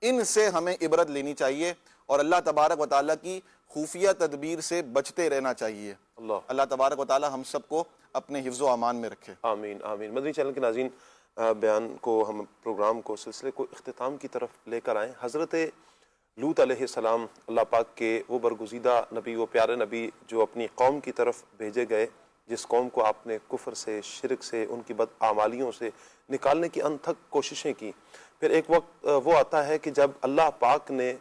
ان سے ہمیں عبرت لینی چاہیے اور اللہ تبارک و تعالیٰ کی خفیہ تدبیر سے بچتے رہنا چاہیے. اللہ تبارک و تعالیٰ ہم سب کو اپنے حفظ و امان میں رکھے. آمین آمین. مدنی چینل کے ناظرین، بیان کو ہم پروگرام کو سلسلے کو اختتام کی طرف لے کر آئیں. حضرت لوط علیہ السلام اللہ پاک کے وہ برگزیدہ نبی، وہ پیارے نبی جو اپنی قوم کی طرف بھیجے گئے، جس قوم کو آپ نے کفر سے، شرک سے، ان کی بدعمالیوں سے نکالنے کی انتھک کوششیں کی. پھر ایک وقت وہ آتا ہے کہ جب اللہ پاک نے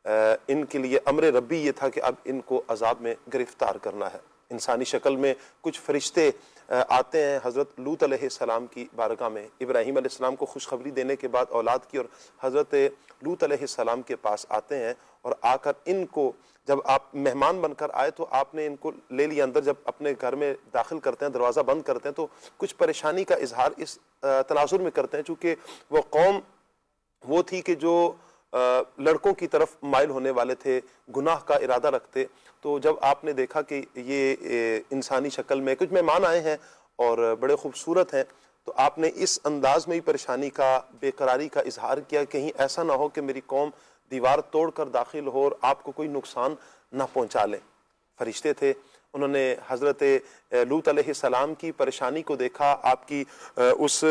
ان کے لیے امر ربی یہ تھا کہ اب ان کو عذاب میں گرفتار کرنا ہے. انسانی شکل میں کچھ فرشتے آتے ہیں حضرت لوط علیہ السلام کی بارگاہ میں، ابراہیم علیہ السلام کو خوشخبری دینے کے بعد اولاد کی، اور حضرت لوط علیہ السلام کے پاس آتے ہیں اور آ کر ان کو، جب آپ مہمان بن کر آئے تو آپ نے ان کو لے لیا اندر. جب اپنے گھر میں داخل کرتے ہیں، دروازہ بند کرتے ہیں، تو کچھ پریشانی کا اظہار اس تناظر میں کرتے ہیں، چونکہ وہ قوم وہ تھی کہ جو لڑکوں کی طرف مائل ہونے والے تھے، گناہ کا ارادہ رکھتے. تو جب آپ نے دیکھا کہ یہ انسانی شکل میں کچھ مہمان آئے ہیں اور بڑے خوبصورت ہیں، تو آپ نے اس انداز میں ہی پریشانی کا، بے قراری کا اظہار کیا، کہیں ایسا نہ ہو کہ میری قوم دیوار توڑ کر داخل ہو اور آپ کو کوئی نقصان نہ پہنچا لیں. فرشتے تھے، انہوں نے حضرت لوط علیہ السلام کی پریشانی کو دیکھا، آپ کی اس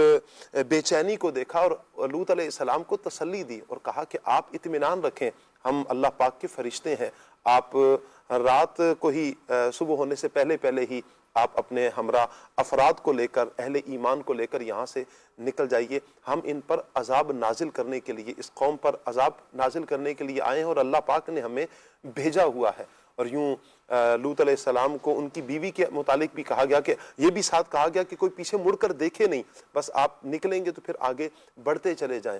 بے چینی کو دیکھا، اور لوط علیہ السلام کو تسلی دی اور کہا کہ آپ اطمینان رکھیں، ہم اللہ پاک کے فرشتے ہیں. آپ رات کو ہی، صبح ہونے سے پہلے پہلے ہی آپ اپنے ہمراہ افراد کو لے کر، اہل ایمان کو لے کر یہاں سے نکل جائیے. ہم ان پر عذاب نازل کرنے کے لیے، اس قوم پر عذاب نازل کرنے کے لیے آئے ہیں اور اللہ پاک نے ہمیں بھیجا ہوا ہے. اور یوں لوط علیہ السلام کو ان کی بیوی کے متعلق بھی کہا گیا کہ یہ بھی ساتھ کہا گیا کہ کوئی پیچھے مڑ کر دیکھے نہیں، بس آپ نکلیں گے تو پھر آگے بڑھتے چلے جائیں.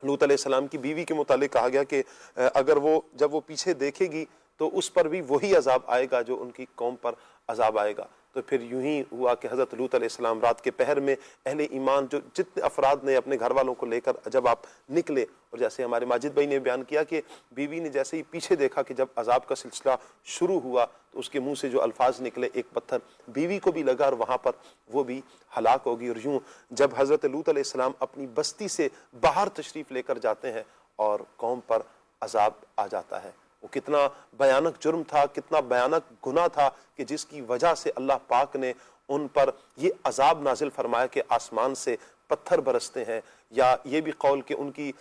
لوط علیہ السلام کی بیوی کے متعلق کہا گیا کہ اگر وہ جب وہ پیچھے دیکھے گی تو اس پر بھی وہی عذاب آئے گا جو ان کی قوم پر عذاب آئے گا. تو پھر یوں ہی ہوا کہ حضرت لوط علیہ السلام رات کے پہر میں اہل ایمان جو جتنے افراد نے اپنے گھر والوں کو لے کر جب آپ نکلے، اور جیسے ہمارے ماجد بھائی نے بیان کیا کہ بیوی نے جیسے ہی پیچھے دیکھا کہ جب عذاب کا سلسلہ شروع ہوا تو اس کے منہ سے جو الفاظ نکلے، ایک پتھر بیوی کو بھی لگا اور وہاں پر وہ بھی ہلاک ہوگی. اور یوں جب حضرت لوط علیہ السلام اپنی بستی سے باہر تشریف لے کر جاتے ہیں اور قوم پر عذاب آ جاتا ہے، وہ کتنا بھیانک جرم تھا، کتنا بھیانک گناہ تھا کہ جس کی وجہ سے اللہ پاک نے ان پر یہ عذاب نازل فرمایا کہ آسمان سے پتھر برستے ہیں، یا یہ بھی قول کہ ان کی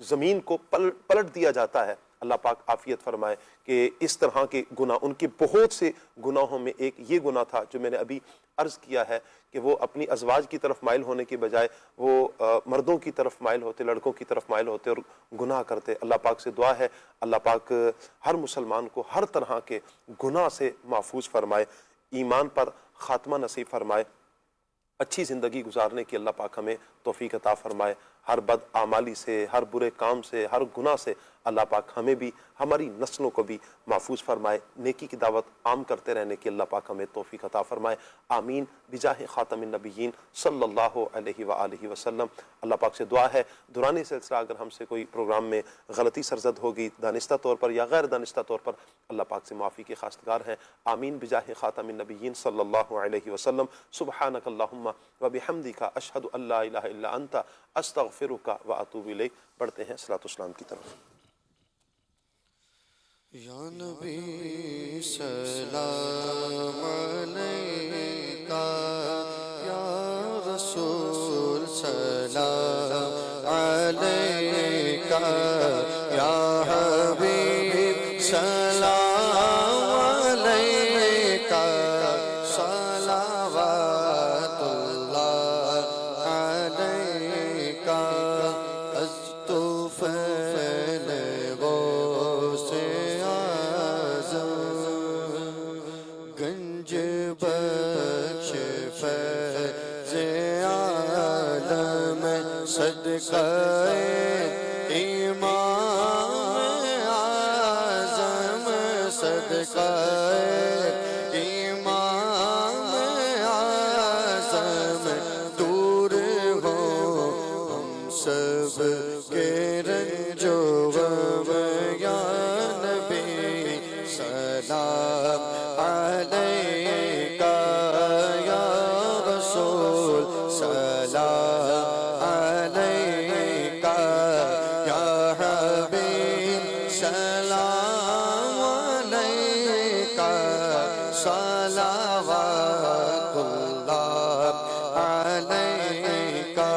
زمین کو پلٹ دیا جاتا ہے۔ اللہ پاک عافیت فرمائے کہ اس طرح کے گناہ، ان کے بہت سے گناہوں میں ایک یہ گناہ تھا جو میں نے ابھی عرض کیا ہے کہ وہ اپنی ازواج کی طرف مائل ہونے کی بجائے وہ مردوں کی طرف مائل ہوتے، لڑکوں کی طرف مائل ہوتے اور گناہ کرتے۔ اللہ پاک سے دعا ہے اللہ پاک ہر مسلمان کو ہر طرح کے گناہ سے محفوظ فرمائے، ایمان پر خاتمہ نصیب فرمائے، اچھی زندگی گزارنے کی اللہ پاک ہمیں توفیق عطا فرمائے، ہر بد اعمالی سے، ہر برے کام سے، ہر گناہ سے اللہ پاک ہمیں بھی، ہماری نسلوں کو بھی محفوظ فرمائے، نیکی کی دعوت عام کرتے رہنے کی اللہ پاک ہمیں توفیق عطا فرمائے، آمین بجاہ خاتم النبیین صلی اللہ علیہ وآلہ وسلم۔ اللہ پاک سے دعا ہے دوران سلسلہ اگر ہم سے کوئی پروگرام میں غلطی سرزد ہوگی دانستہ طور پر یا غیر دانستہ طور پر، اللہ پاک سے معافی کے خواستگار ہیں، آمین بجاہ خاتم النبیین صلی اللہ علیہ وسلم۔ سبحانک اللہم وبحمدک اشہد ان لا الہ الا انت استغفرک واتوب الیک۔ بڑھتے ہیں صلاۃ والسلام کی طرف۔ یا نبی سلام علیکہ، یا رسول سلام علیکہ، یا حبیب سلام علیکہ، صلوات اللہ علیکہ، استغفر غوث گنج بخش فیض عالم، صدقہ امام اعظم، صدقہ امام اعظم، دور ہو ہم سب کے رنج و غم، یا نبی سلام علیکہ، یا رسول سلام علیکہ، یا حبیب سلام علیکہ، صلوات اللہ علیکہ۔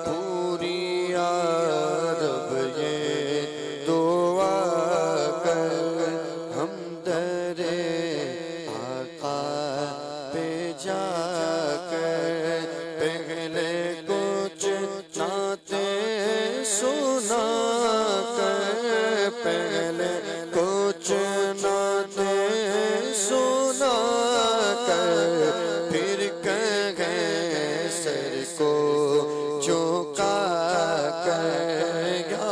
پوری عرب یہ دعا کر ہم در آقا پہ جا کر، پہلے کچھ نعتیں سنا کر، پہلے کچھ نعتیں سنا کر، پھر کہیں سر کو جھکا کر، یا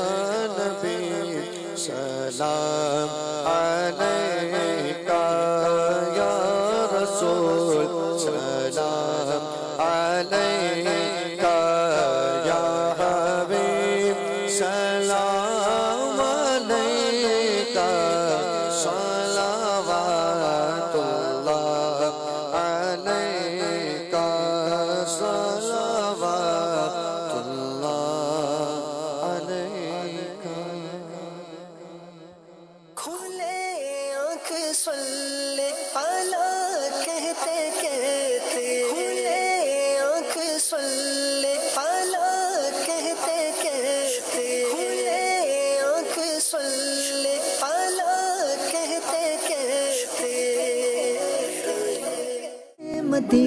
نبی سلام علیکہ، یا رسول سلام علیکہ، یا حبیب سلام علیکہ، صلوات اللہ علیکہ، صلوات اللہ علیکہ۔ کھلے آنکھ صلی علی کہتے کہتے، کھلے آنکھ صلی علی کہتے کہتے، کھلے آنکھ صلی علی کہتے کہتے، مدی